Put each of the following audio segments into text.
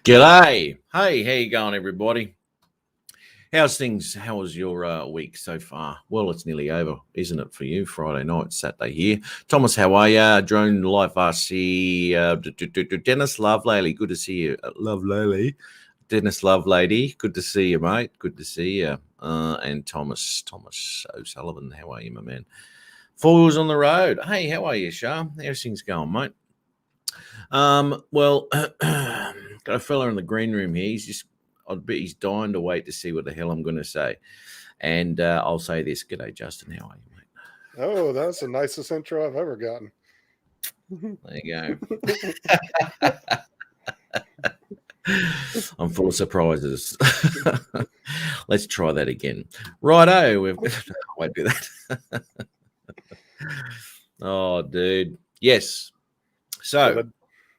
G'day. Hey, how you going, everybody? How's things? How was your week so far? Well, it's nearly over, isn't it, for you? Friday night, Saturday here. Thomas, how are you? Drone Life RC. Dennis Lovelady, good to see you. Lovelady. Dennis Lovelady, good to see you, mate. Good to see you. And Thomas O'Sullivan, how are you, my man? Foils on the road. Hey, how are you, Shah? How's things going, mate? Well, got a fella in the green room here. I bet he's dying to wait to see what the hell I'm going to say. And I'll say this. G'day, Justin. How are you, mate? Oh, that's the nicest intro I've ever gotten. There you go. I'm full of surprises. Let's try that again. Righto. I won't do that. Oh, dude. Yes. So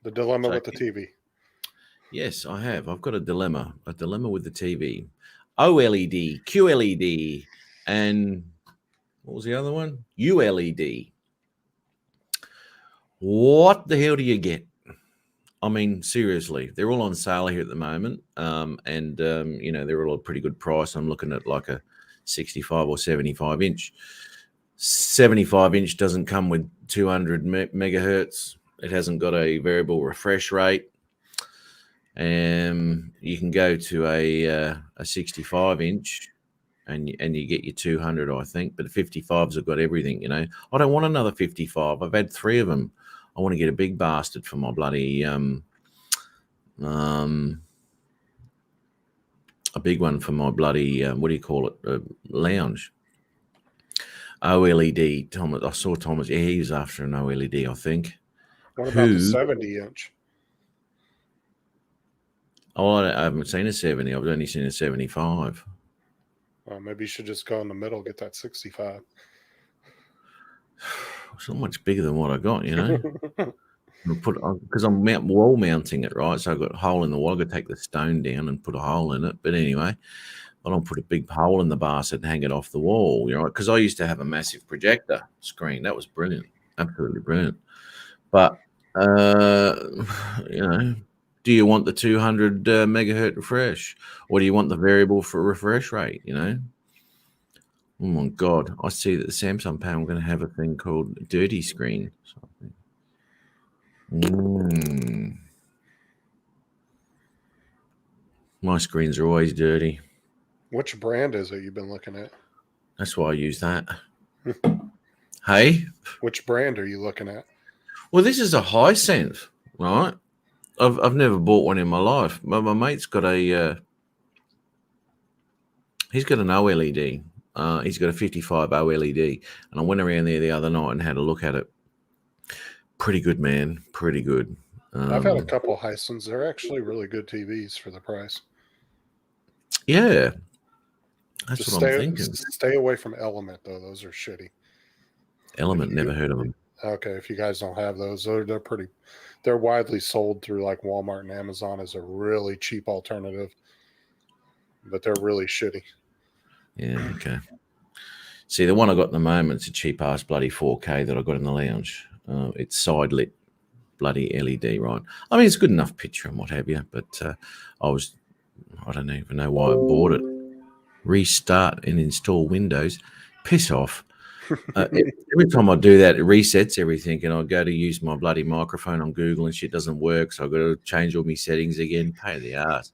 the dilemma with the TV. Yes, I have. I've got a dilemma with the TV. OLED, QLED, and what was the other one? ULED. What the hell do you get? I mean, seriously, they're all on sale here at the moment, and they're all a pretty good price. I'm looking at like a 65 or 75 inch. 75 inch doesn't come with 200 megahertz. It hasn't got a variable refresh rate. You can go to a 65 inch and you get your 200, I think, but the 55s have got everything. I don't want another 55. I've had 3 of them. I want to get a big bastard for my bloody a big one for my bloody what do you call it, lounge. OLED. Thomas, I saw Thomas. Yeah, he was after an OLED, I think. What about the 70 inch? Oh, I haven't seen a 70. I've only seen a 75. Well, maybe you should just go in the middle, get that 65. It's not much bigger than what I got, because I'm wall mounting it, right? So I've got a hole in the wall. I got to take the stone down and put a hole in it. But anyway, I don't put a big hole in the bastard and hang it off the wall, because I used to have a massive projector screen. That was brilliant, absolutely brilliant. But do you want the 200 megahertz refresh, or do you want the variable for refresh rate? Oh my God! I see that the Samsung panel going to have a thing called dirty screen. My screens are always dirty. Which brand is it you've been looking at? That's why I use that. Hey? Which brand are you looking at? Well, this is a Hisense, right? I've never bought one in my life. But my mate's got he's got an OLED. He's got a 55 OLED. And I went around there the other night and had a look at it. Pretty good, man. Pretty good. I've had a couple Hisense. They're actually really good TVs for the price. Yeah. That's what I'm thinking. Stay away from Element, though. Those are shitty. Element, never heard of them. Okay, if you guys don't have those, they're widely sold through like Walmart and Amazon as a really cheap alternative, but they're really shitty. Yeah, okay. See, the one I got at the moment is a cheap ass bloody 4K that I got in the lounge. It's side lit bloody LED, right? I mean, it's a good enough picture and what have you, but I don't even know why I bought it. Restart and install Windows. Piss off. Every time I do that, it resets everything, and I go to use my bloody microphone on Google and shit doesn't work, so I've got to change all my settings again. Pay the ass.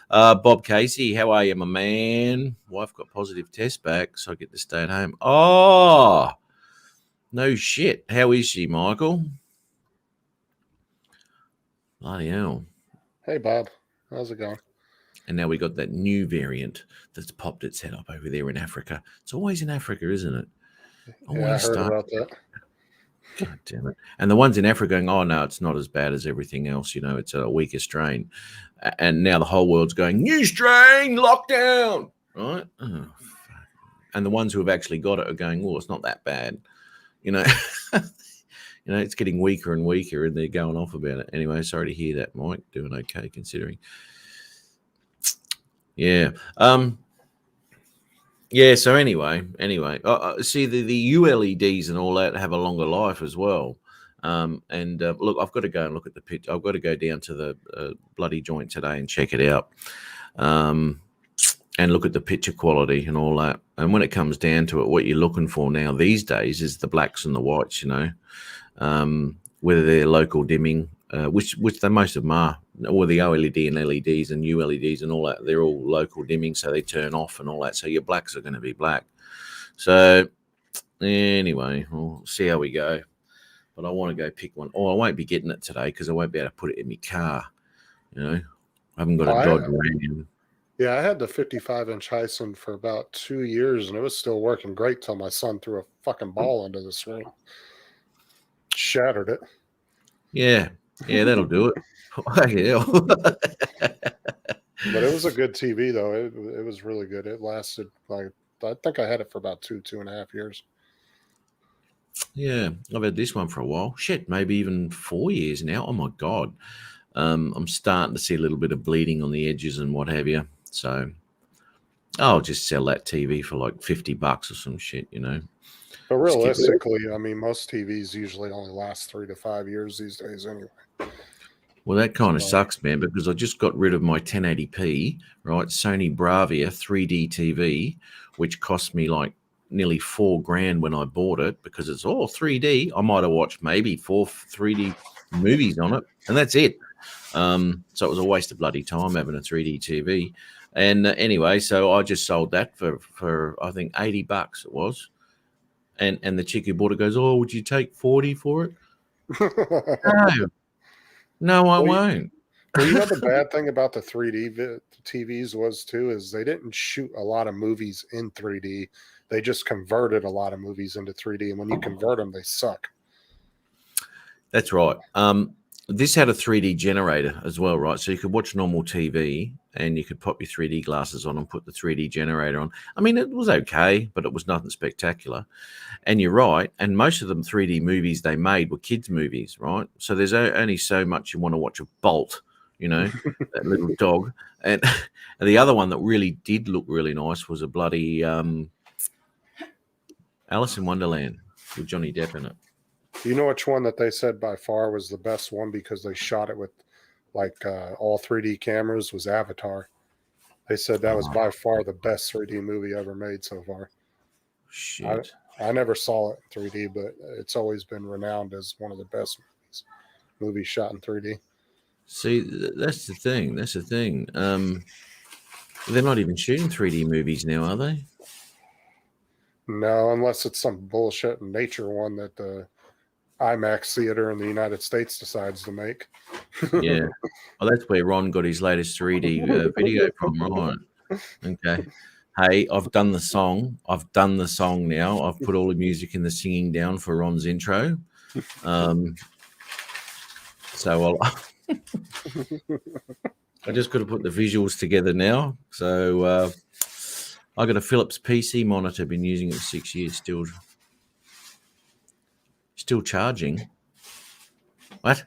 Bob Casey, how are you, my man? Wife got positive test back, so I get to stay at home. Oh, no shit. How is she, Michael? Bloody hell. Hey, Bob. How's it going? And now we got that new variant that's popped its head up over there in Africa. It's always in Africa, isn't it? Yeah, I heard about that. God damn it. And the ones in Africa going, oh, no, it's not as bad as everything else. It's a weaker strain. And now the whole world's going, new strain, lockdown, right? Oh, fuck. And the ones who have actually got it are going, well, it's not that bad. It's getting weaker and weaker, and they're going off about it. Anyway, sorry to hear that, Mike. Doing okay considering. Yeah. Yeah, so anyway, see the ULEDs and all that have a longer life as well. Look, I've got to go and look at the pitch. I've got to go down to the bloody joint today and check it out, and look at the picture quality and all that. And when it comes down to it, what you're looking for now these days is the blacks and the whites. Whether they're local dimming, which most of them are, or the OLED and LEDs and ULEDs and all that. They're all local dimming, so they turn off and all that. So your blacks are going to be black. So anyway, we'll see how we go. But I want to go pick one. Oh, I won't be getting it today because I won't be able to put it in my car. I haven't got a Dodge Ram. Yeah, I had the 55-inch Hyson for about 2 years, and it was still working great till my son threw a fucking ball into the screen. Shattered it. Yeah, that'll do it. But it was a good TV, though. It was really good. It lasted, I think I had it for about 2.5 years. Yeah, I've had this one for a while. Shit, maybe even 4 years now. Oh my God. I'm starting to see a little bit of bleeding on the edges and what have you. So I'll just sell that TV for like $50 or some shit, But realistically, I mean, most TVs usually only last 3 to 5 years these days anyway. Well, that kind of sucks, man, because I just got rid of my 1080p, right? Sony Bravia 3D TV, which cost me like nearly $4,000 when I bought it because it's all 3D. I might have watched maybe 4 3D movies on it, and that's it. So it was a waste of bloody time having a 3D TV. And anyway, so I just sold that for I think $80 it was. And the chick who bought it goes, "Oh, would you take 40 for it?" No, I won't. Well, the bad thing about the 3D TVs was too is they didn't shoot a lot of movies in 3D. They just converted a lot of movies into 3D, and when you convert them, they suck. That's right. This had a 3D generator as well, right? So you could watch normal TV and you could pop your 3D glasses on and put the 3D generator on. I mean, it was okay, but it was nothing spectacular. And you're right. And most of them 3D movies they made were kids' movies, right? So there's only so much you want to watch of Bolt, that little dog. And the other one that really did look really nice was a bloody Alice in Wonderland with Johnny Depp in it. You know which one that they said by far was the best one because they shot it with all 3D cameras was Avatar. They said that was by far the best 3D movie ever made so far. Shit. I never saw it in 3D, but it's always been renowned as one of the best movies shot in 3D. See, that's the thing. They're not even shooting 3D movies now, are they? No, unless it's some bullshit nature one that the IMAX theater in the United States decides to make. Yeah. Well, that's where Ron got his latest 3D video from, right? Okay. Hey, I've done the song now. I've put all the music and the singing down for Ron's intro. So I just got to put the visuals together now. So I got a Philips PC monitor, been using it for 6 years, still charging. What?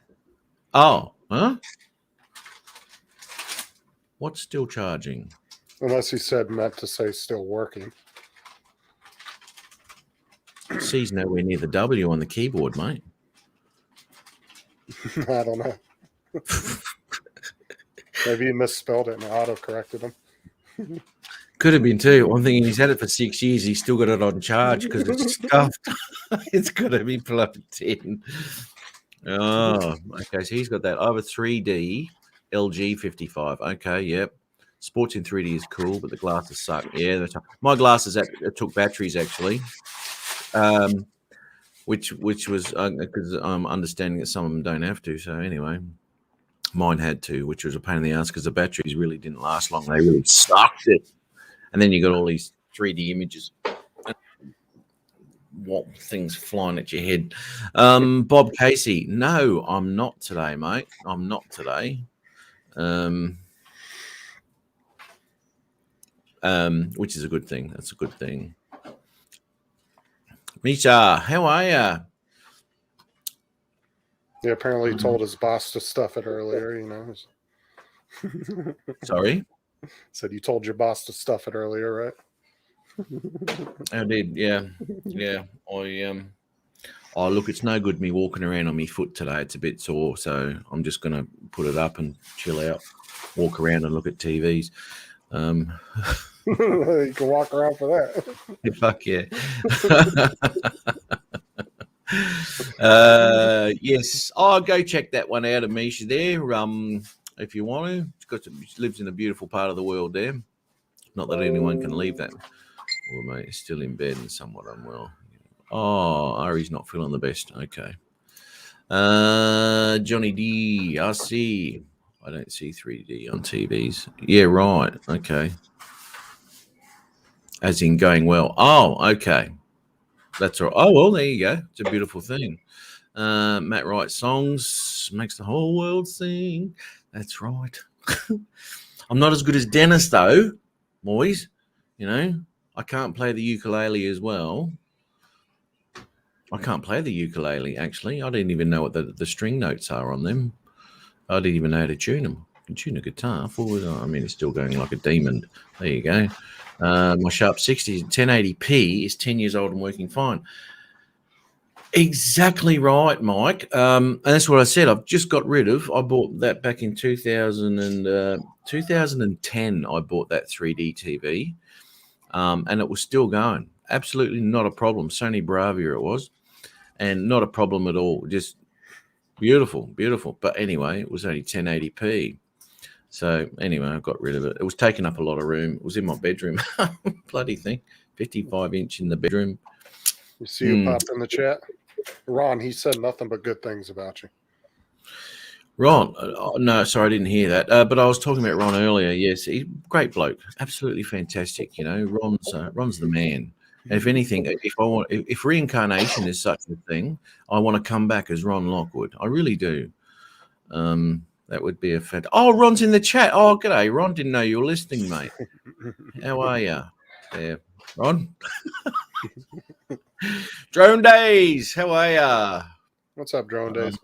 Oh, huh? What's still charging? Unless he meant to say still working. C's nowhere near the W on the keyboard, mate. I don't know. Maybe he misspelled it and auto-corrected him. Could have been too. I'm thinking he's had it for 6 years. He's still got it on charge because it's stuffed. It's got to be plugged in. Oh, okay. So he's got that. I have a 3D LG 55. Okay, yep. Sports in 3D is cool, but the glasses suck. Yeah, my glasses took batteries actually, which was because I'm understanding that some of them don't have to. So anyway, mine had to, which was a pain in the ass because the batteries really didn't last long. They really sucked it. And then you got all these 3D images, things flying at your head. Bob Casey, no, I'm not today, mate. I'm not today. Which is a good thing. That's a good thing. Misha, how are you? Yeah, apparently he told his boss to stuff it earlier, Sorry? Said you told your boss to stuff it earlier, right? I did, yeah. Yeah. oh, look, it's no good me walking around on my foot today. It's a bit sore. So I'm just going to put it up and chill out, walk around and look at TVs. You can walk around for that. Fuck yeah. Yes. Oh, go check that one out, Amisha there. If you want to. She lives in a beautiful part of the world there. Not that anyone can leave that. Well, mate, is still in bed and somewhat unwell. Oh, Ari's not feeling the best. Okay. Johnny D, I see. I don't see 3D on TVs. Yeah, right. Okay. As in going well. Oh, okay. That's all right. Oh, well, there you go. It's a beautiful thing. Matt writes songs, makes the whole world sing. That's right. I'm not as good as Dennis, though, boys. You know, I can't play the ukulele as well. I can't play the ukulele, actually. I didn't even know what the string notes are on them. I didn't even know how to tune them. I can tune a guitar. I mean, it's still going like a demon. There you go. My Sharp 60 1080p is 10 years old and working fine. Exactly right, Mike. And that's what I said. I've just got rid of. I bought that back in 2010. I bought that 3D TV, and it was still going. Absolutely not a problem. Sony Bravia it was, and not a problem at all. Just beautiful, beautiful. But anyway, it was only 1080p. So anyway, I got rid of it. It was taking up a lot of room. It was in my bedroom. Bloody thing. 55-inch in the bedroom. You see who popped in the chat? Ron, he said nothing but good things about you. Ron, no, sorry, I didn't hear that. But I was talking about Ron earlier. Yes, he's a great bloke, absolutely fantastic. You know, Ron's the man. And if anything, if reincarnation is such a thing, I want to come back as Ron Lockwood. I really do. That would be a fantastic. Oh, Ron's in the chat. Oh, g'day, Ron. Didn't know you were listening, mate. How are you, there, Ron? Drone Days, how are ya? What's up, Drone Days?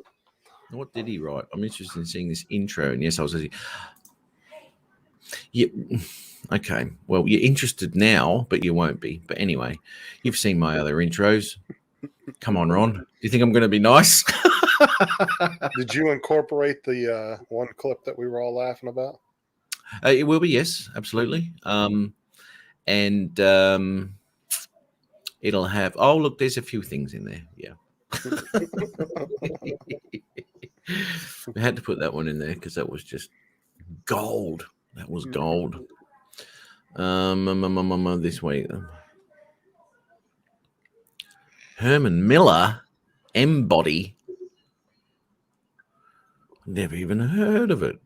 What did he write? I'm interested in seeing this intro. And yes, I was listening. Yeah, okay. Well, you're interested now, but you won't be. But anyway, you've seen my other intros. Come on, Ron. Do you think I'm going to be nice? Did you incorporate the one clip that we were all laughing about? It will be, yes, absolutely. And it'll have, oh, look, there's a few things in there. Yeah. We had to put that one in there because that was just gold. That was gold. This week. Herman Miller, M-Body. Never even heard of it.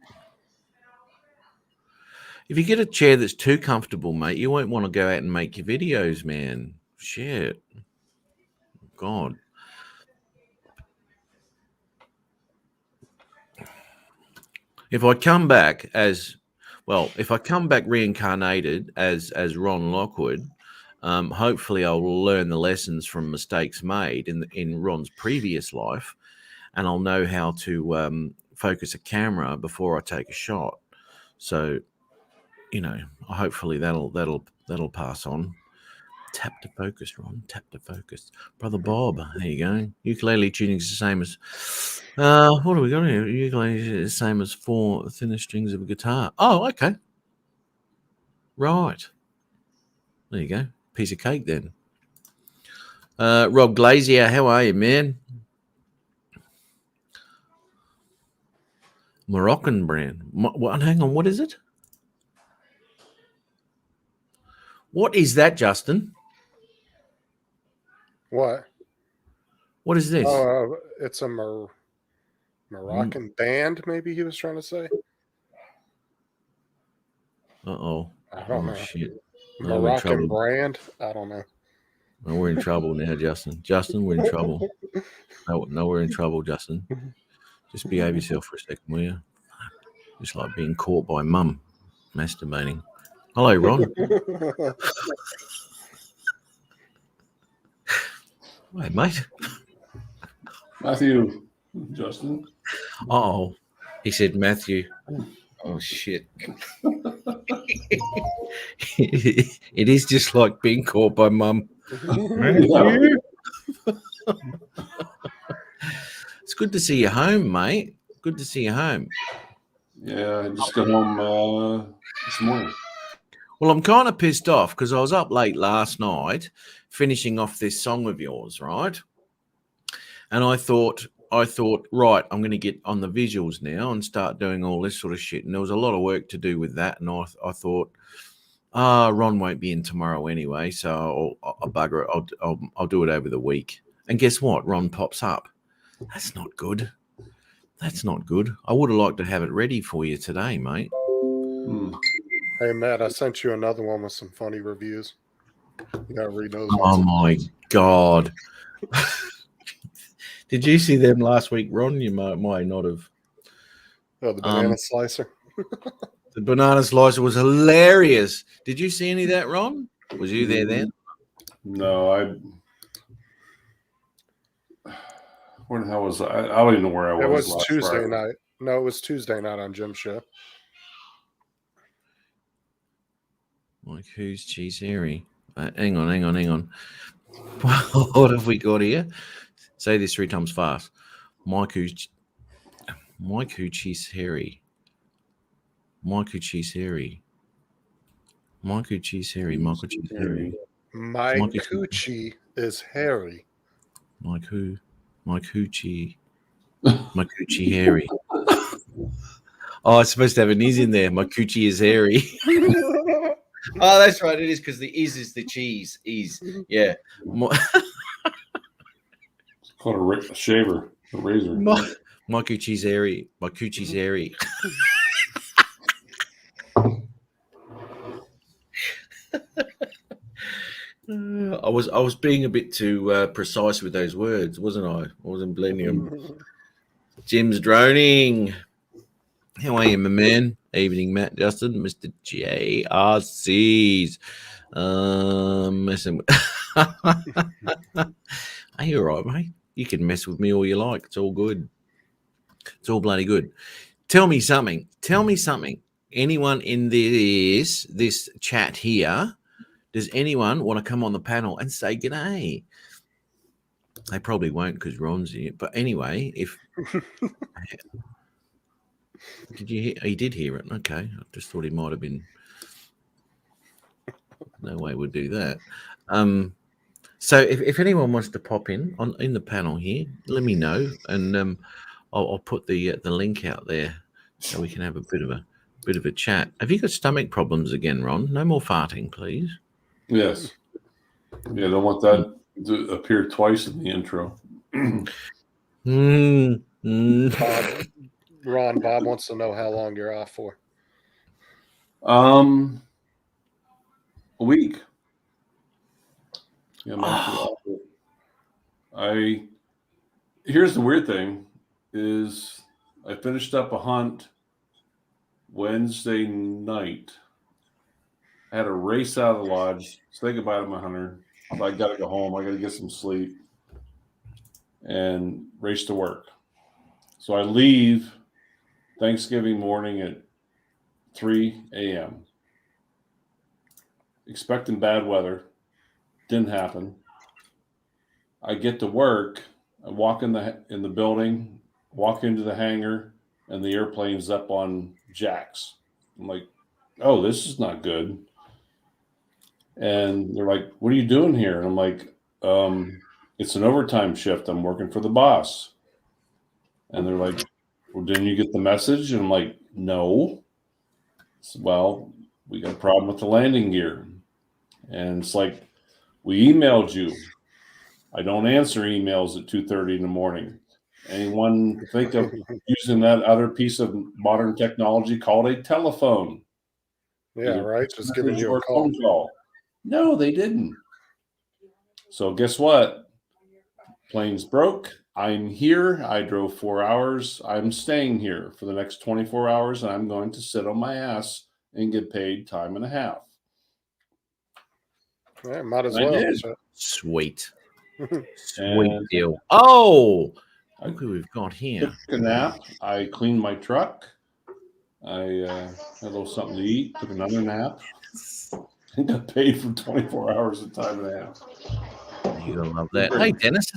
If you get a chair that's too comfortable, mate, you won't want to go out and make your videos, man. Shit. God. If I come back reincarnated as Ron Lockwood, hopefully I'll learn the lessons from mistakes made in Ron's previous life, and I'll know how to focus a camera before I take a shot. So, you know, hopefully that'll pass on. Tap to focus, Ron. Tap to focus. Brother Bob, there you go. Ukulele tuning is the same as what do we got here? Ukulele is the same as 4 thinner strings of a guitar. Oh, okay. Right. There you go. Piece of cake then. Rob Glazier, how are you, man? Moroccan brand. What? Hang on, what is it? What is that, Justin? What? What is this? It's a Moroccan band, maybe he was trying to say. Uh-oh. I don't know. Shit. Moroccan brand? I don't know. No, we're in trouble now, Justin. Justin, we're in trouble. No, we're in trouble, Justin. Just behave yourself for a second, will you? Just like being caught by mum masturbating. Hello, Ron. Hey, mate. Matthew, Justin. Oh, he said Matthew. Oh, shit. It is just like being caught by mum. Yeah. It's good to see you home, mate. Good to see you home. Yeah, I just got home this morning. Well, I'm kind of pissed off because I was up late last night finishing off this song of yours, right? And I thought, right, I'm going to get on the visuals now and start doing all this sort of shit. And there was a lot of work to do with that. And I thought, Ron won't be in tomorrow anyway, so I'll bugger it. I'll do it over the week. And guess what? Ron pops up. That's not good. That's not good. I would have liked to have it ready for you today, mate. Hey, Matt, I sent you another one with some funny reviews. You got to read those Oh, ones. my God. Did you see them last week, Ron? You might not have. Oh, the banana slicer. The banana slicer was hilarious. Did you see any of that, Ron? Was you there then? No, where the hell was I? I don't even know where I was. It was last Tuesday Friday. night. No, it was Tuesday night on Jim's show. Like, who's Cheese Harry? Hang on. What have we got here? Say this 3 times fast. Mike who Cheese Harry. Michael Cheese Harry. Michael Cheese Harry. Michael Cheese Harry. My coochie is hairy. My coochie hairy. Oh, it's supposed to have an is in there. My coochie is hairy. Oh, that's right. It is because the is the cheese. Is. Yeah. It's called a shaver, a razor. My coochie's hairy. My coochie's hairy. I was being a bit too precise with those words, wasn't I? I wasn't blending them. Jim's droning. How are you, my man? Evening, Matt, Justin, Mr. JRCs. Messing with... Are you all right, mate? You can mess with me all you like. It's all good. It's all bloody good. Tell me something. Anyone in this chat here, does anyone want to come on the panel and say g'day? They probably won't because Ron's here. But anyway, if... Did you hear? He did hear it. Okay. I just thought he might have been... No way would do that. So if anyone wants to pop in the panel here, let me know, and I'll put the link out there so we can have a bit of a chat. Have you got stomach problems again, Ron? No more farting, please. Yes. Yeah, I don't want that to appear twice in the intro. Ron, Bob wants to know how long you're off for. A week. Yeah, here's the weird thing is I finished up a hunt Wednesday night. I had to race out of the lodge, say goodbye to my hunter. I got to go home. I got to get some sleep and race to work. So I leave Thanksgiving morning at 3 a.m. expecting bad weather. Didn't happen. I get to work. I walk in the building, walk into the hangar, and the airplane's up on jacks. I'm like, oh, this is not good. And they're like, what are you doing here? And I'm like, it's an overtime shift. I'm working for the boss. And they're like, well, didn't you get the message? And I'm like, no. So, well, we got a problem with the landing gear. And it's like, we emailed you. I don't answer emails at 2:30 in the morning. Anyone think of using that other piece of modern technology called a telephone? Yeah, right. Just giving you a call. Phone call. No, they didn't. So guess what? Plane's broke. I'm here. I drove 4 hours. I'm staying here for the next 24 hours, and I'm going to sit on my ass and get paid time and a half. Yeah, might as well. Sweet. Sweet deal. Oh, look who we've got here. Took a nap. I cleaned my truck. I had a little something to eat. Took another nap. And got paid for 24 hours of time and a half. You're going to love that. Hey, Dennis.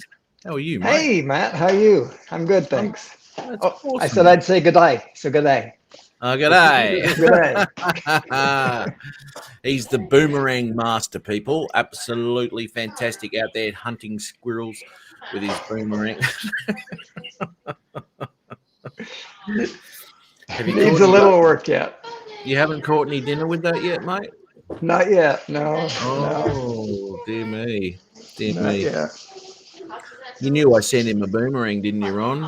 How are you, mate? Hey, Matt, how are you? I'm good, thanks. That's Oh, I awesome. said I'd say good day. So good day. Oh, g'day. Good day. He's the boomerang master, people. Absolutely fantastic out there hunting squirrels with his boomerang. Have you Needs caught a any, little work yet. you haven't caught any dinner with that yet, mate? Not yet. No, Oh, dear me. Dear no, not me. yet. You knew I sent him a boomerang, didn't you, Ron?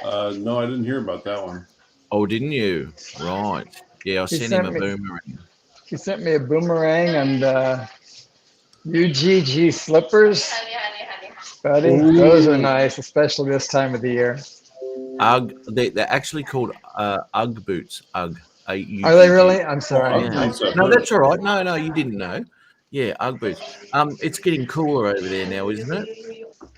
No, I didn't hear about that one. Oh, didn't you? Right. Yeah, I He sent him a sent me- boomerang. He sent me a boomerang and UGG slippers, buddy. Those are nice, especially this time of the year. Ugg. They're actually called Ugg boots. Ugg. A-U-G-G. Are they really? I'm sorry. Ugg Yeah. boots, I've No, heard. that's all right. No, you didn't know. Yeah, Ugg boots. It's getting cooler over there now, isn't it?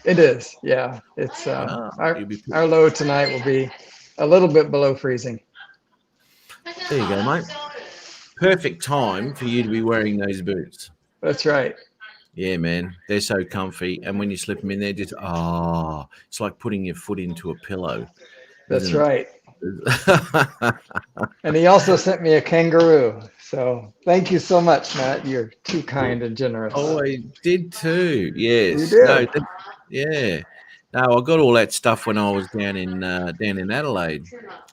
It is. Yeah. It's You'll be our low tonight will be a little bit below freezing. there. You go, mate. Perfect time for you to be wearing those boots. That's right. Yeah, man, they're so comfy, and when you slip them in there, just it's like putting your foot into a pillow. That's isn't it? right. And he also sent me a kangaroo. So thank you so much, Matt. You're too kind and generous. Oh, I did too. Yes. You did? No, yeah. No, I got all that stuff when I was down in Adelaide,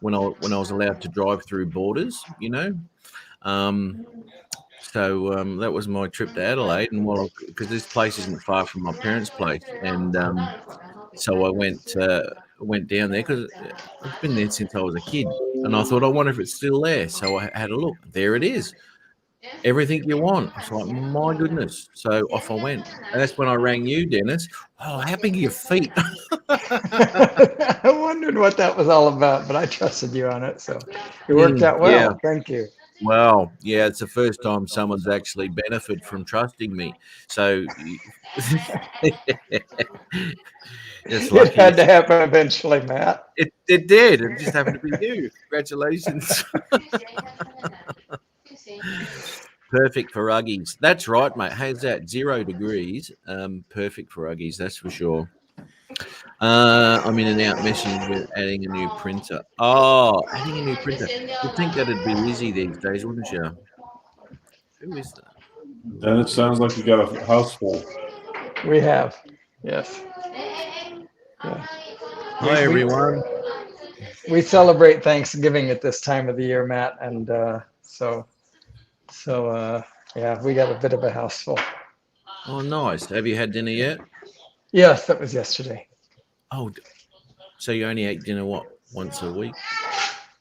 when I was allowed to drive through borders. You know, so that was my trip to Adelaide, and because this place isn't far from my parents' place, and so I went down there because I've been there since I was a kid, and I thought, I wonder if it's still there. So I had a look. There it is. Everything you want. I was like, my goodness. So off I went. And that's when I rang you, Dennis. Oh, how big are your feet? I wondered what that was all about, but I trusted you on it. So it worked out well. Yeah. Thank you. Well, yeah, it's the first time someone's actually benefited from trusting me. So it's It lucky. had to happen eventually, Matt. It did. It just happened to be you. Congratulations. Perfect for Uggies. That's right, mate. How's that? 0 degrees. Perfect for Uggies, that's for sure. I'm in and out messing with adding a new printer. Oh, adding a new printer. You'd think that'd be easy these days, wouldn't you? Who is that? Then it sounds like you got a house full. We have. Yes. Yeah. Hi, everyone. We celebrate Thanksgiving at this time of the year, Matt. And so yeah, we got a bit of a house full. Oh, nice. Have you had dinner yet? Yes, that was yesterday. Oh, so you only ate dinner, what, once a week?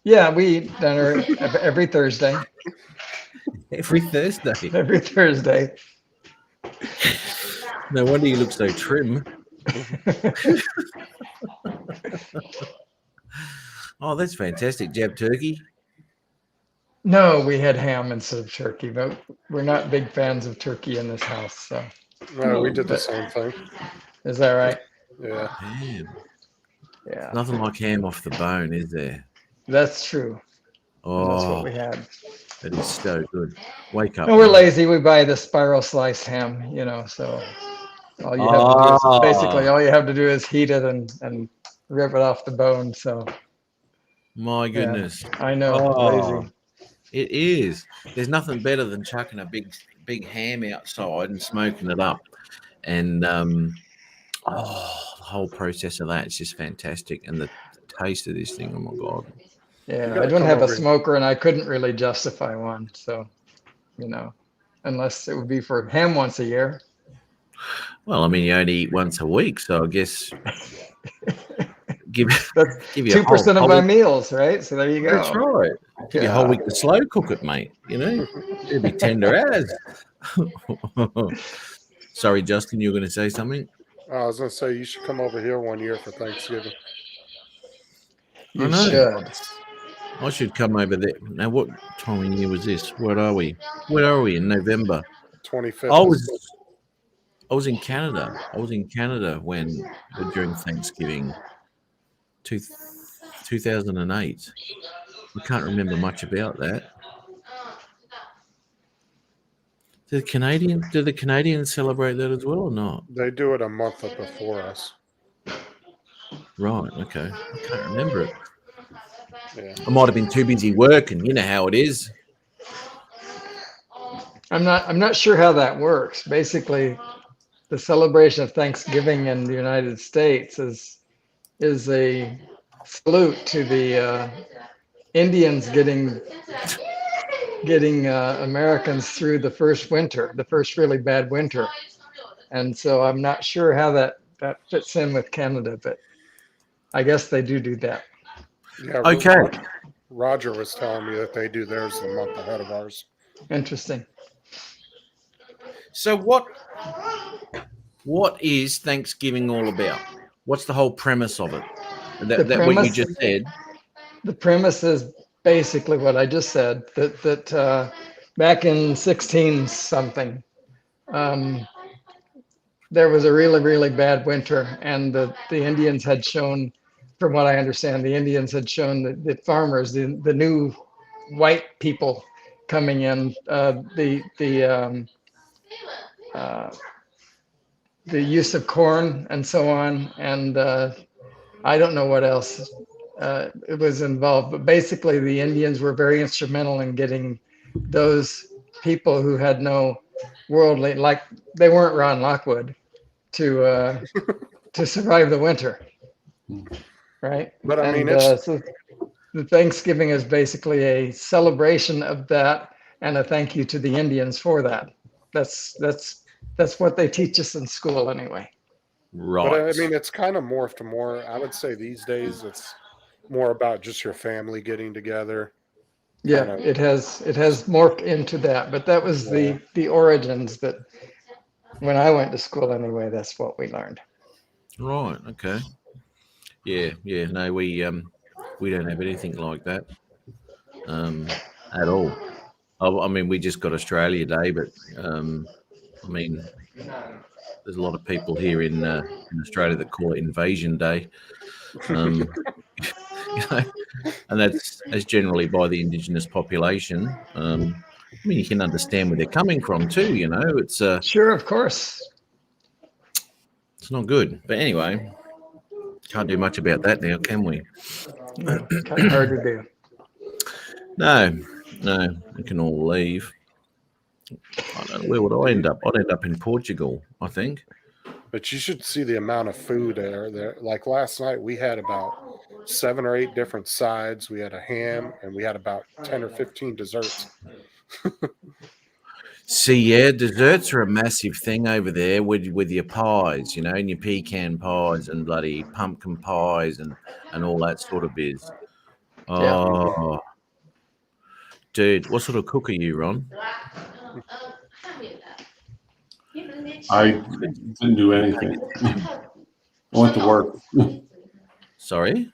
Yeah, we eat dinner every Thursday. Every Thursday. Every Thursday. No wonder you look so trim. Oh, that's fantastic. Do you have turkey? No, we had ham instead of turkey, but we're not big fans of turkey in this house. So No, we did the same thing. is that right? Yeah. Ham. Yeah, Nothing like ham off the bone, is there? that's true. And that's what Oh, we had. that is so good. Wake up. And we're mate. lazy. We buy the spiral sliced ham, so all you have to do is basically all you have to do is heat it and rip it off the bone. So My goodness. I know, Oh. lazy. It is. There's nothing better than chucking a big ham outside and smoking it up. And the whole process of that is just fantastic. And the taste of this thing, oh my God. Yeah, gotta I don't come have a over here. smoker, and I couldn't really justify one. So, unless it would be for ham once a year. Well, I mean, you only eat once a week, so I guess give That's you a 2% of whole my week. meals, right? So there you go. That's right. Give you a whole week to slow cook it, mate. It'd be tender as. Sorry, Justin, you were going to say something? I was going to say, you should come over here one year for Thanksgiving. I You know. should. I should come over there. Now, what time of year was this? Where are we? Where are we in November? 25th. I was in Canada. I was in Canada during Thanksgiving, 2008. I can't remember much about that. Do the Canadians celebrate that as well or not? They do it a month before us. Right. Okay. I can't remember it. Yeah. I might have been too busy working. You know how it is. I'm not sure how that works. Basically, the celebration of Thanksgiving in the United States is a salute to the Indians getting Americans through the first winter, the first really bad winter. And so I'm not sure how that fits in with Canada, but I guess they do that. Yeah. Okay. Roger was telling me that they do theirs a month ahead of ours. Interesting. So what is Thanksgiving all about? What's the whole premise of it? That what you premise- just said. The premise is basically what I just said, that back in 16 something, there was a really, really bad winter, and the Indians had shown, from what I understand, the Indians had shown that the farmers, the new white people coming in, the use of corn and so on, and I don't know what else it was involved, but basically the Indians were very instrumental in getting those people who had no worldly, like they weren't Ron Lockwood, to survive the winter, right? But I mean, so the Thanksgiving is basically a celebration of that and a thank you to the Indians for that. That's what they teach us in school anyway. Right. But I mean, it's kind of morphed to more. I would say these days it's more about just your family getting together. Yeah, Kind of. it has morphed into that, but that was the origins. That when I went to school anyway, that's what we learned. Right. Okay. Yeah. Yeah. No, we don't have anything like that at all. I mean, we just got Australia Day, but I mean, there's a lot of people here in Australia that call it Invasion Day, you know, and that's generally by the Indigenous population. I mean, you can understand where they're coming from too. You know, it's Sure, of course. not good. But anyway, can't do much about that now, can we? Kind of hard to do. No, we can all leave. I don't know, where would I end up? I'd end up in Portugal, I think. But you should see the amount of food there. Like last night, we had about 7 or 8 different sides. We had a ham, and we had about 10 or 15 desserts. See, yeah, desserts are a massive thing over there with your pies, you know, and your pecan pies and bloody pumpkin pies and all that sort of biz. Oh, dude, what sort of cook are you, Ron? I didn't do anything. I went to work. Sorry?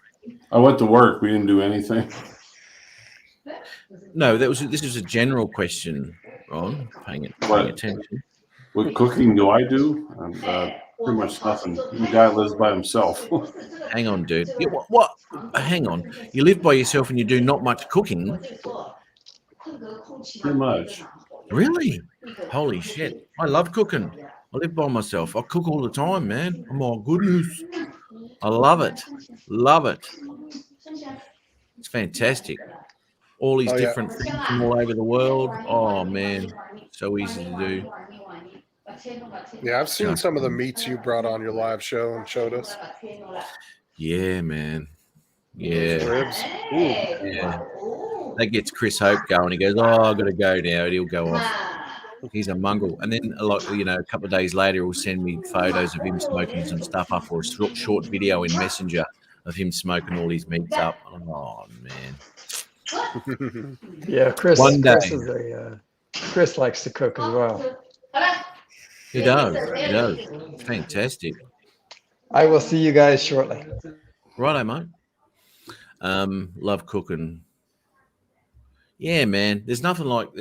I went to work. We didn't do anything. No, this was a general question, Ron. Paying attention. What cooking do I do? Pretty much nothing. The guy lives by himself. Hang on, dude. Yeah, what? Hang on. You live by yourself and you do not much cooking? Pretty much. Really? Holy shit. I love cooking. I live by myself. I cook all the time, man. Oh my goodness. I love it. Love it. It's fantastic. All these different things from all over the world. Oh man. So easy to do. Yeah, I've seen some of the meats you brought on your live show and showed us. Yeah, man. Yeah. Those ribs. Ooh. Yeah. That gets Chris Hope going. He goes, "Oh, I've got to go now." He'll go off. He's a mongrel. And then, a couple of days later, he'll send me photos of him smoking some stuff up, or a short video in Messenger of him smoking all his meats up. Oh man. Yeah, Chris. One day. Chris likes to cook as well. He does. He does. Fantastic. I will see you guys shortly. Righto, mate. Love cooking. Yeah, man. There's nothing like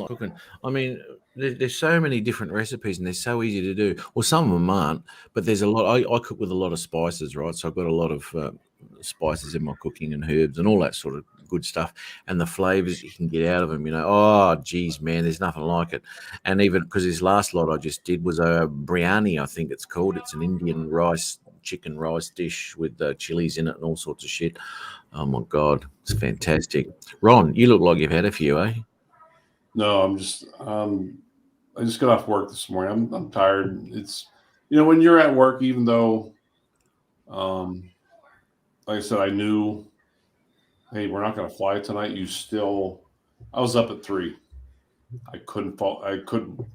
cooking. I mean, there's so many different recipes and they're so easy to do. Well, some of them aren't, but there's a lot. I cook with a lot of spices, right? So I've got a lot of spices in my cooking and herbs and all that sort of good stuff. And the flavors you can get out of them, you know. Oh, geez, man, there's nothing like it. And even because this last lot I just did was a biryani, I think it's called. It's an Indian rice chicken rice dish with chilies in it and all sorts of shit. Oh my God, it's fantastic. Ron, you look like you've had a few, eh? No, I'm just I just got off work this morning. I'm tired. It's when you're at work, even though like I said, I knew, hey, we're not going to fly tonight. I was up at 3. I couldn't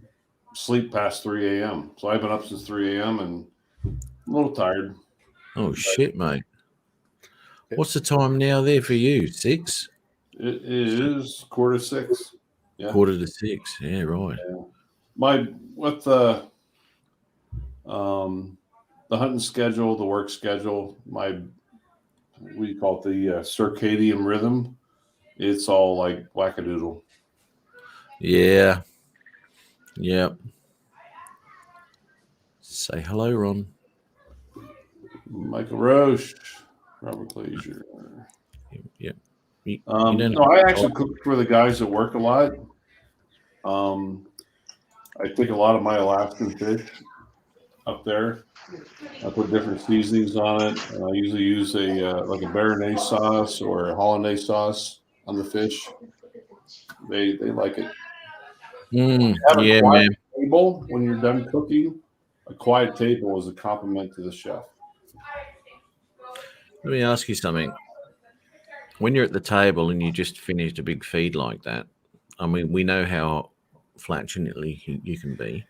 sleep past 3 a.m. So I've been up since 3 a.m. and I'm a little tired. Oh shit, mate. What's the time now there for you? 6? It is 5:45. Yeah. 5:45. Yeah, right. With the hunting schedule, the work schedule, we call it the circadian rhythm. It's all like wackadoodle. Yeah. Yep. Say hello, Ron. Michael Roche, Robert Glazier. Yep. No, I actually cook for the guys that work a lot. I take a lot of my Alaskan fish up there. I put different seasonings on it. And I usually use a Béarnaise sauce or a hollandaise sauce on the fish. They like it. Yeah, man. Table when you're done cooking, a quiet table is a compliment to the chef. Let me ask you something. When you're at the table and you just finished a big feed like that, I mean, we know how flatulently you can be.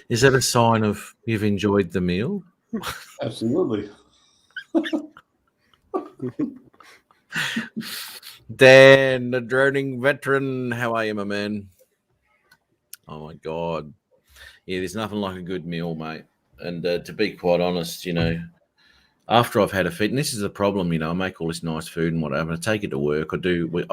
Is that a sign of you've enjoyed the meal? Absolutely. Dan, the droning veteran, how are you, my man? Oh my God. Yeah, there's nothing like a good meal, mate. And to be quite honest, after I've had a feed, and this is the problem, I make all this nice food and whatever, I take it to work. I've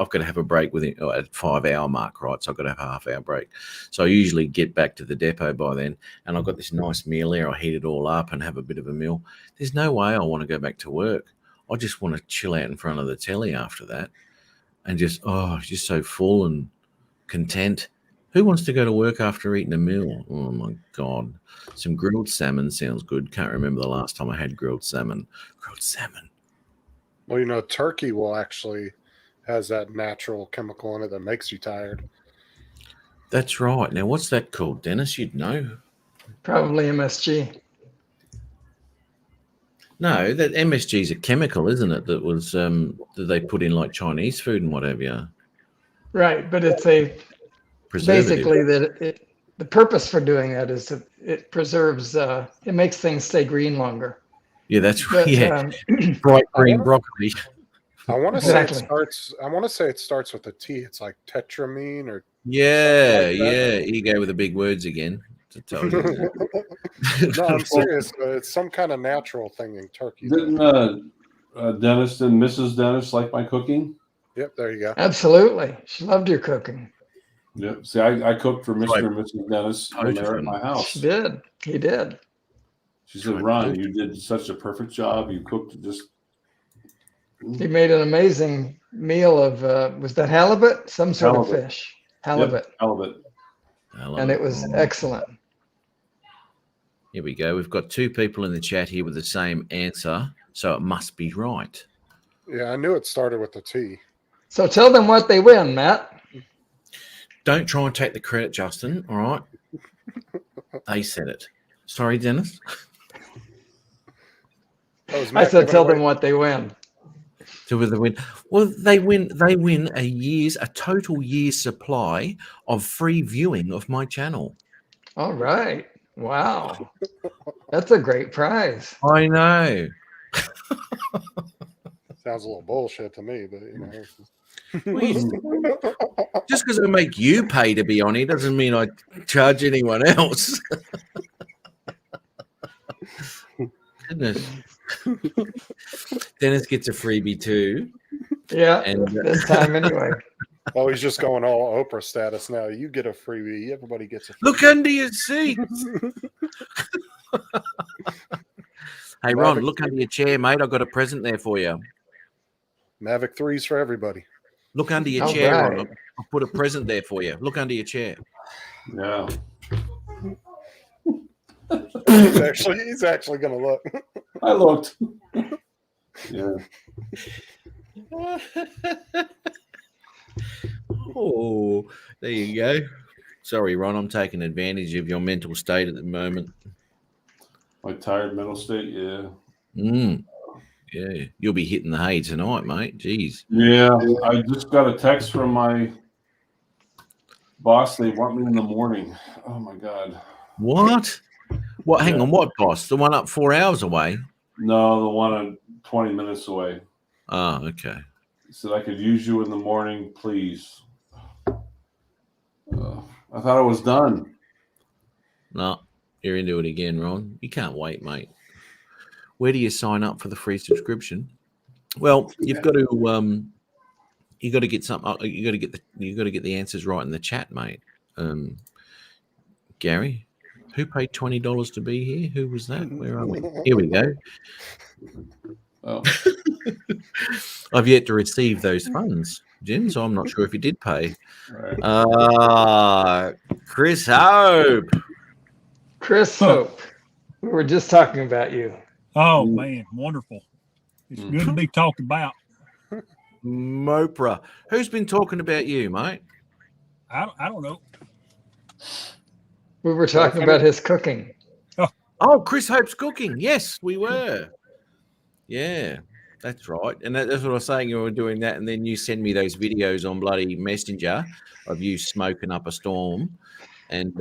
got to have a break within at 5-hour mark, right? So I've got to have a half-hour break. So I usually get back to the depot by then, and I've got this nice meal there. I heat it all up and have a bit of a meal. There's no way I want to go back to work. I just want to chill out in front of the telly after that, and just so full and content. Who wants to go to work after eating a meal? Oh my God. Some grilled salmon sounds good. Can't remember the last time I had grilled salmon. Grilled salmon. Well, turkey has that natural chemical in it that makes you tired. That's right. Now, what's that called, Dennis? You'd know. Probably MSG. No, that MSG is a chemical, isn't it? That was that they put in like Chinese food and whatever. Right, but it's a Preservative. basically the purpose for doing that is that it preserves, it makes things stay green longer. Yeah, that's But, right. Yeah, bright green broccoli. I want to Exactly. say it starts with a T. It's like tetramine or Yeah, Something like that. yeah. You go with the big words again. To tell you. No, I'm serious. It's some kind of natural thing in turkey. Didn't Dennis and Mrs. Dennis like my cooking? Yep, there you go. Absolutely. She loved your cooking. Yep. See, I cooked for Mr. Right. and Mrs. Dennis when they were at my house. She did. He did. She said, "Ron, you did such a perfect job. You cooked just." He made an amazing meal of, was that halibut? Some sort of Halibut. fish. Halibut. Yep, halibut. And it was excellent. Here we go. We've got 2 people in the chat here with the same answer, so it must be right. Yeah, I knew it started with a T. So tell them what they win, Matt. Don't try and take the credit, Justin. All right. They said it. Sorry, Dennis. I said tell them what they win. To the win. Well, they win a total year's supply of free viewing of my channel. All right. Wow. That's a great prize. I know. Sounds a little bullshit to me, but Just because I make you pay to be on here doesn't mean I charge anyone else. Goodness. Dennis gets a freebie too. Yeah. And This time anyway. Oh, he's just going all Oprah status now. You get a freebie. Everybody gets a freebie. look under your seats. Hey, Ron, look under your chair, mate. I've got a present there for you. Mavic 3s for everybody. Look under your All chair, right. Ron. I'll put a present there for you. Look under your chair. Yeah. He's actually going to look. I looked. Yeah. Oh, there you go. Sorry, Ron, I'm taking advantage of your mental state at the moment. My tired mental state. Yeah. Yeah, you'll be hitting the hay tonight, mate. Jeez. Yeah. I just got a text from my boss. They want me in the morning. Oh my God. What? What? Hang Yeah. on. What boss? The one up 4 hours away? No, the one 20 minutes away. Oh, okay. He said I could use you in the morning, please. I thought I was done. No, you're into it again, Ron. You can't wait, mate. Where do you sign up for the free subscription? Well, you've got to you got to get some. You got to get the answers right in the chat, mate. Gary, who paid $20 to be here? Who was that? Where are we? Here we go. Oh. I've yet to receive those funds, Jim, so I'm not sure if you did pay. Right. Chris Hope. Chris Hope. We were just talking about you. Oh man, wonderful! It's good to be talked about. Mopra. Who's been talking about you, mate? I don't know. We were talking about his cooking. Oh, Chris Hope's cooking. Yes, we were. Yeah, that's right. And that's what I was saying. You were doing that, and then you send me those videos on bloody Messenger of you smoking up a storm. And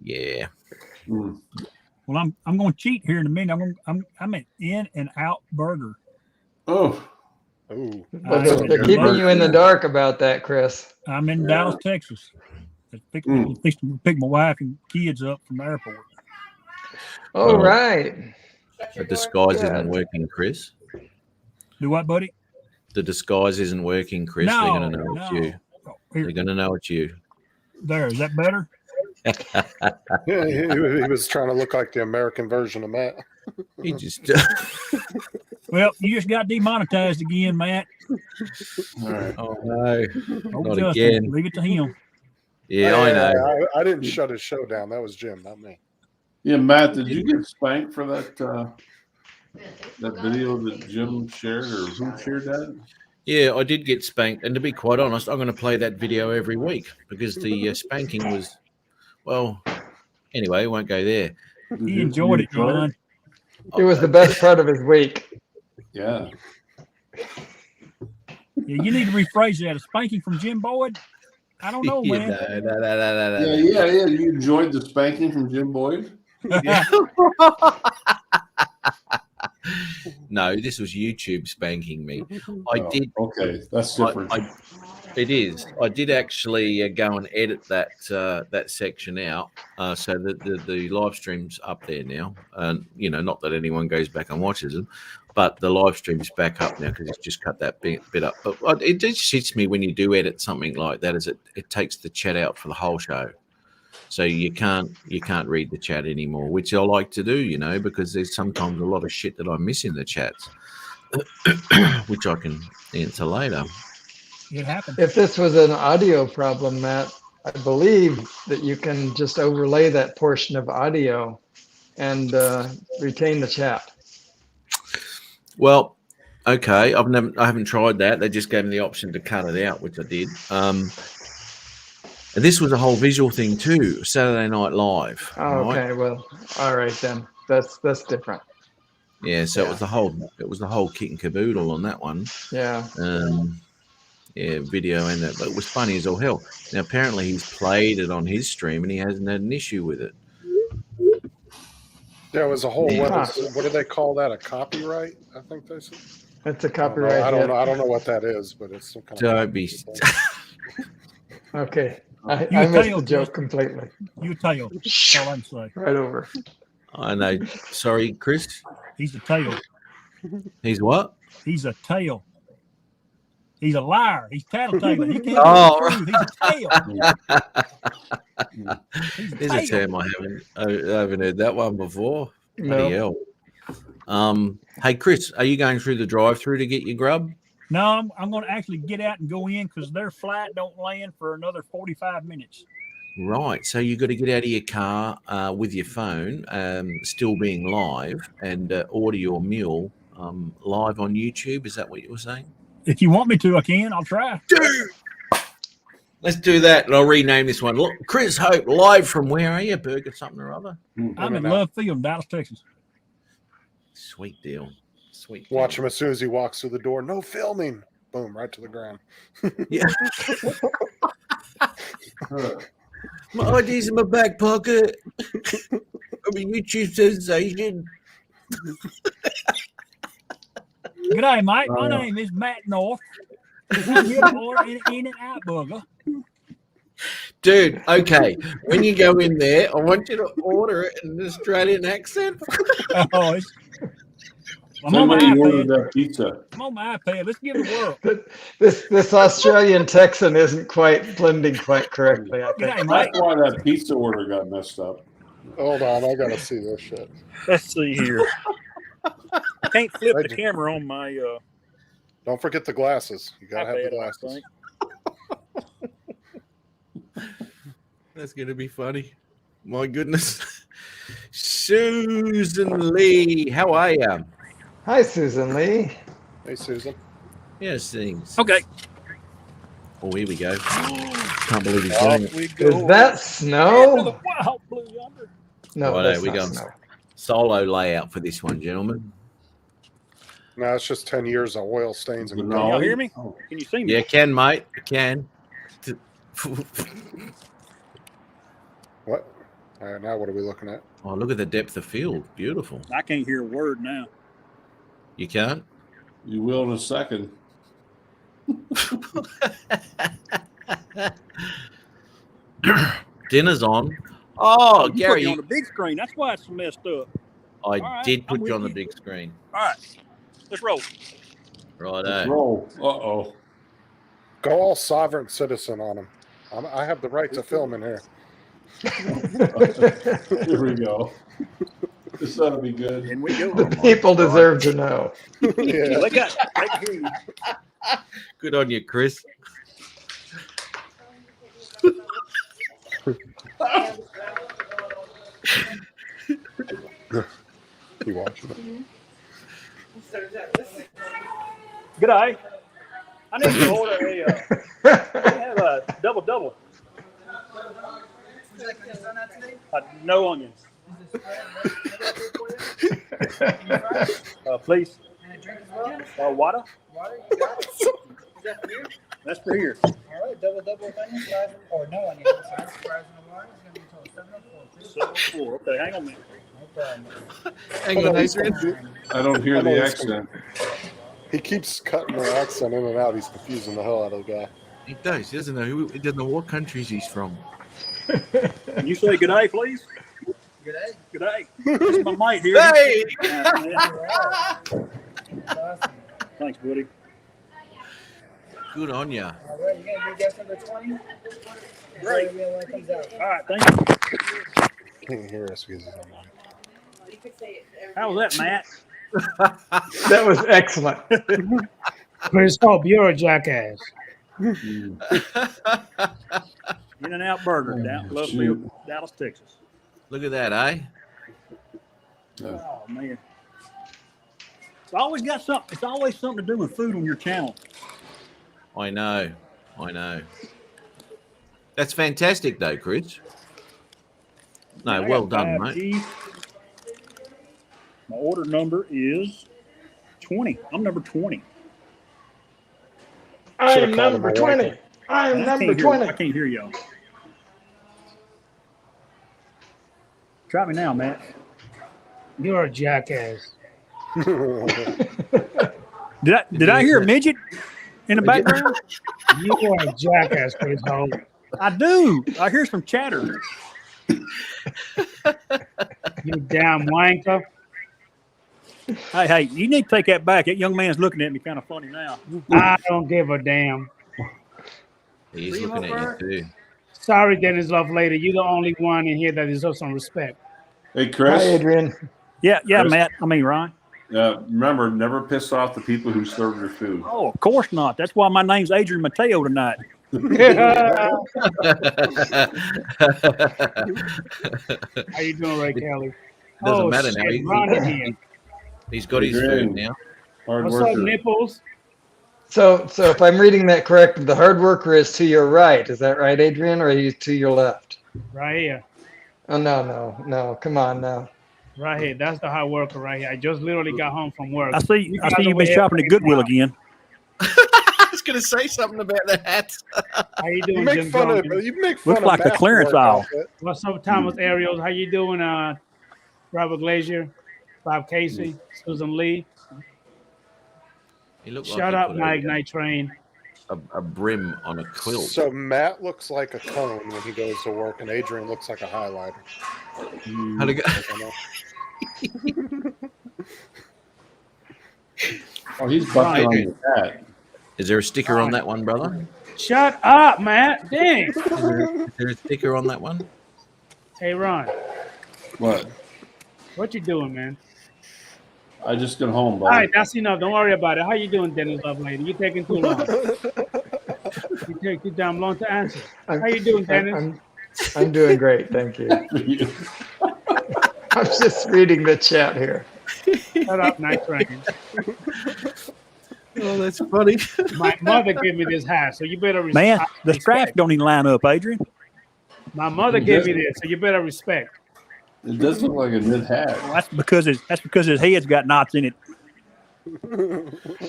yeah. Well, I'm going to cheat here in a minute. I'm at In-N-Out Burger. Oh. Ooh. But they're keeping you in the dark about that, Chris. I'm in Dallas, Texas. Fixing to pick my wife and kids up from the airport. Oh, right. The disguise isn't working, Chris. Do what, buddy? The disguise isn't working, Chris. No, They're going to know it's you. Oh, They're here, going to know it's you. there. Is that better? Yeah, he was trying to look like the American version of Matt. He just Well, you just got demonetized again, Matt. All right. oh no, Oh, not Justin, again. leave it to him. Yeah, I know. I didn't shut his show down. That was Jim, not me. Yeah, Matt, did you get spanked for that video that Jim shared, or who shared that? Yeah, I did get spanked, and to be quite honest, I'm going to play that video every week because the spanking was, well, anyway, I won't go there. He enjoyed it, John. It was the best part of his week. Yeah. Yeah, you need to rephrase that. A spanking from Jim Boyd? I don't know, man. No. Yeah. You enjoyed the spanking from Jim Boyd? No, this was YouTube spanking me. I did. Okay, that's different. It is. I did actually go and edit that that section out, so that the live stream's up there now. And not that anyone goes back and watches them, but the live stream's back up now because it's just cut that bit up. But it just hits me when you do edit something like that, is it takes the chat out for the whole show, so you can't read the chat anymore, which I like to do, because there's sometimes a lot of shit that I miss in the chats, which I can answer later. It happened. If this was an audio problem, Matt, I believe that you can just overlay that portion of audio and retain the chat. Well, okay, I haven't tried that. They just gave me the option to cut it out, which I did. And this was a whole visual thing too, Saturday Night Live. Oh, right? okay, well, all right then. That's different. Yeah, so Yeah. it was the whole kit and caboodle on that one. Yeah. Yeah, video and that, but it was funny as all hell. Now apparently he's played it on his stream and he hasn't had an issue with it. There was a whole Huh. what do they call that? A copyright? I think they said. That's a copyright. I don't hit. know. I don't know what that is, but it's some kind Don't be. Okay. I You missed the failed, joke completely. You tail. That's all I can say. Right over. I know. Sorry, Chris. He's a tail. He's what? He's a tail. He's a liar. He's tattletaling. He can't Oh, tell the truth. He's a tail. He's a There's a tail. term I haven't heard that one before. Bloody No. hell. Hey Chris, are you going through the drive-through to get your grub? No, I'm going to actually get out and go in because their flight don't land for another 45 minutes. Right. So you got to get out of your car with your phone, still being live, and order your meal live on YouTube. Is that what you were saying? If you want me to, I can. I'll try. Dude! Let's do that, and I'll rename this one. Look, Chris Hope, live from where are you? Burger something or other? I'm in Love Field, Dallas, Texas. Sweet deal. Sweet deal. Watch him as soon as he walks through the door. No filming. Boom, right to the ground. Yeah. My ID's in my back pocket. I'm a YouTube sensation. G'day, mate. My name is Matt North. I'm here to order an In-N-Out burger. Dude, okay. When you go in there, I want you to order it in an Australian accent. Oh, I'm on my Somebody ordered iPad. that pizza. I'm on my iPad. Let's give it a whirl. This Australian Texan isn't quite blending quite correctly, I think. G'day, mate. That's why that pizza order got messed up. Hold on, I gotta see this shit. Let's see here. I can't flip the camera on my Don't forget the glasses. You gotta have the iPad, I glasses. think. That's going to be funny. My goodness. Susan Lee, how are you? Hi, Susan Lee. Hey, Susan. Yes, things. Okay. Oh, here we go. Can't believe he's Oh, doing it. We go. Is that snow? Wow, blue yonder. No, Righto, that's we not go. snow. Solo layout for this one, gentlemen. No, it's just 10 years of oil stains and No. Can y'all hear me? Oh. Can you see me? Yeah, can, mate. Can. What? All right, now what are we looking at? Oh, look at the depth of field. Beautiful. I can't hear a word now. You can't? You will in a second. Dinner's on. Oh, You put Gary, me on the big screen. That's why it's messed up. I right, did I'm put you with on the you. big screen. All right. Let's roll. Let's Righto. roll. Uh-oh. Go all sovereign citizen on him. I have the right to film in here. Here we go. This ought to be good. And we go. The people deserve to know. Yeah. Look at I can hear you. Good on you, Chris. You watching it? G'day. I need to order have a double. No onions. Please. Water? That's for here. All right, double with onions, fries, or no onions. Fries and water is going to be total 704. 704. Okay, hang on a minute. No problem. Hang on, Adrian. I don't hear the accent. He keeps cutting the accent in and out. He's confusing the hell out of the guy. He does. He doesn't know he doesn't know what countries he's from. Can you say good day, please? Good egg. Good day. This is my mate here. Hey! Awesome. Thanks, buddy. Good on ya. All right, you going to do guest number 20? Great. When it comes out. All right, thank you. Can't hear us because he's on mic. How was that, Matt? That was excellent. Chris Hope, you're a jackass. Mm. In-N-Out Burger down Love shoot. Field, Dallas, Texas. Look at that, eh? Oh man. It's always got something. It's always something to do with food on your channel. I know. That's fantastic, though, Chris. No, I well got done, 5G. mate. My order number is 20. I'm number 20. I Should've am called him number a 20. wanker. I am I number can't hear- 20. I can't hear y'all. Try me now, Matt. You're a jackass. Did I hear a midget in the background? You are a jackass, Chris Hope. I do. I hear some chatter. You damn wanker. Hey, you need to take that back. That young man's looking at me kind of funny now. I don't give a damn. He's See, looking my at you, too. Sorry, Dennis Love Lady. You're the only one in here that deserves some respect. Hey, Hi, Chris. Adrian. Yeah, Chris? Matt. I mean, Ryan. Remember, never piss off the people who serve your food. Oh, of course not. That's why my name's Adrian Mateo tonight. How you doing, Ray Kelly? Doesn't matter now. Shit, Ron in here. He's got his food now. Hard What's worker. up, nipples? So if I'm reading that correct, the hard worker is to your right. Is that right, Adrian, or are you to your left? Right here. Oh, no. Come on now. Right here. That's the hard worker right here. I just literally got home from work. I see You I guys see you've over been here shopping at freaking Goodwill out. again. I was going to say something about that. How you You doing, make Jim fun of Duncan? you make fun Looks of like a Matt's clearance work aisle. outfit. What's up, Thomas Ariels? How you doing, Robert Glazier, Bob Casey, Susan Lee? He looked like Shut he up, put Mike Night Train. a brim on a quilt. So Matt looks like a cone when he goes to work, and Adrian looks like a highlighter. How'd it go? I don't know. Oh, he's bucking on Adrian. your hat. Is there a sticker on that one, brother? Shut up, Matt. Dang. Is there a sticker on that one? Hey, Ron, What? what you doing, man? I just got home, All buddy. right, that's enough. Don't worry about it. How you doing, Dennis Lovelady? You taking too long. You take too damn long to answer. How you doing, Dennis? I'm doing great, thank you. I'm just reading the chat here. Shut up, Night Train. Oh, that's funny. My mother gave me this hat, so you better Man, respect. the straps don't even line up, Adrian. My mother gave me this, so you better respect. It does look like a knit hat. Well, that's because his head's got knots in it.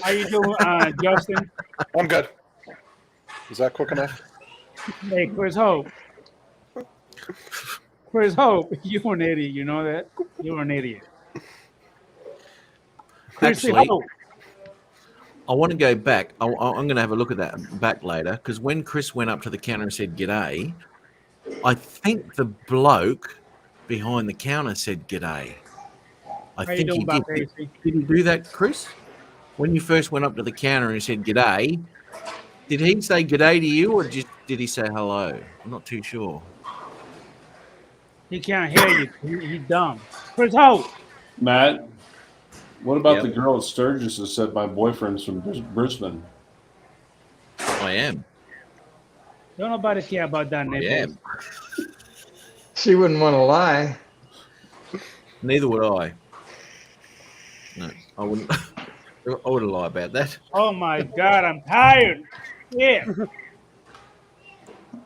How you doing, Justin? I'm good. Is that quick enough? Hey, Chris Hope. Chris Hope, you're an idiot. You know that? You're an idiot. Chrissy Actually, Hope. I want to go back. I'm going to have a look at that back later because when Chris went up to the counter and said "G'day," I think the bloke behind the counter said "G'day." I How you think doing, he Bob did. Casey? Did he do that, Chris? When you first went up to the counter and said "G'day," did he say "G'day" to you, or did he say hello? I'm not too sure. He can't hear you. He dumb. Chris Hope. Matt, what about Yep. the girl at Sturgis that said my boyfriend's from Brisbane? I am. Don't nobody care about that I nipple. am. She wouldn't want to lie. Neither would I. No, I wouldn't. I wouldn't lie about that. Oh my God, I'm tired. Yeah.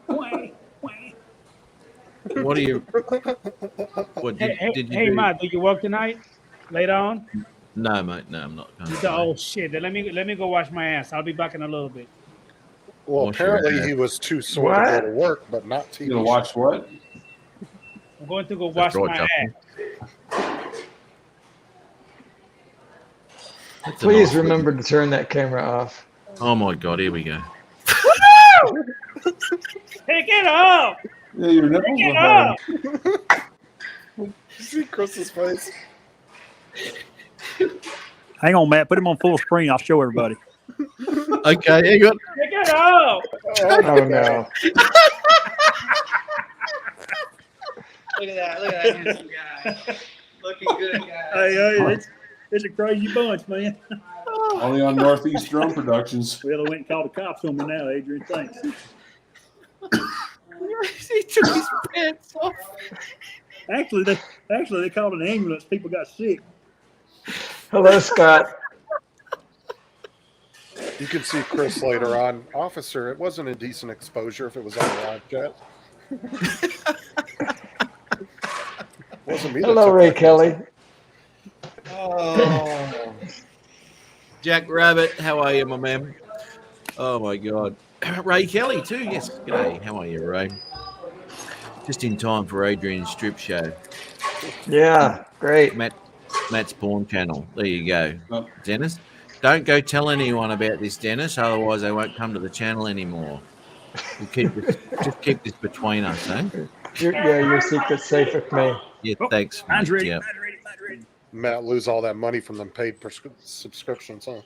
What are you? What did you Hey, do? Matt, do you work tonight? Later on? No, mate. No, I'm not. You said, oh shit. Then let me go wash my ass. I'll be back in a little bit. Well, Wash your apparently ass. he was too sore to What? go to work, but not TV. You gonna watch what? I'm going to go wash right, my Justin. ass. That's a Please nice- remember to turn that camera off. Oh my God! Here we go. Take it off. Yeah, your nipples Take it are hard. off. You see Chris's face? Hang on, Matt. Put him on full screen. I'll show everybody. Okay, hang on. Take it off. Oh no. Look at that. Look at that handsome guy. Looking good, guys. Hey, it's a crazy bunch, man. Only on Northeast Drone Productions. Well, I went and called the cops on me now, Adrian. Thanks. He took his pants off. Actually, they called an ambulance. People got sick. Hello, Scott. You can see Chris later on. Officer, it wasn't a decent exposure if it was on the live chat. Wasn't me that Hello, took Ray that. Kelly. Oh. Jack Rabbit, how are you, my man? Oh my God. Ray Kelly too. Yes. G'day. How are you, Ray? Just in time for Adrian's strip show. Yeah, great. Matt's porn channel. There you go. Oh. Dennis, don't go tell anyone about this, Dennis. Otherwise, they won't come to the channel anymore. We'll just keep this between us, eh? Your secret's safe with me. Yeah, Oh, thanks. Mine's mate. ready. Yeah. Mine's ready. Matt lose all that money from them paid subscriptions, huh?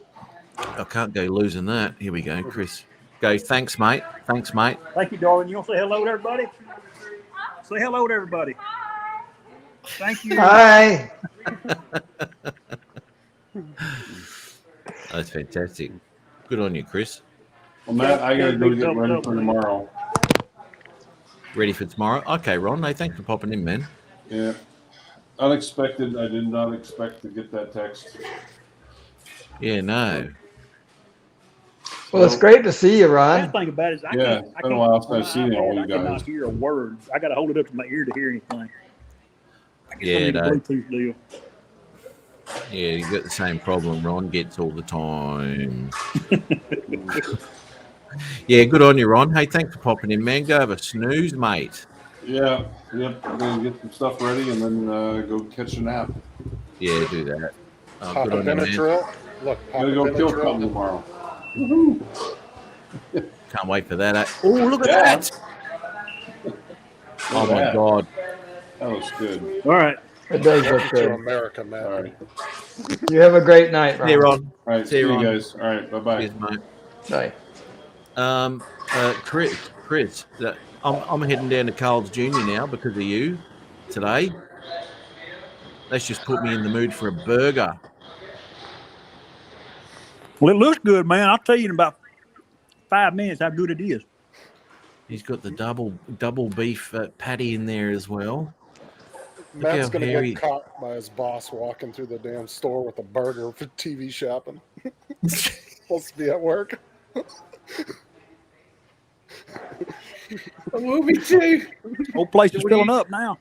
I can't go losing that. Here we go, Chris. Go. Thanks, mate. Thanks, mate. Thank you, darling. You want to say hello to everybody? Say hello to everybody. Thank you. Hi. That's fantastic. Good on you, Chris. Well, Matt, I gotta go get ready for tomorrow. Ready for tomorrow? Okay, Ron. No, thanks for popping in, man. Yeah. Unexpected. I did not expect to get that text. Yeah, no. Well, it's great to see you, Bad Ron. thing about it is I Yeah, can't. it's I been a can't. while since on I've my seen all iPad, you I cannot guys. hear a word. I got to hold it up to my ear to hear anything. I guess Yeah, I need a no. Bluetooth deal. Yeah, you got the same problem Ron gets all the time. Yeah, good on you, Ron. Hey, thanks for popping in, man. Go have a snooze, mate. Yeah. Yep. I'm gonna get some stuff ready and then go catch a nap. Yeah, do that. Oh, Papa good on you, man. Benadryl. Look, I'm Papa gonna go kill Benadryl. something tomorrow. Can't wait for that. Eh? Oh, look at Yeah. that. Oh, my that. God. That was good. All right. It does look Welcome to good. America, man. All right. You have a great night, See you, Ron. Ron. All right. See See you, you Ron. guys. All right. Bye bye. Cheers, mate. Bye. Chris, I'm heading down to Carl's Jr. now because of you today. That's just put me in the mood for a burger. Well, it looks good, man. I'll tell you in about 5 minutes how good it is. He's got the double beef patty in there as well. Look Matt's how gonna hairy- get caught by his boss walking through the damn store with a burger for TV shopping. Supposed to be at work. I will be too. Whole place is filling up now.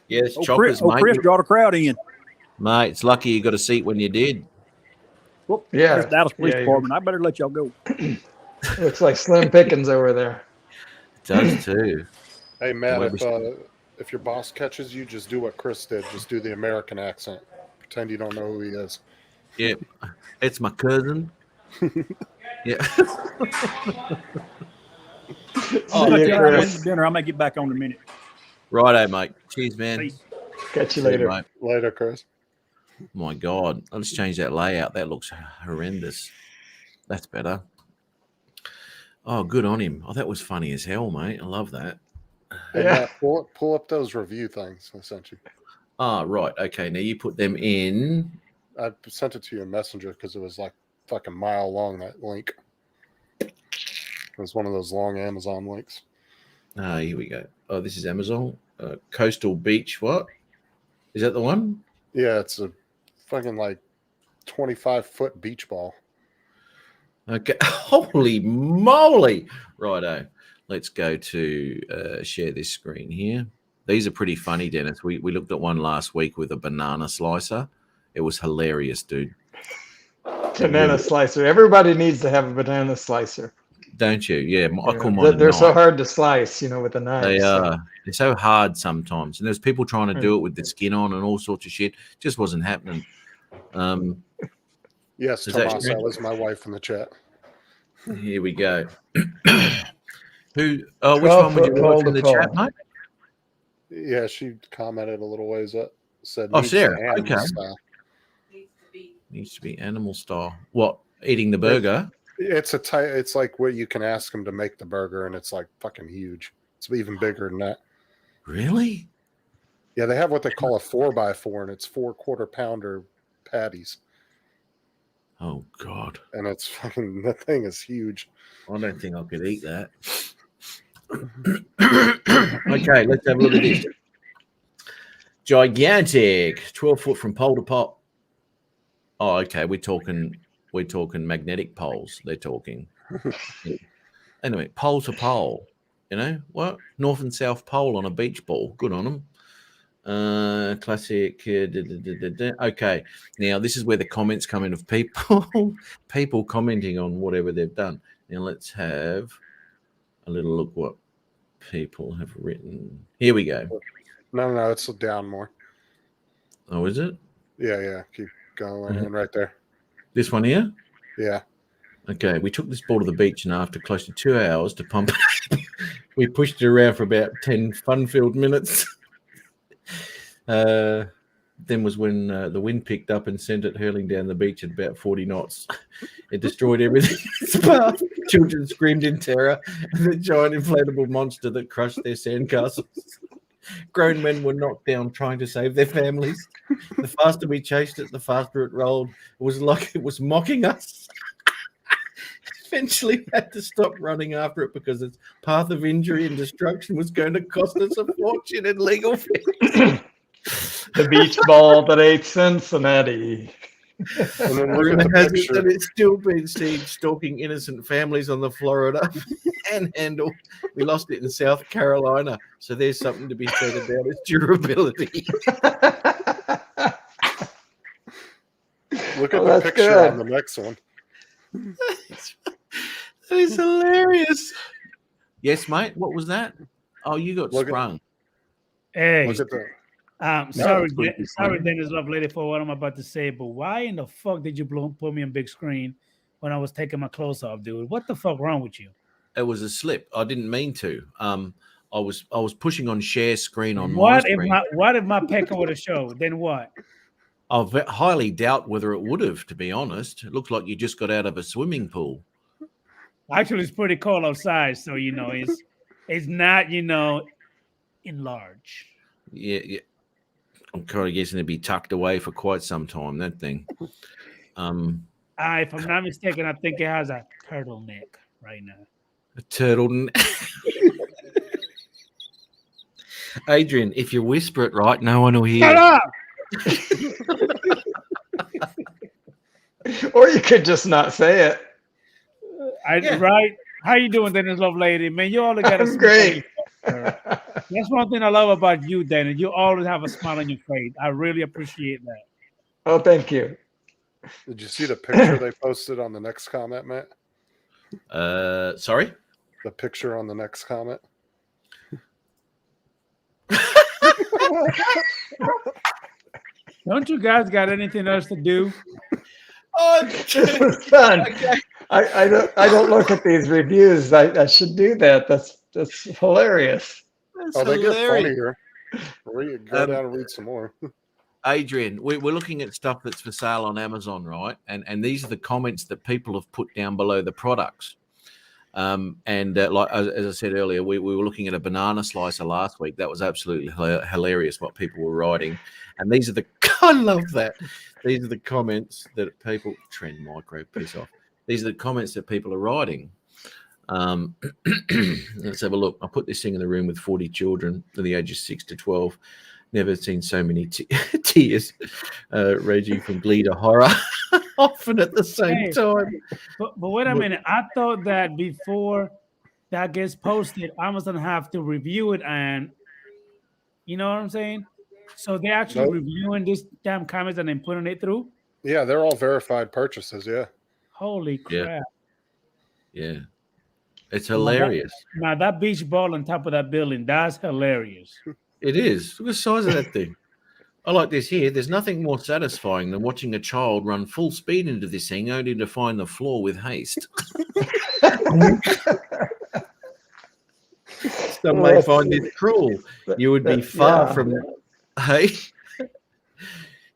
Yeah, it's Oh, choppers, Chris, mate. brought a crowd in. Mate, it's lucky you got a seat when you did. Whoop, Yeah. there's Dallas Police Yeah, Department. I better let y'all go. Looks like Slim Pickens over there. It does too. Hey Matt, Well, if your boss catches you, just do what Chris did. Just do the American accent. Pretend you don't know who he is. Yeah, it's my cousin. Yeah. I'll See let you, y'all have Chris. dinner. I may get back on in a minute. Righto, mate. Cheers, man. Peace. Catch you See you, later. mate. Later, Chris. My God, let's change that layout. That looks horrendous. That's better. Oh, good on him. Oh, that was funny as hell, mate. I love that. Hey Yeah. Matt, pull up those review things I sent you. Ah, right. Okay, now you put them in. I sent it to you in Messenger because it was like fucking mile long, that link. It was one of those long Amazon links. Ah, here we go. Oh, this is Amazon. Coastal Beach. What? Is that the one? Yeah, it's a fucking like 25-foot beach ball. Okay. Holy moly. Righto. Let's go to share this screen here. These are pretty funny, Dennis. We looked at one last week with a banana slicer. It was hilarious, dude. Banana slicer. Everybody needs to have a banana slicer. Don't you? Yeah, I call Yeah. mine They're a so knife. hard to slice, with a knife. They so- are. They're so hard sometimes. And there's people trying to do it with the skin on and all sorts of shit. Just wasn't happening. Yes, Is that Tomas, your- that was my wife in the chat. Here we go. Who? Oh, which 12 one were you foot pole watching to the chat, pole. mate? Yeah, she commented a little ways up. Said, Oh, "Needs Sarah, the animal okay. style." Needs to be animal style. What? Eating the burger? It's it's like where you can ask them to make the burger, and it's like fucking huge. It's even bigger than that. Really? Yeah, they have what they call a 4x4, and it's 4 quarter-pounder patties, Oh God. and it's fucking that thing is huge. I don't think I could eat that. Okay, let's have a look at this. Gigantic, 12 foot from pole to pole. Oh, okay. We're talking magnetic poles. They're talking. Anyway, pole to pole. What? North and South Pole on a beach ball. Good on them. Classic. Okay. Now this is where the comments come in of people commenting on whatever they've done. Now let's have a little look what people have written. Here we go. No, it's down more. Oh, is it Yeah, keep going, Mhm. and right there. this one here? Yeah, Okay, we took this ball to the beach, and after close to 2 hours to pump it, we pushed it around for about 10 fun-filled minutes. Then was when the wind picked up and sent it hurling down the beach at about 40 knots. It destroyed everything in its path. Children screamed in terror, and the giant inflatable monster that crushed their sandcastles. Grown men were knocked down trying to save their families. The faster we chased it, the faster it rolled. It was like it was mocking us. Eventually had to stop running after it because its path of injury and destruction was going to cost us a fortune in legal fees. The beach ball that ate Cincinnati. And then look Rumor at the has it picture. that it's still been seen stalking innocent families on the Florida Panhandle. We lost it in South Carolina, so there's something to be said about its durability. Look at Oh, the that's picture good. on the next one. That is hilarious. Yes, mate. What was that? Oh, you got Look at- sprung. Hey, Look at the. sorry, that's pretty sorry, funny. Dennis Love Lady, for what I'm about to say, but why in the fuck did you put me on big screen when I was taking my clothes off, dude? What the fuck wrong with you? It was a slip. I didn't mean to. I was pushing on share screen on my What if screen. my pecker would have showed? Then what? I highly doubt whether it would have, to be honest. It looks like you just got out of a swimming pool. Actually, it's pretty cold outside, so it's not enlarged. Yeah. I'm kind of guessing it'd be tucked away for quite some time, that thing. If I'm not mistaken, I think it has a turtleneck right now. A turtle. Adrian, if you whisper it right, no one will hear. Shut up! Or you could just not say it. Right? How you doing, Dennis Love Lady? Man, you always got a I'm smile great. on your face. That's one thing I love about you, Dennis. You always have a smile on your face. I really appreciate that. Oh, thank you. Did you see the picture they posted on the next comment, Matt? Sorry? The picture on the next comment. Don't you guys got anything else to do? Oh, This is fun. I don't look at these reviews. I should do that. That's hilarious. Oh, they get hilarious. funnier. Go down and read some more. Adrian, we're looking at stuff that's for sale on Amazon, right? And these are the comments that people have put down below the products. Like as I said earlier, we were looking at a banana slicer last week. That was absolutely hilarious what people were writing. And these are the I love that. These are the comments that people trend micro piss off. These are the comments that people are writing. Let's have a look. I put this thing in the room with 40 children from the ages 6 to 12. Never seen so many tears raging from glee to horror, often at the same time. But wait a minute. I thought that before that gets posted, Amazon have to review it, and you know what I'm saying? So they're actually Nope. reviewing this damn comments and then putting it through. Yeah, they're all verified purchases. Yeah. Holy Yeah. crap! Yeah. It's hilarious. Now that beach ball on top of that building, that's hilarious. It is. Look at the size of that thing. I like this here. There's nothing more satisfying than watching a child run full speed into this thing only to find the floor with haste. Some may find it cruel. You would be far from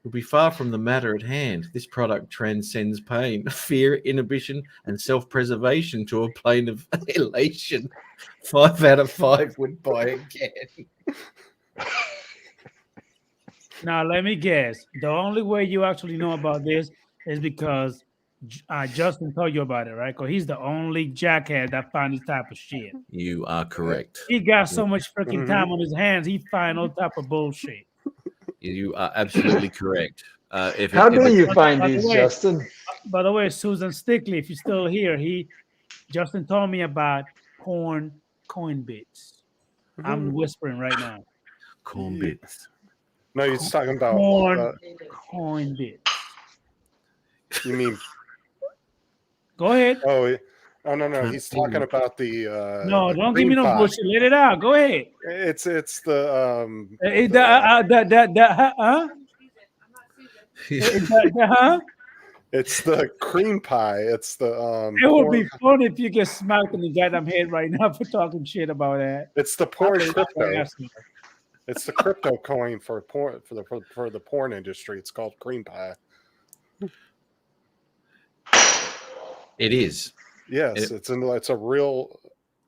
you'll be far from the matter at hand. This product transcends pain, fear, inhibition, and self-preservation to a plane of elation. 5 out of 5 would buy again. Now let me guess. The only way you actually know about this is because Justin told you about it, right? Because he's the only jackhead that found this type of shit. You are correct. He got so much freaking time on his hands, he find all type of bullshit. You are absolutely correct. How do you find by the these, way- Justin? By the way, Susan Stickley, if you're still here, Justin told me about corn coin bits. I'm whispering right now. corn bits? No, he's talking about. Corn coin bits. You mean? Go ahead. Oh no! He's talking about the. No, the don't give me cream no pie. bullshit. Let it out. Go ahead. It's the Huh? Huh? It's the cream pie. It's the It would be funny if you get smacked in the goddamn head right now for talking shit about that. It's the porn crypto. Asking. It's the crypto coin for porn for the porn industry. It's called cream pie. It is. Yes, it's a real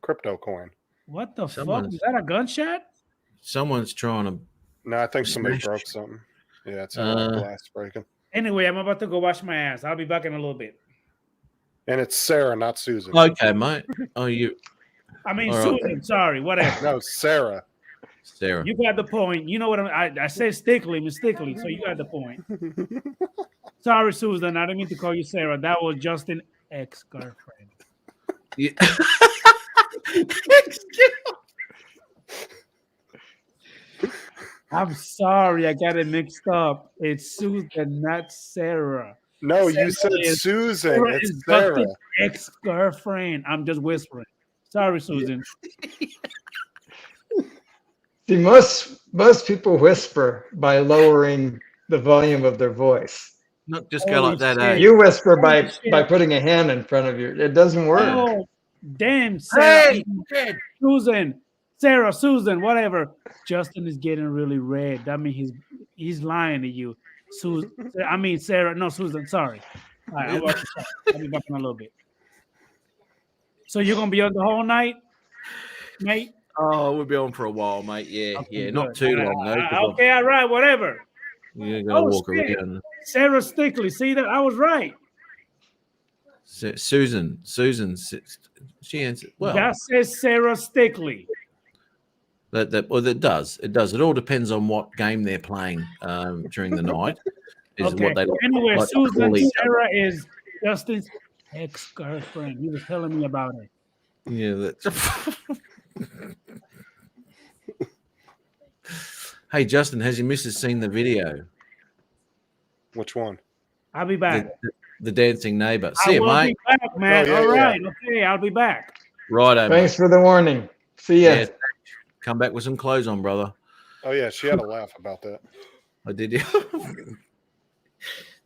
crypto coin. What the fuck? Someone's- Is that a gunshot? Someone's trying to. No, I think somebody Smashed. broke something. Yeah, it's a glass breaking. Anyway, I'm about to go wash my ass. I'll be back in a little bit. And it's Sarah, not Susan. Okay, mate. Oh, you, I mean, All right. Susan. Sorry, whatever. No, Sarah. Sarah. You got the point. You know what I said Stickley, Miss Stickley, so you got the point. Sorry, Susan. I didn't mean to call you Sarah. That was Justin's ex-girlfriend. Yeah. I'm sorry, I got it mixed up. It's Susan, not Sarah. No, Sarah you said is- Susan. Sarah It's is Sarah. Justin's ex-girlfriend. I'm just whispering. Sorry, Susan. See, most people whisper by lowering the volume of their voice. Not just go like that, Holy eh? shit. You whisper by Holy shit. by putting a hand in front of your. It doesn't work. Oh, damn, Sarah. Hey, Ted. Susan, Sarah, Susan, whatever. Justin is getting really red. That means he's lying to you. Susan, I mean Sarah. No, Susan. Sorry. All right, I'll be back in a little bit. So you're gonna be on the whole night, mate? Oh, we'll be on for a while, mate. Yeah, Okay, yeah. Not good. too All long, though. right, 'cause okay, all right, whatever. You're going to Oh, walk shit. around. Sarah Stickley. See that? I was right. Susan, she answered. Well, That says Sarah Stickley. well, it does. It does. It all depends on what game they're playing during the night. Is Okay. what they Anyway, like to call Susan, each Sarah is Justin's ex-girlfriend. He was telling me about it. Yeah, that's. Hey, Justin, has your missus seen the video? Which one? I'll be back. The dancing neighbor. I See you, will mate. be back, man. Oh, yeah, All yeah. right. Okay, I'll be back. Righto, mate. Thanks for the warning. See ya. Yeah, come back with some clothes on, brother. Oh yeah, she had a laugh about that. I did.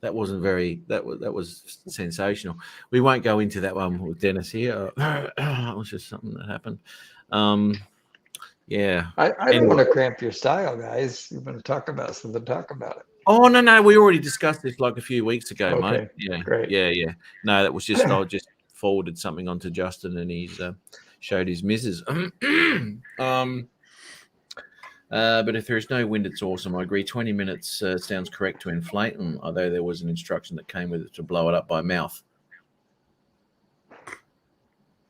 That wasn't very. That was sensational. We won't go into that one with Dennis here. It was just something that happened. Yeah. I don't Anyway. want to cramp your style, guys. You want to talk about something? Talk about it. Oh no, we already discussed this like a few weeks ago, Okay, mate. Yeah, great. yeah. No, that was just I just forwarded something onto Justin, and he's showed his missus. But if there is no wind, it's awesome. I agree. 20 minutes sounds correct to inflate, and although there was an instruction that came with it to blow it up by mouth.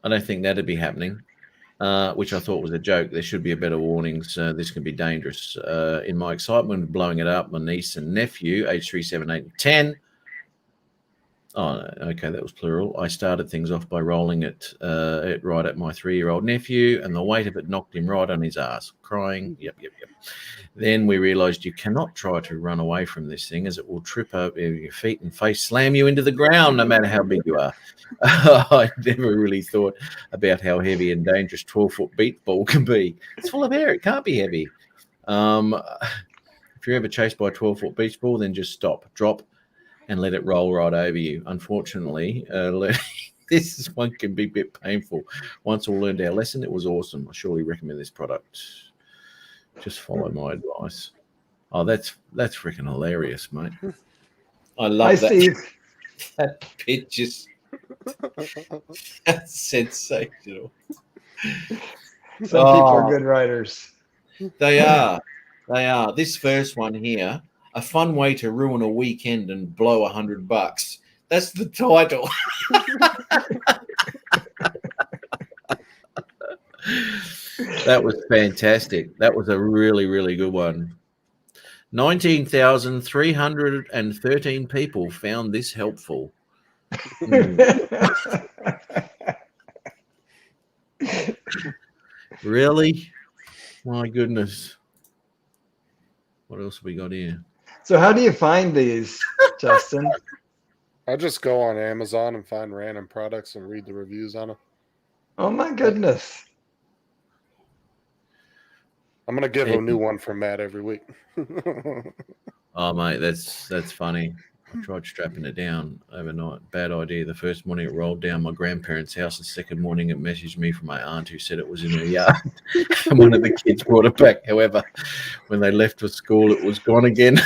I don't think that'd be happening, which I thought was a joke. There should be a better warnings. This can be dangerous. In my excitement of blowing it up, my niece and nephew, age 3, 7, 8, and 10. Oh, no, okay, that was plural. I started things off by rolling it right at my 3-year-old nephew, and the weight of it knocked him right on his ass, crying. Yep. Then we realized you cannot try to run away from this thing, as it will trip over your feet and face slam you into the ground, no matter how big you are. I never really thought about how heavy and dangerous 12-foot beach ball can be. It's full of air. It can't be heavy. If you're ever chased by a 12-foot beach ball, then just stop, drop, and let it roll right over you. Unfortunately, this one can be a bit painful. Once we learned our lesson, it was awesome. I surely recommend this product. Just follow my advice. Oh, that's freaking hilarious, mate. I love Hi, that. Steve. That pictures. That's sensational. Some people are good writers. They are. This first one here, a fun way to ruin a weekend and blow $100. That's the title. That was fantastic. That was a really, really good one. 19,313 people found this helpful. Really? My goodness. What else have we got here? So how do you find these, Justin? I just go on Amazon and find random products and read the reviews on them. Oh my goodness. I'm gonna give a new one from Matt every week. Oh, mate, that's funny. I tried strapping it down overnight. Bad idea. The first morning it rolled down my grandparents' house. The second morning it messaged me from my aunt who said it was in her yard. And one of the kids brought it back. However, when they left for school, it was gone again.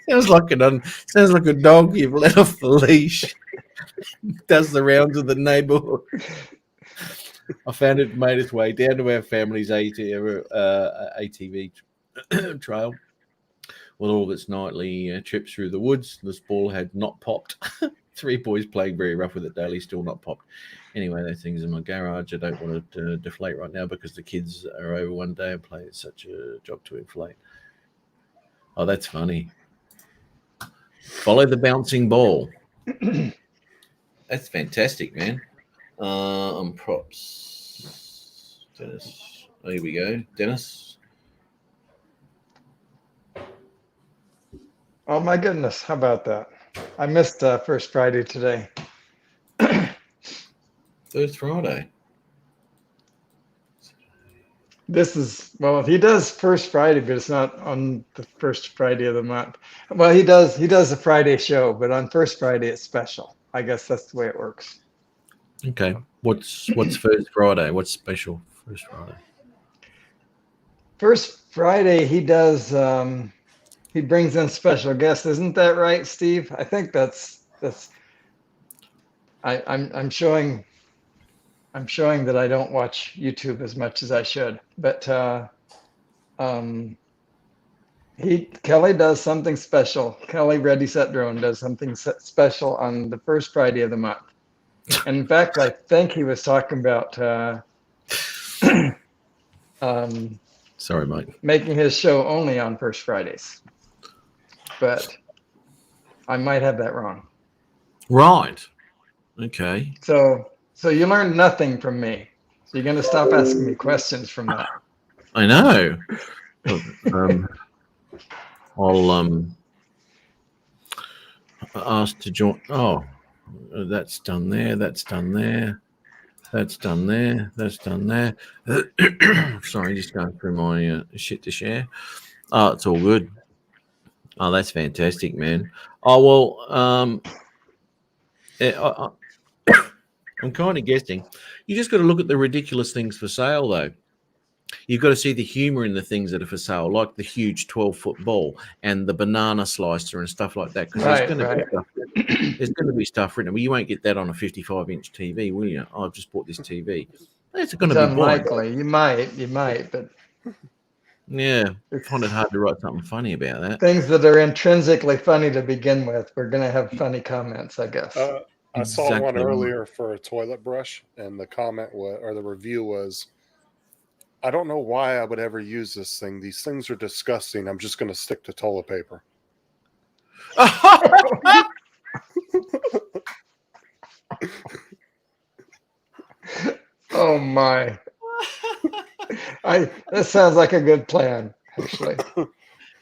Sounds like a dog you've let off the leash. Does the rounds of the neighborhood. I found it made its way down to our family's ATV trail with all of its nightly trips through the woods. This ball had not popped. 3 boys playing very rough with it daily, still not popped. Anyway, that thing's in my garage. I don't want it to deflate right now because the kids are over one day and play. It's such a job to inflate. Oh, that's funny. Follow the bouncing ball. That's fantastic, man. On props. Dennis. Oh, here we go. Dennis. Oh my goodness, how about that? I missed First Friday today. First Friday. This is, well, he does First Friday, but it's not on the first Friday of the month. Well, he does a Friday show, but on First Friday it's special. I guess that's the way it works. Okay. What's First Friday? What's special First Friday? First Friday he does he brings in special guests. Isn't that right, Steve? I think that's I'm showing that I don't watch YouTube as much as I should, but Kelly does something special. Kelly Ready Set Drone does something special on the first Friday of the month. And in fact, I think he was talking about Sorry, Mike. making his show only on first Fridays, but I might have that wrong. Right. Okay. So you learned nothing from me. So you're going to stop asking me questions from that. I know. I'll ask to join. Oh, that's done there. That's done there. That's done there. That's done there. Sorry, just going through my shit to share. Oh, it's all good. Oh, that's fantastic, man. Oh well. I'm kind of guessing. You just got to look at the ridiculous things for sale, though. You've got to see the humor in the things that are for sale, like the huge 12-foot ball and the banana slicer and stuff like that. Because there's going to be stuff written. Well, you won't get that on a 55-inch TV, will you? Oh, I've just bought this TV. It's going It's to be boring. unlikely. You might, but Yeah, I find it hard to write something funny about that. things that are intrinsically funny to begin with, we're going to have funny comments, I guess. I saw one Exactly right. earlier for a toilet brush, and the comment was, or the review was, I don't know why I would ever use this thing. These things are disgusting. I'm just going to stick to toilet paper. Oh my. That sounds like a good plan, actually.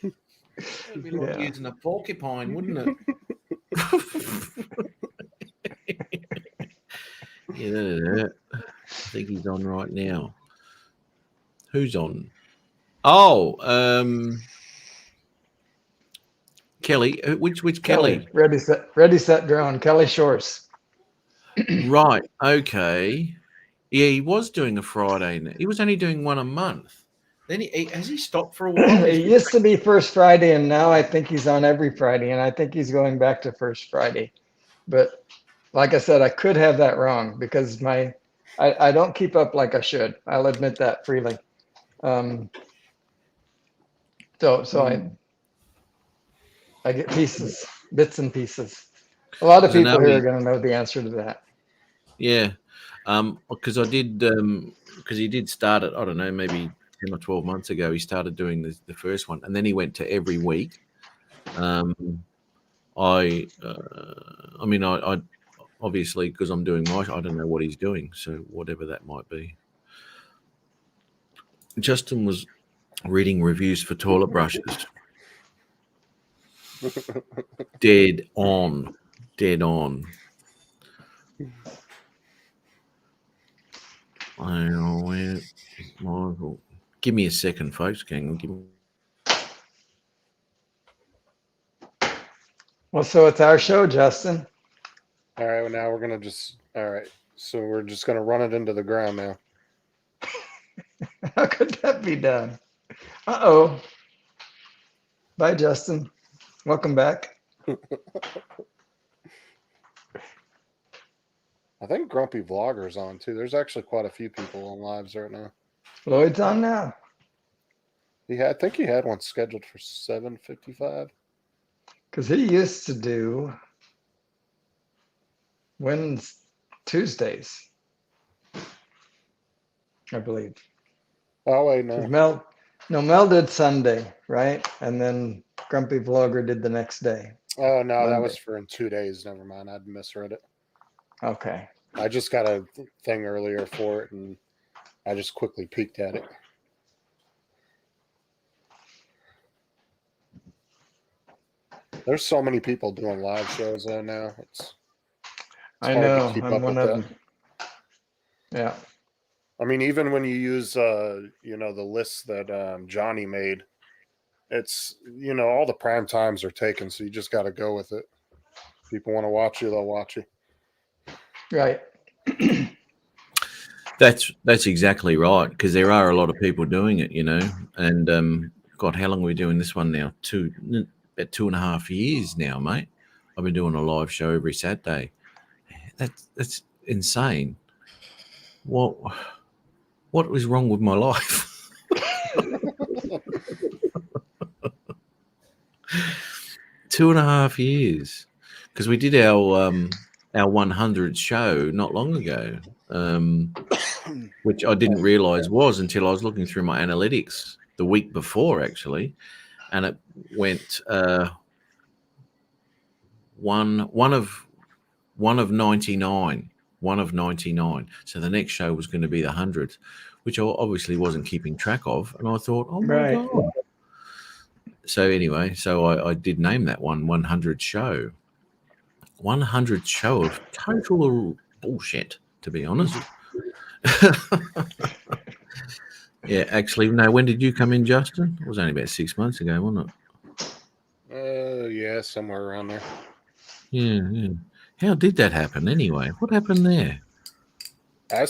It'd be like Yeah. using a porcupine, wouldn't it? Yeah, I think he's on right now. Who's on? Oh, Kelly. Which Kelly? Ready, set, drone. Kelly Shores. Right. Okay. Yeah, he was doing a Friday. He was only doing one a month. Then has he stopped for a while? It used to be first Friday, and now I think he's on every Friday, and I think he's going back to first Friday. But like I said, I could have that wrong because I don't keep up like I should. I'll admit that freely. So I get bits and pieces. A lot of So now people here we- are going to know the answer to that. Yeah. Because I did, because he did start it, I don't know, maybe 10 or 12 months ago, he started doing the first one, and then he went to every week. I obviously, because I'm doing I don't know what he's doing, so whatever that might be. Justin was reading reviews for toilet brushes. Dead on. I know where. Michael. Give me a second, folks. Well, so it's our show, Justin. All right, well, now we're going to all right. So we're just going to run it into the ground now. How could that be done? Uh-oh. Bye, Justin. Welcome back. I think Grumpy Vlogger's on too. There's actually quite a few people on lives right now. Lloyd's on now. I think he had one scheduled for 7:55. Because he used to do When's Tuesdays? I believe. Oh wait, 'Cause no. Mel did Sunday, right? And then Grumpy Vlogger did the next day. Oh no, that Monday. was for in 2 days. Never mind, I'd misread it. Okay. I just got a thing earlier for it, and I just quickly peeked at it. There's so many people doing live shows though now. It's I hard to know. keep I'm up one with of that. them. Yeah. I mean, even when you use, the lists that Johnny made, it's, all the prime times are taken, so you just got to go with it. People want to watch you, they'll watch you. Right. That's exactly right, because there are a lot of people doing it, and God, how long are we doing this one now? About 2.5 years now, mate. I've been doing a live show every Saturday. That's insane. What was wrong with my life? 2.5 years, because we did our 100th show not long ago, which I didn't realize was until I was looking through my analytics the week before, actually, and it went one of 99. One of 99. So the next show was going to be the 100th, which I obviously wasn't keeping track of. And I thought, oh my Right. God. So anyway, I did name that one 100 show. 100 show of total bullshit, to be honest. Yeah, actually, no, when did you come in, Justin? It was only about 6 months ago, wasn't it? Yeah, somewhere around there. Yeah. How did that happen anyway? What happened there? I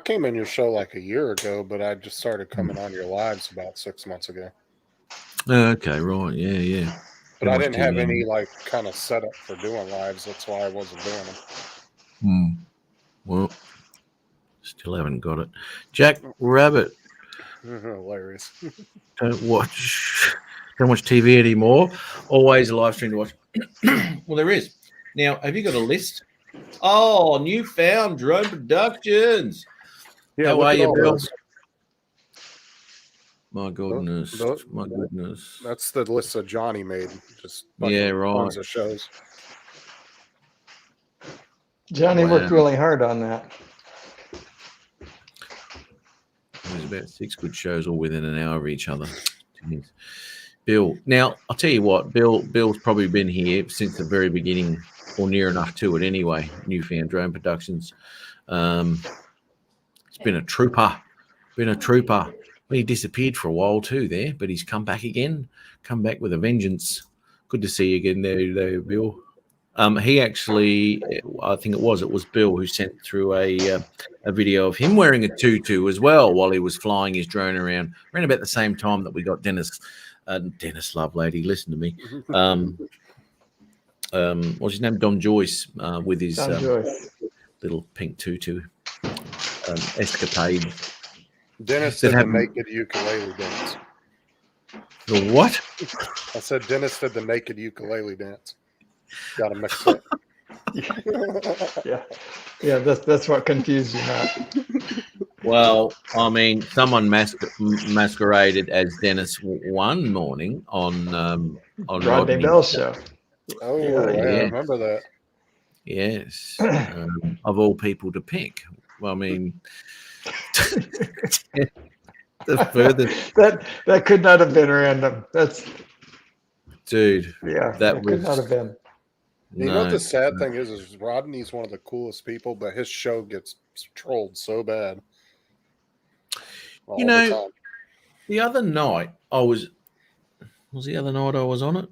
came in your show like a year ago, but I just started coming on your lives about 6 months ago. Okay, right. Yeah. But I didn't have any kind of setup for doing lives. That's why I wasn't doing them. Well, still haven't got it. Jack Rabbit, Hilarious. don't watch TV anymore. Always a live stream to watch. Well, there is. Now, have you got a list? Oh, Newfound Drone Productions. Yeah, How look are at you, all Bill? those. My goodness. Those- My goodness. That's the list that Johnny made. Just Yeah, right. tons of shows. Johnny Wow. worked really hard on that. There's about 6 good shows all within an hour of each other. Jeez. Bill, now I'll tell you what, Bill's probably been here since the very beginning, or near enough to it anyway. Newfound Drone Productions. It's been a trooper. Well, he disappeared for a while too there, but he's come back again. Come back with a vengeance. Good to see you again there, Bill. He actually, I think it was Bill who sent through a video of him wearing a tutu as well while he was flying his drone around about the same time that we got Dennis Lovelady. Listen to me. What's his name? Don Joyce with his Don Joyce. little pink tutu escapade. Dennis That did the happened- naked ukulele dance. The what? I said Dennis did the naked ukulele dance. Got to mix up. Yeah. That's what confused you, Matt. Well, I mean, someone masqueraded as Dennis one morning on Rodney Bell's show. Oh, Yeah. I remember that. Yes, of all people to pick. Well, I mean, the furthest, That could not have been random. That's dude. that That could not was have been. You know what no, the sad thing is Rodney's one of the coolest people, but his show gets trolled so bad. All You the know, time. the other night I was the other night I was on it,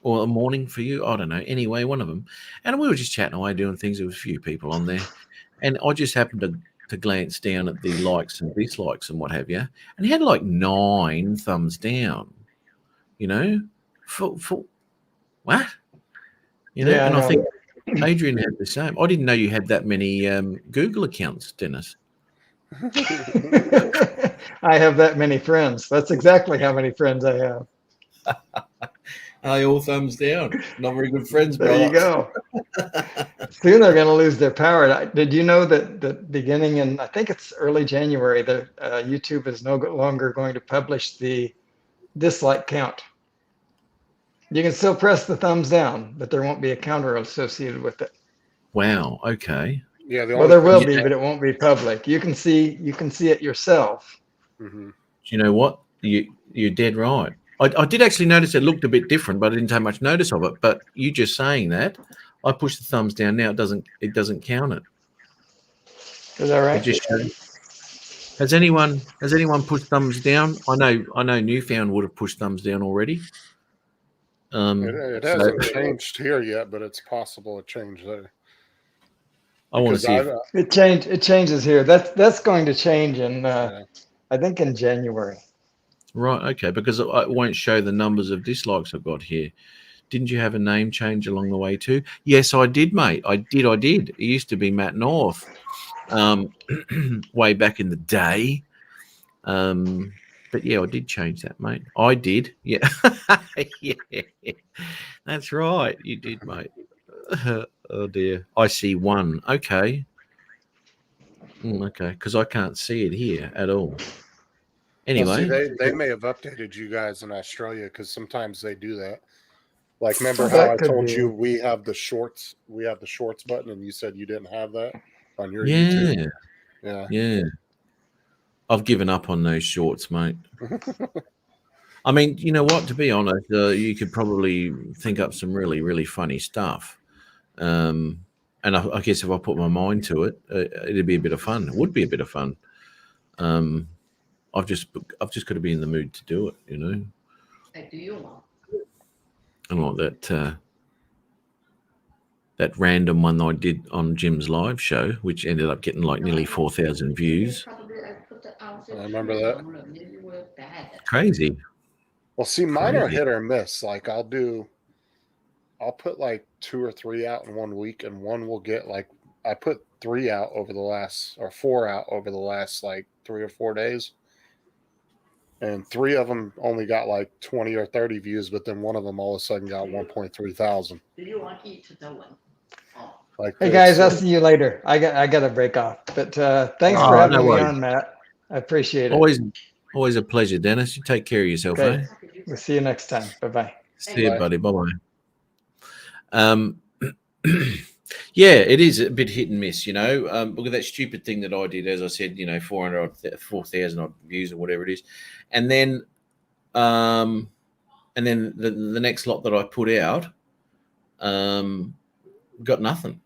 or a morning for you. I don't know. Anyway, one of them, and we were just chatting away, doing things. There was a few people on there, and I just happened to glance down at the likes and dislikes and what have you, and he had like 9 thumbs down. For what? Yeah, and I I know. think Adrian had the same. I didn't know you had that many Google accounts, Dennis. I have that many friends. That's exactly how many friends I have. Hey, all thumbs down. Not very good friends, There you brother. go. Soon they're going to lose their power. Did you know that beginning in, I think it's early January, that YouTube is no longer going to publish the dislike count? You can still press the thumbs down, but there won't be a counter associated with it. Wow. Okay. Yeah, the Well, only there will thing- be, but it won't be public. You can see it yourself. Mhm. Do you know what? You're dead right. I did actually notice it looked a bit different, but I didn't take much notice of it. But you just saying that, I push the thumbs down now. It doesn't count it. Is that It right? just shows. Has anyone pushed thumbs down? I know Newfound would have pushed thumbs down already. It so hasn't changed here yet, but it's possible it changed there. I want to Because see. It changes here. That's going to change in Yeah. I think in January. Right, okay, because it won't show the numbers of dislikes I've got here. Didn't you have a name change along the way too? Yes, I did, mate. I did. It used to be Matt North, way back in the day. But yeah, I did change that, mate. I did. Yeah. Yeah. That's right. You did, mate. Oh dear. I see one. Okay. Okay, because I can't see it here at all. Anyway. Well, see, they may have updated you guys in Australia because sometimes they do that. Like, remember That how I could told be. you we have the shorts button, and you said you didn't have that on your YouTube. Yeah. I've given up on those shorts, mate. I mean, you know what? To be honest, you could probably think up some really, really funny stuff. And I guess if I put my mind to it, it'd be a bit of fun. It would be a bit of fun. I've just got to be in the mood to do it, you know. And like that random one that I did on Jim's live show, which ended up getting like nearly 4,000 views. I remember that. Crazy. Well, see, mine are Crazy. hit or miss. Like, I'll put like 2 or 3 out in 1 week, and one will get like, I put 3 out over the last, or 4 out over the last like 3 or 4 days. And 3 of them only got like 20 or 30 views, but then one of them all of a sudden got 1.3 thousand. Like, Hey guys, I'll see you later. I got to break off. But thanks for having no me worries. on, Matt. I appreciate it. Always a pleasure, Dennis. You take care of yourself, Okay. eh? We'll see you next time. Bye-bye. See you, Bye. buddy. Bye-bye. Yeah, it is a bit hit and miss, you know. Look at that stupid thing that I did, as I said, you know, 4,000 odd views or whatever it is. And then the next lot that I put out got nothing.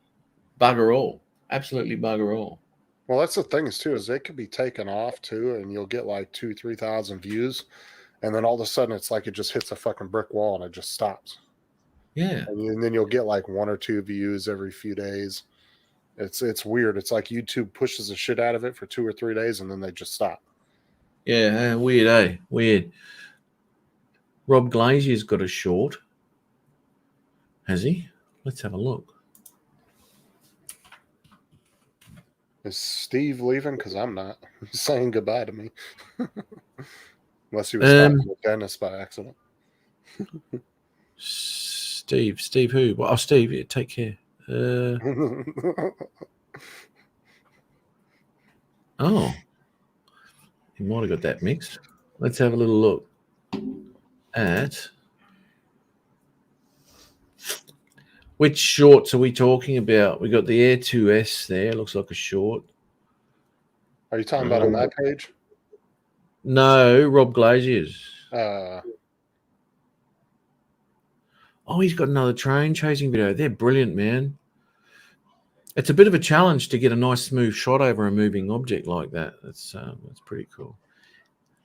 Bugger all. Absolutely bugger all. well, that's the thing is they could be taken off too, and you'll get like 2,000-3,000 views, and then all of a sudden it's like it just hits a fucking brick wall and it just stops. Yeah. And then you'll get like 1 or 2 views every few days. It's weird. It's like YouTube pushes the shit out of it for 2 or 3 days, and then they just stop. Yeah, weird, eh? Weird. Rob Glazier's got a short. Has he? Let's have a look. Is Steve leaving? Because I'm not. He's saying goodbye to me. Unless he was talking with Dennis by accident. Steve who? Well, Steve, yeah, take care. Oh, he might have got that mixed. Let's have a little look at which shorts are we talking about. We got the Air 2S there. Looks like a short. Are you talking about on that page? No, Rob Glazier's. Oh, he's got another train chasing video. They're brilliant, man. It's a bit of a challenge to get a nice smooth shot over a moving object like that. That's pretty cool.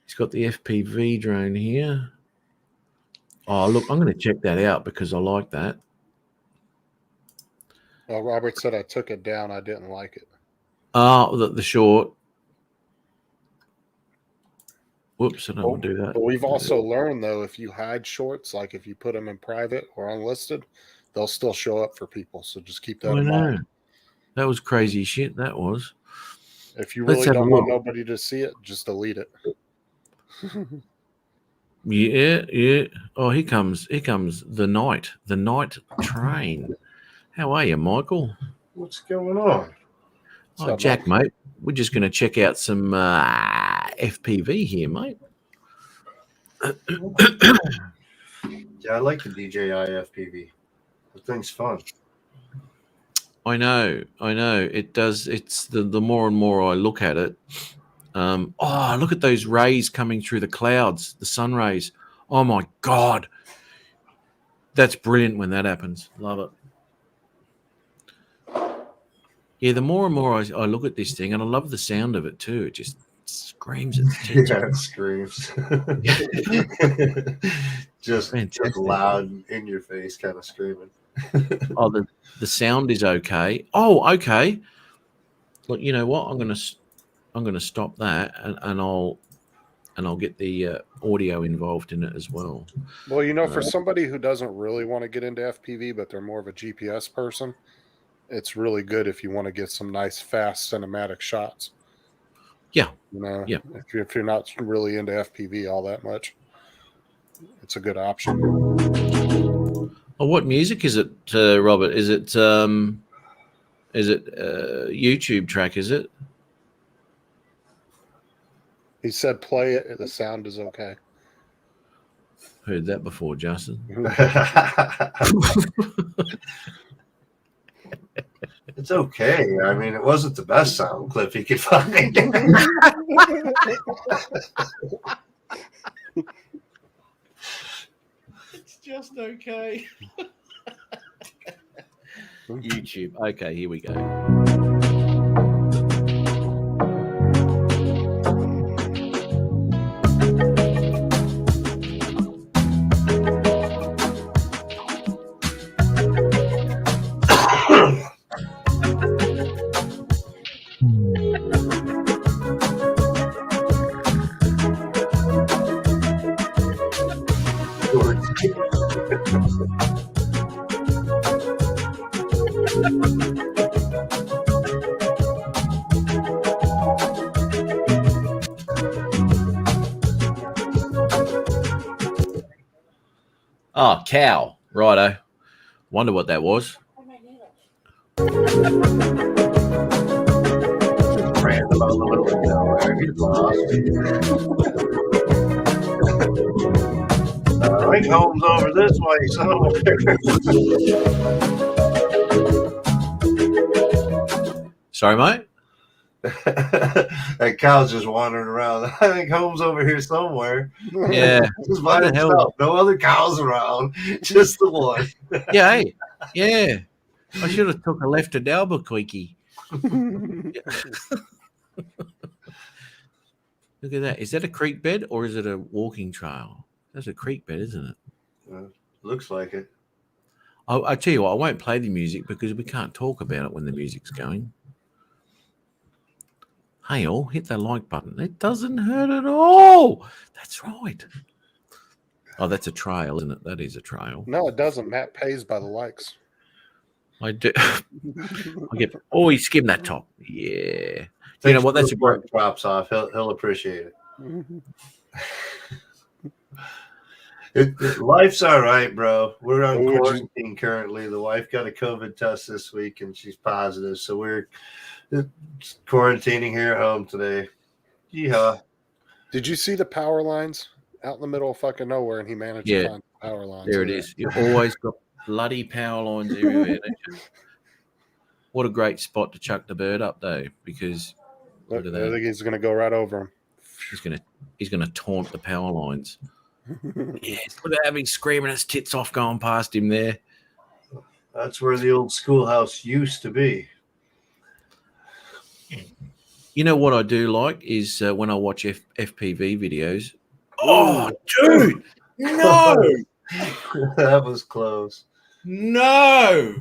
He's got the FPV drone here. Oh, look, I'm going to check that out because I like that. Well, Robert said I took it down. I didn't like it. Oh, the short. Whoops, I don't want to do that. But we've also learned, though, if you hide shorts, like if you put them in private or unlisted, they'll still show up for people. So just keep that I in know. mind. That was crazy shit, that was. If you Let's really have a don't want look. nobody to see it, just delete it. Yeah. Oh, here comes the night train. How are you, Michael? What's going on? Oh, up, Jack, mate. We're just going to check out some FPV here, mate. Yeah, I like the DJI FPV. The thing's fun. I know. It does. It's the more and more I look at it. Look at those rays coming through the clouds, the sun rays. Oh my God. That's brilliant when that happens. Love it. Yeah, the more and more I look at this thing, and I love the sound of it too. It just screams its attention. Yeah, it screams. just Fantastic. loud in your face kind of screaming. Oh, the sound is okay. Oh, okay. Look, you know what? I'm gonna stop that, and I'll get the audio involved in it as well. Well, you know, for somebody who doesn't really want to get into FPV, but they're more of a GPS person, it's really good if you want to get some nice, fast cinematic shots. Yeah. You know, Yeah. if you're not really into FPV all that much, it's a good option. Oh, what music is it, Robert? Is it YouTube track? Is it? He said play it. The sound is okay. Heard that before, Justin. It's okay. I mean, it wasn't the best sound clip he could find. It's just okay. YouTube. Okay, here we go. Oh, cow. Righto. Wonder what that was. Random out the middle of nowhere. He's lost. I think home's over this way somewhere. Sorry, mate. That cow's just wandering around. I think home's over here somewhere. Yeah. Just by Where the hell? himself. No other cows around. Just the one. Yeah. Hey. Yeah. I should have took a left at Albuquerque. Look at that. Is that a creek bed or is it a walking trail? That's a creek bed, isn't it? Looks like it. I tell you what, I won't play the music because we can't talk about it when the music's going. Hey, all, hit that like button. It doesn't hurt at all. That's right. Oh, that's a trail, isn't it? That is a trail. No, it doesn't. Matt pays by the likes. I do. I get. Oh, he skimmed that top. Yeah. You know what? That's a great. Props off. He'll appreciate it. Life's all right, bro. We're on quarantine currently. The wife got a COVID test this week, and she's positive. So we're quarantining here at home today. Yeehaw. Did you see the power lines out in the middle of fucking nowhere? And he managed to find the power lines. There it is. You've always got bloody power lines everywhere. What a great spot to chuck the bird up, though, because look, I think he's going to go right over him. He's gonna taunt the power lines. Yes, look at having screaming his tits off going past him there. That's where the old schoolhouse used to be. You know what I do like is when I watch FPV videos. Oh, dude! No! That was close. No!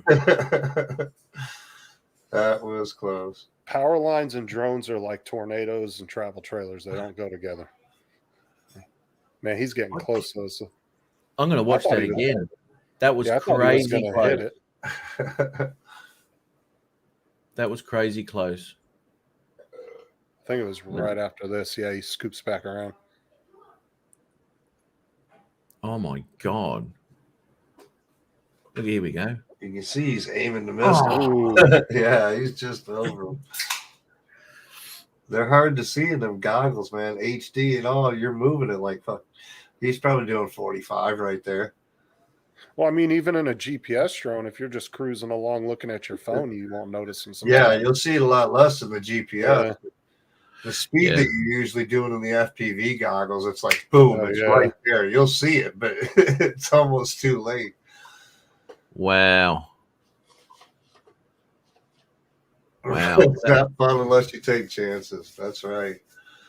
That was close. Power lines and drones are like tornadoes and travel trailers. They don't go together. Man, he's getting close to us. I'm going to watch that again. That was crazy close. Hit it. That was crazy close. I think it was right after this. Yeah, he scoops back around. Oh my God. Look, here we go. You can see he's aiming to miss. Ooh. Yeah, he's just over him. They're hard to see in them goggles, man. HD and all. You're moving it like fuck. He's probably doing 45 right there. Well, I mean, even in a GPS drone, if you're just cruising along looking at your phone, you won't notice him. Yeah, sometimes. you'll see it a lot less in the GPS. Yeah. The speed Yeah. that you're usually doing in the FPV goggles, it's like boom, Oh, it's yeah. right there. You'll see it, but it's almost too late. Wow. Wow. It's not fun unless you take chances. That's right.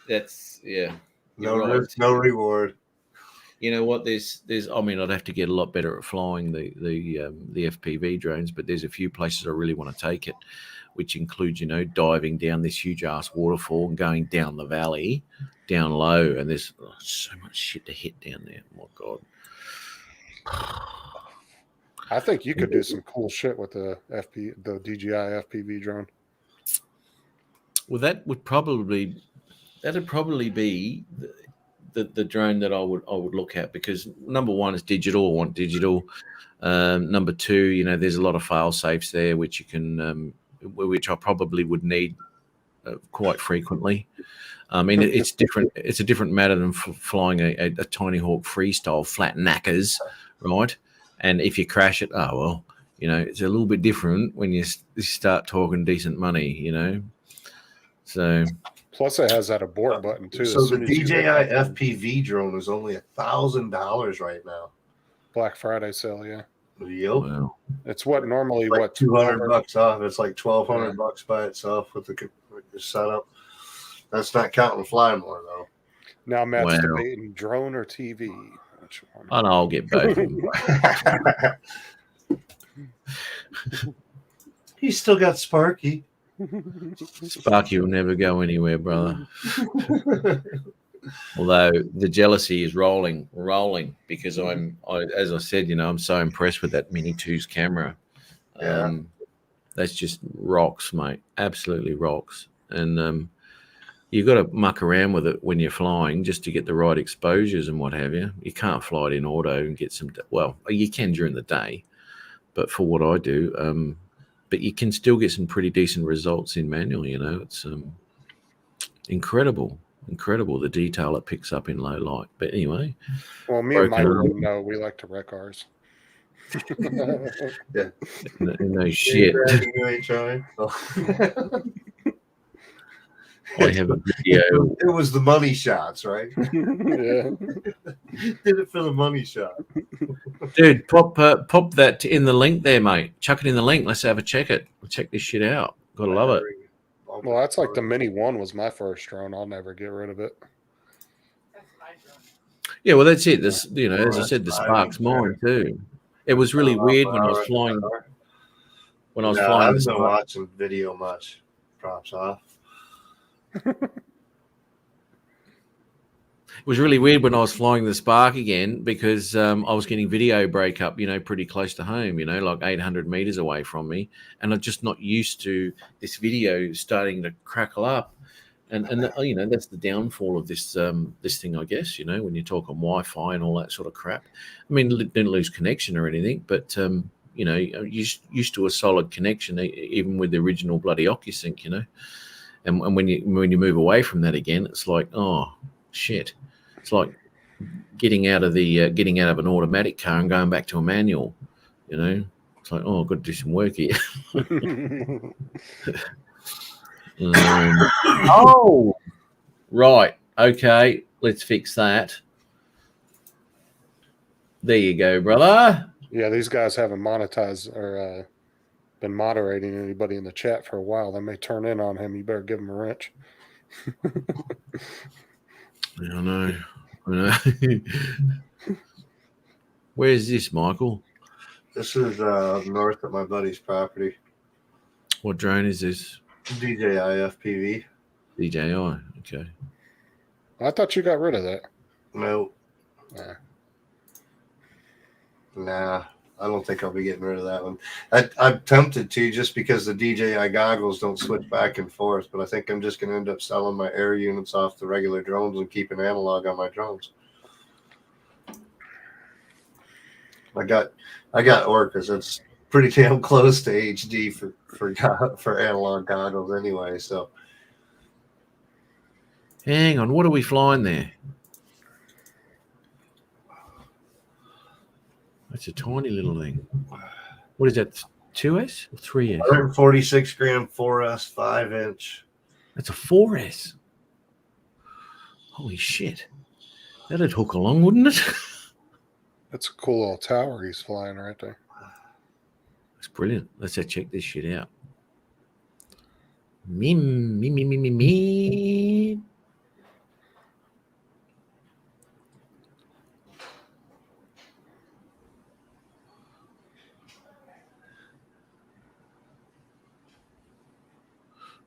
That's, yeah. No You're right. risk, no reward. You know what? There's. I mean, I'd have to get a lot better at flying the FPV drones, but there's a few places I really want to take it, which includes, you know, diving down this huge ass waterfall and going down the valley, down low, and there's so much shit to hit down there. Oh my God. I think you could do some cool shit with the DJI FPV drone. Well, that'd probably be the drone that I would look at, because number one is digital. I want digital. Number two, you know, there's a lot of fail safes there which you can, which I probably would need quite frequently. I mean, it's different. It's a different matter than flying a Tiny Hawk freestyle flat knackers, right? And if you crash it, oh well, you know, it's a little bit different when you start talking decent money, you know. So. Plus, it has that abort button too. So as the soon as you DJI hit that FPV drone is only $1,000 right now. Black Friday sale, yeah. Yep. Wow. It's what normally Like what $200 off. It's like $1,200 by itself with the setup. That's not counting fly more though. Now Matt's Wow. debating drone or TV. Which one? And I'll get both of them. He's still got Sparky. Sparky will never go anywhere, brother. Although the jealousy is rolling because as I said, you know, I'm so impressed with that Mini 2's camera. Yeah. That's just rocks, mate. Absolutely rocks. And you've got to muck around with it when you're flying just to get the right exposures and what have you. You can't fly it in auto and get some. Well, you can during the day, but for what I do, but you can still get some pretty decent results in manual. You know, it's incredible the detail it picks up in low light. But anyway, Well, me and Mike broken wouldn't know. We like to wreck ours. no shit. You ain't trying. I have a video. It was the money shots, right? Yeah. Did it for the money shot. Dude, pop that in the link there, mate. Chuck it in the link. Let's have a check it. Check this shit out. Gotta love it. Well, that's like the Mini 1 was my first drone. I'll never get rid of it. Yeah, well, that's it. This, you know, as I said, the Spark's mine too. It was really weird when I was flying. When I was I flying, haven't been watching video much. Props off. it was really weird when I was flying the Spark again because I was getting video breakup, you know, pretty close to home, you know, like 800 meters away from me, and I'm just not used to this video starting to crackle up, and you know, that's the downfall of this this thing, I guess, you know, when you talk on Wi-Fi and all that sort of crap. I mean, didn't lose connection or anything, but you know, used to a solid connection even with the original bloody OcuSync, you know. And when you move away from that again, it's like, oh shit! It's like getting out of an automatic car and going back to a manual. You know, it's like, oh, I've got to do some work here. Oh, right, okay, let's fix that. There you go, brother. Yeah, these guys haven't monetized or been moderating anybody in the chat for a while. They may turn in on him. You better give him a wrench. I know. Where is this, Michael? This is north of my buddy's property. What drone is this? DJI FPV. DJI. Okay. I thought you got rid of that. No. Nah. Nah, I don't think I'll be getting rid of that one. I'm tempted to just because the DJI goggles don't switch back and forth, but I think I'm just going to end up selling my air units off the regular drones and keeping analog on my drones. I got Orcas. It's pretty damn close to HD for analog goggles anyway. So Hang on, what are we flying there? That's a tiny little thing. What is that? 2S or 3S? 146 gram 4S 5-inch. That's a 4S. Holy shit. That'd hook along, wouldn't it? That's a cool little tower he's flying right there. That's brilliant. Let's check this shit out. Me.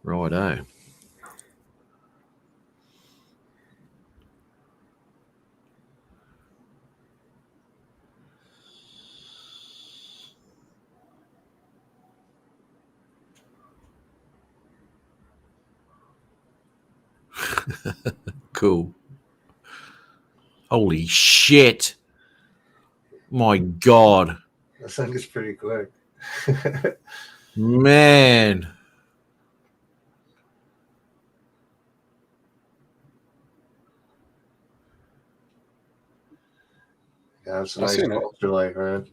Righto. Cool. Holy shit. My God. That thing is pretty quick. Man. Yeah, it's a I've nice seen it. ultralight, man.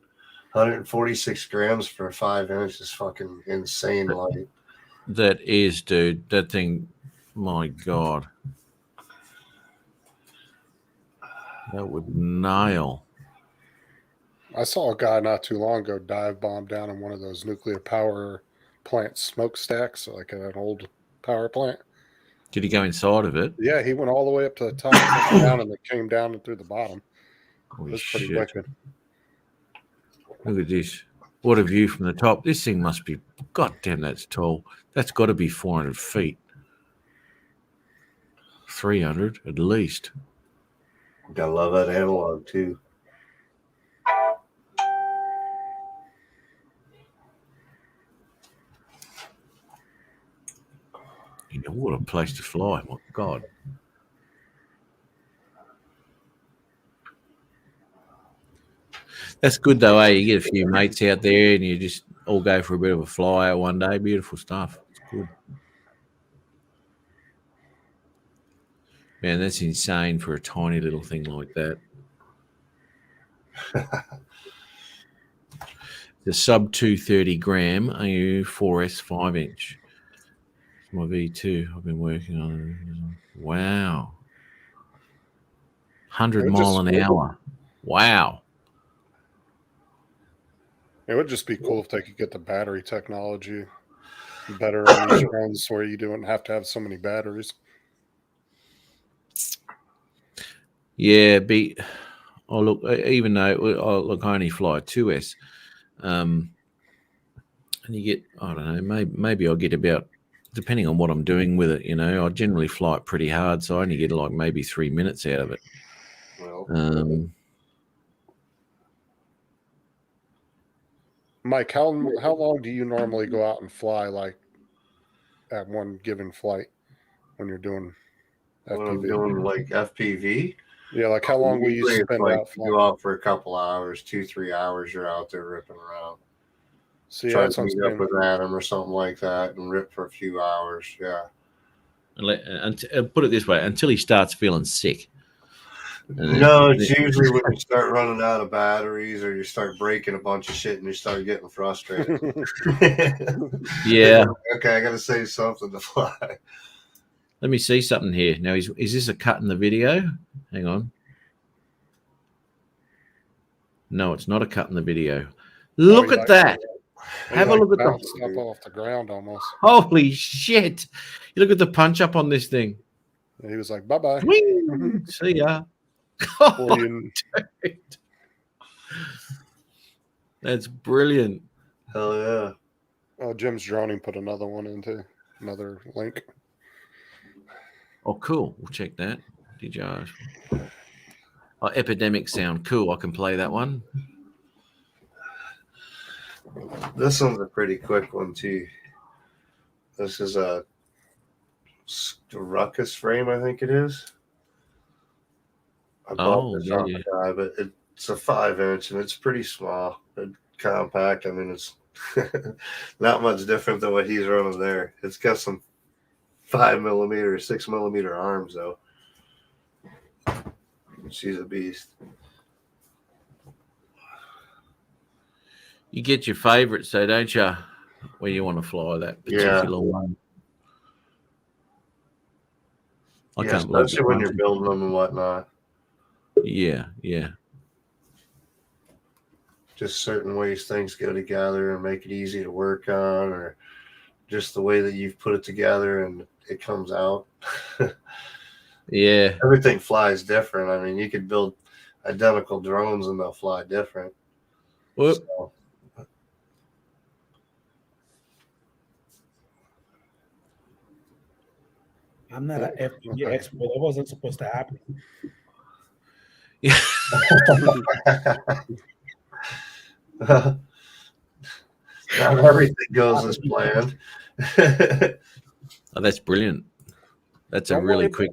146 grams for a 5-inch is fucking insane light. That is, dude. That thing, my God. That would nail. I saw a guy not too long ago dive bomb down in one of those nuclear power plant smokestacks, like at an old power plant. Did he go inside of it? Yeah, he went all the way up to the top, and down, and then came down and through the bottom. It Holy was pretty shit. wicked. Look at this. What a view from the top. This thing must be, God damn, that's tall. That's got to be 400 feet. 300 at least. Gotta love that analog too. You know, what a place to fly. My God. That's good though, eh? You get a few mates out there and you just all go for a bit of a fly out one day. Beautiful stuff. It's good. Man, that's insane for a tiny little thing like that. The sub 230 gram AU 4S 5-inch. It's my V2. I've been working on it. Wow. 100 It mile just- an hour. Wow. It would just be cool if they could get the battery technology better on these drones where you don't have to have so many batteries. Yeah, oh look, even though I only fly a 2S, and you get, I don't know, maybe I'll get about, depending on what I'm doing with it, you know, I generally fly it pretty hard, so I only get like maybe 3 minutes out of it. Well, Mike, how long do you normally go out and fly, like at one given flight when you're doing when I'm FPV? doing like FPV, Yeah, like how long will you usually it's spend like out you flying? go out for a couple hours, 2-3 hours. You're out there ripping around. See, Try that's to what I'm meet up saying. with Adam or something like that and rip for a few hours. Yeah. put it this way, until he starts feeling sick. No, it's usually when you start running out of batteries or you start breaking a bunch of shit and you start getting frustrated. Yeah. Okay, I got to say something to fly. Let me see something here. Now, is this a cut in the video? Hang on. No, it's not a cut in the video. Look at that. Have a look at bounced the. up off the ground almost. Holy shit. You look at the punch up on this thing. And he was like, "Bye bye." Swing. See ya. Dude. That's brilliant. Hell yeah. Oh, Jim's droning put another one into another link. Oh, cool. We'll check that. Did you? Oh, Epidemic sound. Cool. I can play that one. This one's a pretty quick one too. This is a ruckus frame, I think it is. I bought this off a guy, but It's a 5-inch, and it's pretty small and compact. I mean, it's not much different than what he's running there. It's got some 5mm, 6mm arms though. She's a beast. You get your favorites, though, don't you? Where you want to fly that particular one. I Yeah, can't believe especially when you're building them and whatnot. Yeah, yeah. Just certain ways things go together and make it easy to work on, or just the way that you've put it together and it comes out. Yeah. Everything flies different. I mean, you could build identical drones and they'll fly different. Whoop. So, I'm not an FPV expert. That wasn't supposed to happen. Yeah. Not everything goes as planned. Oh, that's brilliant. That's a Don't really worry- quick.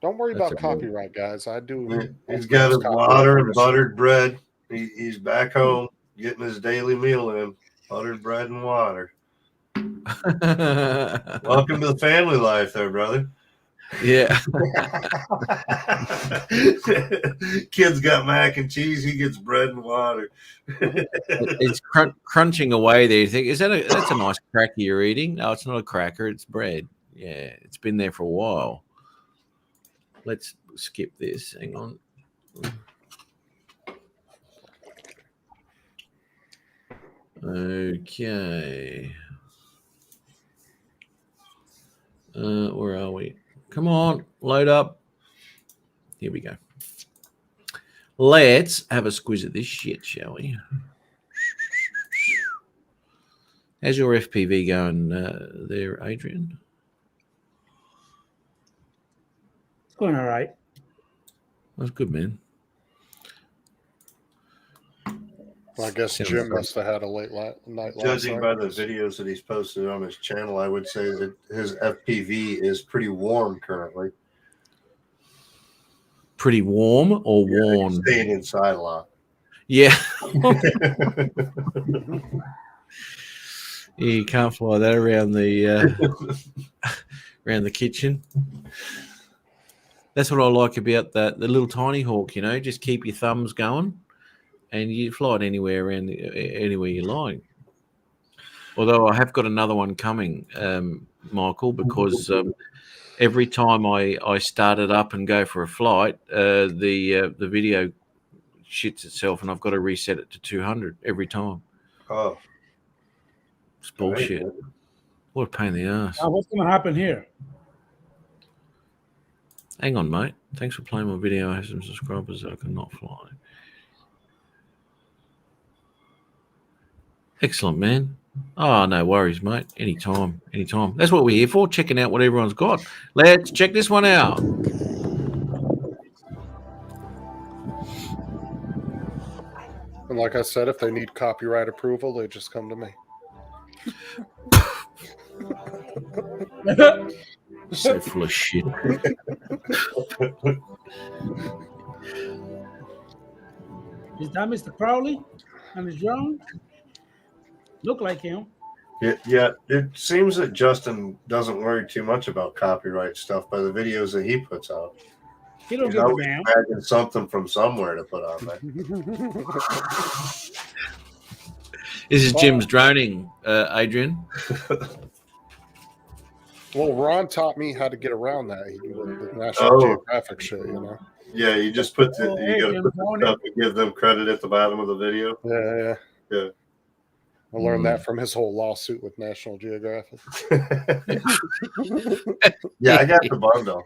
Don't worry That's about a real- copyright, guys. I do. He's got his water and buttered bread. He's back home getting his daily meal in. Buttered bread and water. Welcome to the family life there, brother. Yeah. Kid's got mac and cheese. He gets bread and water. It's crunching away there. You think, that's a nice cracker you're eating? No, it's not a cracker. It's bread. Yeah, it's been there for a while. Let's skip this. Hang on. Okay. Where are we? Come on, load up. Here we go. Let's have a squiz at this shit, shall we? How's your FPV going there, Adrian? It's going all right. That's good, man. Well, I guess Sounds Jim great. must have had a late night last Judging night. by the videos that he's posted on his channel, I would say that his FPV is pretty warm currently. Pretty warm or Yeah, he's worn? staying inside a lot. Yeah. You can't fly that around the around the kitchen. That's what I like about the little tiny hawk. You know, just keep your thumbs going, and you fly it anywhere around anywhere you like. Although I have got another one coming, Michael, because every time I start it up and go for a flight, the video shits itself, and I've got to reset it to 200 every time. Oh, It's bullshit. right. What a pain in the ass. Now, what's going to happen here? Hang on, mate. Thanks for playing my video. I have some subscribers that I cannot fly. Excellent, man. Oh, no worries, mate. Anytime, anytime. That's what we're here for, checking out what everyone's got. Let's check this one out. And like I said, if they need copyright approval, they just come to me. So full of shit. Is that Mr. Crowley on his drone? Look like him. Yeah, it seems that Justin doesn't worry too much about copyright stuff by the videos that he puts out. He don't He's give a always damn. imagine something from somewhere to put on there. This is Jim's droning, Adrian. Well, Ron taught me how to get around that. He did the National Oh. Geographic shit, you know. Yeah, you just put the, Oh, you hey, gotta Jim put the Tony. stuff and give them credit at the bottom of the video. Yeah. Yeah. I learned that from his whole lawsuit with National Geographic. Yeah, I got the bundle.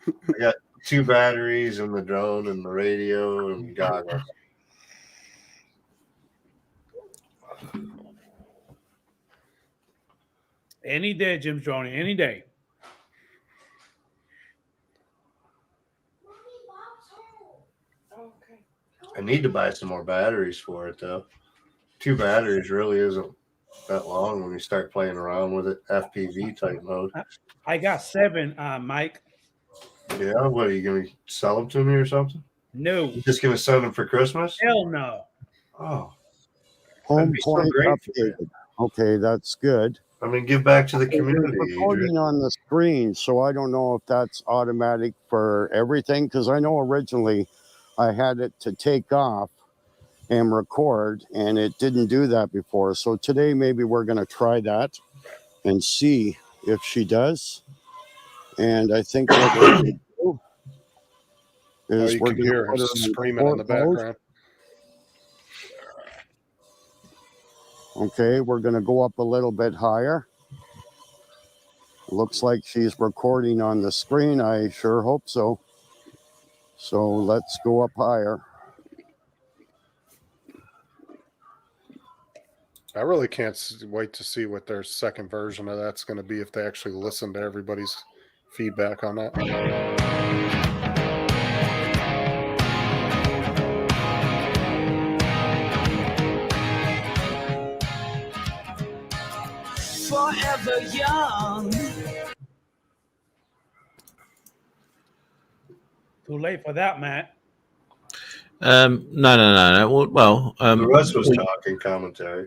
I got 2 batteries and the drone and the radio and goggles. Any day, Jim Droney, any day. I need to buy some more batteries for it though. 2 batteries really isn't that long when you start playing around with it, FPV type mode. I got 7, Mike. Yeah, what are you gonna sell them to me or something? No. You just gonna send them for Christmas? Hell no. Oh, Home be so point grateful. updated. Okay, that's good. I mean, give back to the It's community. recording Adrian. on the screen, so I don't know if that's automatic for everything. Because I know originally I had it to take off and record, and it didn't do that before. So today maybe we're going to try that and see if she does. And I think what we're going to do Oh, is you we're can going hear to her put her in screaming in the sport mode. background. Okay, we're going to go up a little bit higher. Looks like she's recording on the screen. I sure hope so. So let's go up higher. I really can't wait to see what their second version of that's going to be if they actually listen to everybody's feedback on that. Forever young. Too late for that, Matt. No. Well, The rest was talking commentary.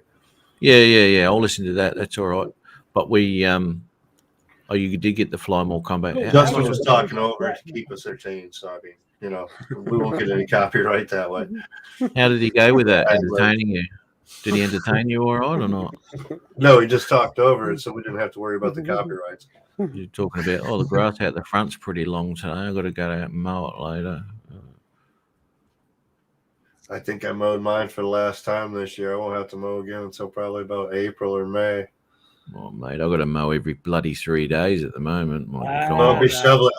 Yeah. I'll listen to that. That's all right. But we, you did get the Fly More Combat. Cool. Justin was talking over it to keep us entertained. So I mean, you know, we won't get any copyright that way. How did he go with that? Entertaining you? Did he entertain you all right or not? No, he just talked over it, so we didn't have to worry about the copyrights. You're talking about, the grass out the front's pretty long today. I've got to go out and mow it later. I think I mowed mine for the last time this year. I won't have to mow again until probably about April or May. Oh, mate, I've got to mow every bloody 3 days at the moment. My Wow. God.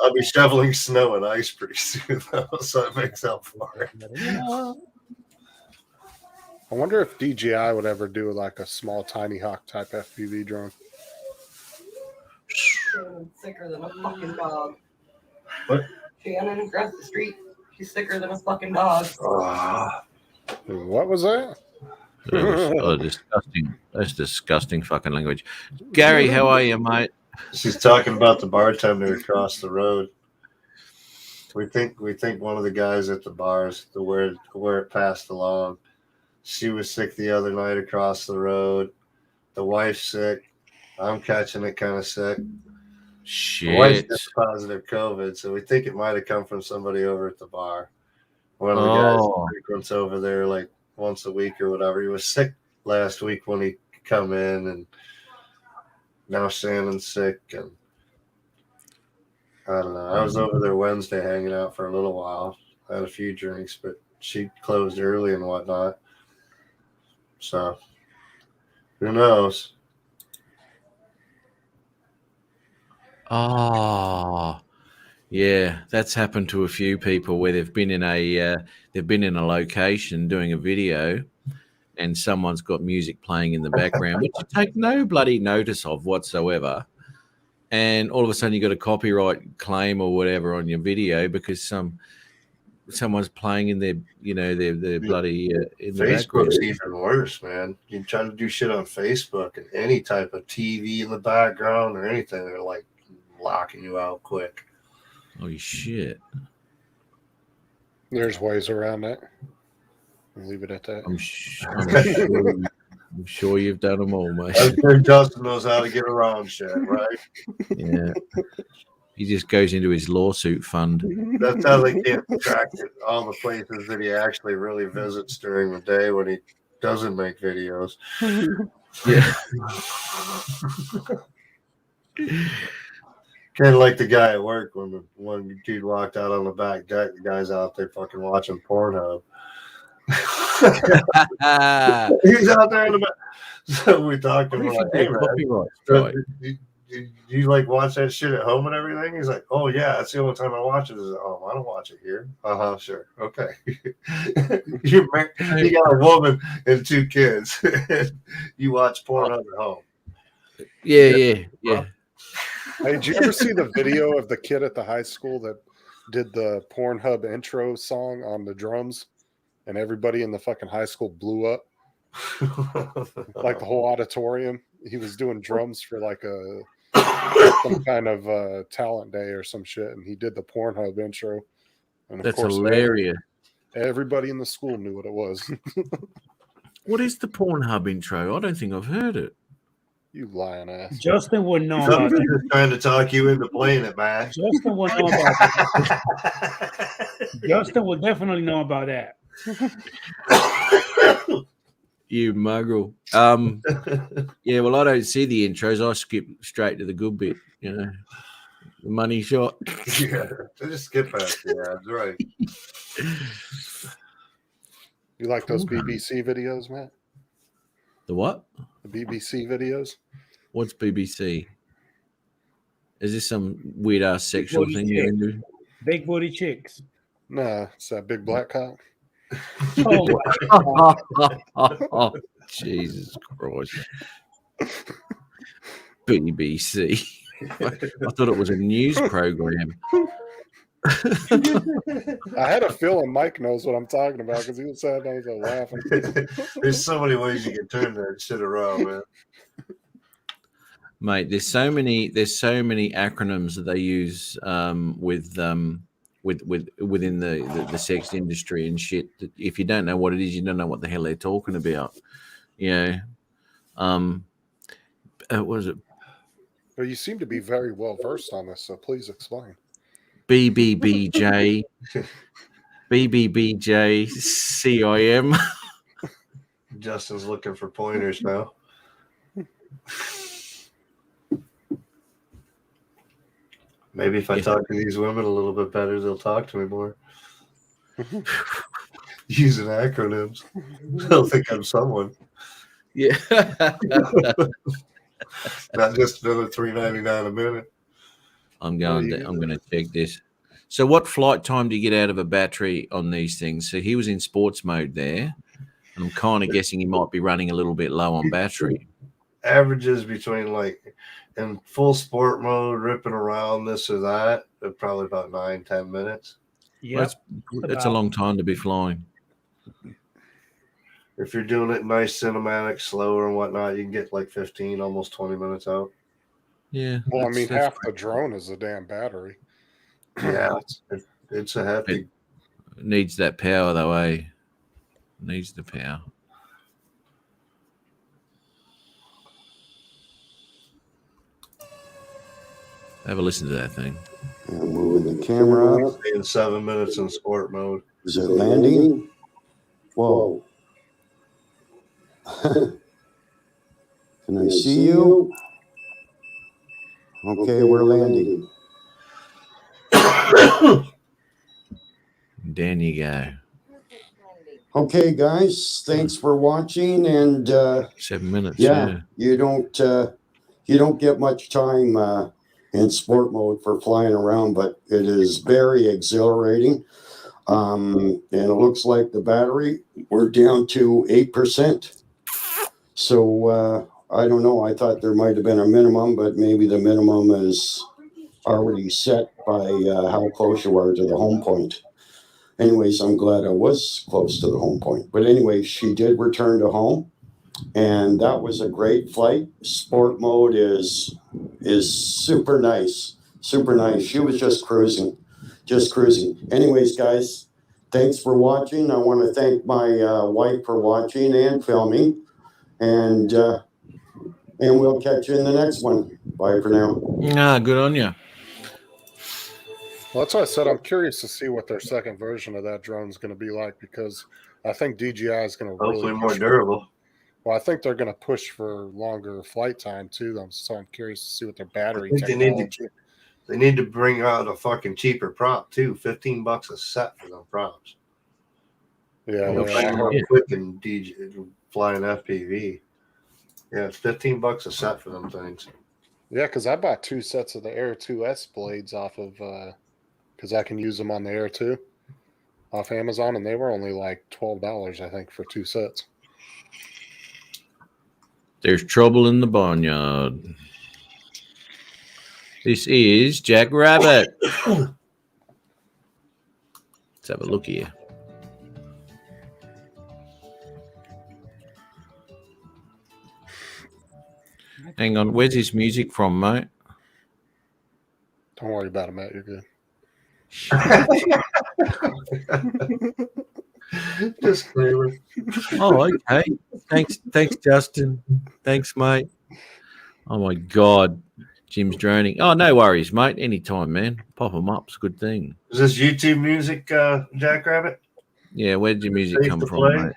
I'll be shoveling snow and ice pretty soon, though, so it makes up for it. I wonder if DJI would ever do like a small Tiny Hawk type FPV drone. Sicker than a fucking dog. What? Shannon across the street. She's sicker than a fucking dog. What was that? Disgusting. That's disgusting fucking language. Gary, how are you, mate? She's talking about the bartender across the road. We think one of the guys at the bars, where it passed along. She was sick the other night across the road. The wife's sick. I'm catching it kind of sick. Shit. The wife's got positive COVID, so we think it might have come from somebody over at the bar. One of the guys who frequents over there like once a week or whatever. He was sick last week when he come in, and now Shannon's sick, and I don't know. I was over there Wednesday hanging out for a little while. I had a few drinks, but she closed early and whatnot. So who knows? Oh, yeah, that's happened to a few people where they've been in a location doing a video, and someone's got music playing in the background, which you take no bloody notice of whatsoever. And all of a sudden, you got a copyright claim or whatever on your video because someone's playing in their bloody in the Facebook's background. even worse, man. You try to do shit on Facebook and any type of TV in the background or anything, they're like locking you out quick. Holy shit. There's ways around that. I'll leave it at that. I'm sure you've done them all, mate. I'm sure Justin knows how to get around shit, right? Yeah. He just goes into his lawsuit fund. That's how they can't track it, all the places that he actually really visits during the day when he doesn't make videos. Yeah. Kind of like the guy at work when the one dude walked out on the back deck. The guy's out there fucking watching Pornhub. He's out there in the back. So we talked to him like, "Hey man, you like watch that shit at home and everything?" He's like, "Oh yeah, that's the only time I watch it is at home. I don't watch it here." Sure, okay. You got a woman and 2 kids. You watch Pornhub at home. Yeah. Hey, did you ever see the video of the kid at the high school that did the Pornhub intro song on the drums, and everybody in the fucking high school blew up? Like the whole auditorium. He was doing drums for like some kind of talent day or some shit, and he did the Pornhub intro. And of That's course, hilarious. Everybody in the school knew what it was. What is the Pornhub intro? I don't think I've heard it. You lying ass. Justin would know about Somebody's that. just trying to talk you into playing it, man. Justin would know about that. Justin would definitely know about that. You muggle. Yeah, well, I don't see the intros. I skip straight to the good bit, you know. The money shot. Yeah, just skip past the ads, right? You like those BBC videos, Matt? The what? The BBC videos? What's BBC? Is this some weird ass sexual booty thing you're into? Big booty chicks. Nah, it's that big black cock. Oh my Jesus Christ. BBC. I thought it was a news program. I had a feeling Mike knows what I'm talking about because he was sitting there laughing. There's so many ways you can turn that shit around, man. Mate, there's so many acronyms that they use within the sex industry and shit. That if you don't know what it is, you don't know what the hell they're talking about. You know, what was it? Well, you seem to be very well versed on this, so please explain. BBBJ, BBBJ, CIM. Justin's looking for pointers now. Maybe if I talk to these women a little bit better, they'll talk to me more. Using acronyms. They'll think I'm someone. Yeah. Not just another $3.99 a minute. I'm going to check this. So what flight time do you get out of a battery on these things? So he was in sports mode there. And I'm kind of guessing he might be running a little bit low on battery. Averages between like in full sport mode, ripping around this or that, probably about 9-10 minutes. Yeah, it's a long time to be flying. If you're doing it nice, cinematic, slower and whatnot, you can get like 15, almost 20 minutes out. Yeah. Well, I mean, half the drone is a damn battery. Yeah, it's a hefty. It needs that power though, eh? Needs the power. Have a listen to that thing. And moving the camera up. In 7 minutes in sport mode. Is it landing? Whoa. Can I see you? Okay, we're landing. Down you go. Okay, guys, thanks for watching. And 7 minutes. yeah, you don't get much time in sport mode for flying around, but it is very exhilarating. And it looks like the battery, we're down to 8%. So I don't know. I thought there might have been a minimum, but maybe the minimum is already set by how close you are to the home point. Anyways, I'm glad I was close to the home point. But anyway, she did return to home, and that was a great flight. Sport mode is super nice, super nice. She was just cruising. Anyways, guys, thanks for watching. I want to thank my wife for watching and filming, and we'll catch you in the next one. Bye for now. Ah, good on you. Well, that's why I said I'm curious to see what their second version of that drone is going to be like, because I think DJI is going to Hopefully really more durable. Well, I think they're going to push for longer flight time too. So I'm curious to see what their battery I think technology. they need to bring out a fucking cheaper prop too. $15 a set for them props. Yeah, Quick and DJ flying FPV. Yeah, it's $15 a set for them things. Yeah, because I bought 2 sets of the Air 2S blades off of because I can use them on the Air 2 off Amazon, and they were only like $12, I think, for 2 sets. There's trouble in the barnyard. This is Jack Rabbit. Let's have a look here. Hang on, where's his music from, mate? Don't worry about it, Matt. You're good. Disclaimer. Oh, okay. Thanks, Justin. Thanks, mate. Oh my God, Jim's droning. Oh, no worries, mate. Anytime, man. Pop them up. It's a good thing. Is this YouTube music, Jackrabbit? Yeah, where did your music Safe come to from, play? mate?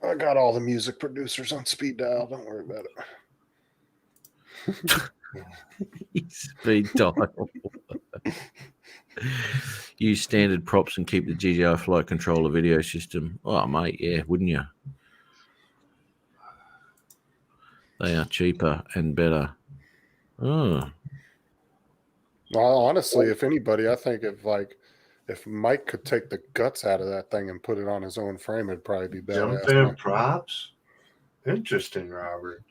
I got all the music producers on speed dial. Don't worry about it. Speed dial. Use standard props and keep the GGI flight controller video system. Oh, mate, yeah, wouldn't you? They are cheaper and better. Oh, Well, honestly, if anybody, I think if Mike could take the guts out of that thing and put it on his own frame, it'd probably be better. Jumping props? Interesting, Robert.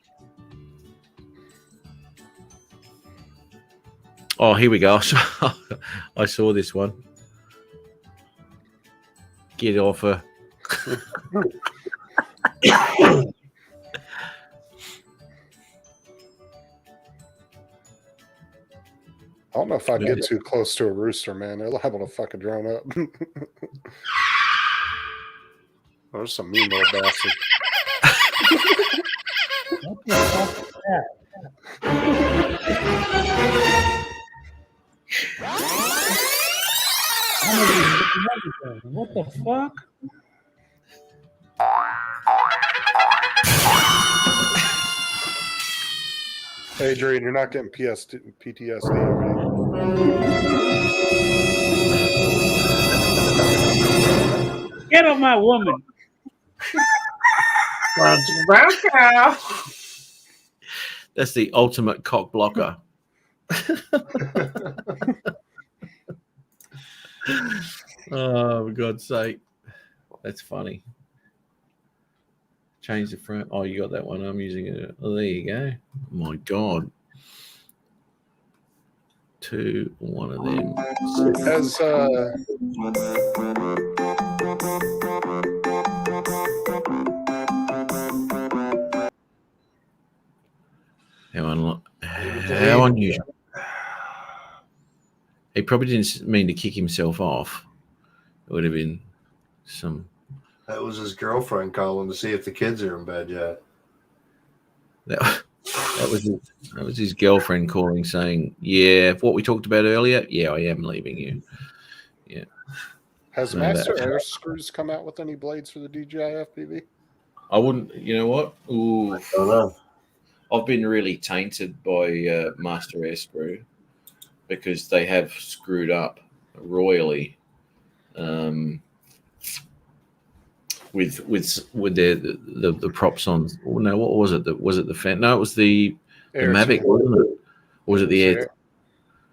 oh, here we go. I saw this one. Get off her. I don't know if I'd get too close to a rooster, man. They're liable to fucking drone up. There's some mean little bastard. What the fuck is that? What the fuck? Adrian, you're not getting PTSD, are you? Get off my woman. That's the ultimate cock blocker. Oh, for God's sake. That's funny. Change the frame. Oh, you got that one. I'm using it. Oh, there you go. Oh, my God. One of them. As How unusual. He probably didn't mean to kick himself off. It would have been some. That was his girlfriend calling to see if the kids are in bed yet. That was his girlfriend calling, saying, "Yeah, what we talked about earlier. Yeah, I am leaving you." Yeah. Has No, Master that- Air Screws come out with any blades for the DJI FPV? I wouldn't. You know what? Ooh, I don't know. I've been really tainted by Master Air Screw because they have screwed up royally with the props on. Oh, no, what was it? Was it the fan? No, it was the Air Mavic, 2. wasn't it? Or was it the Air?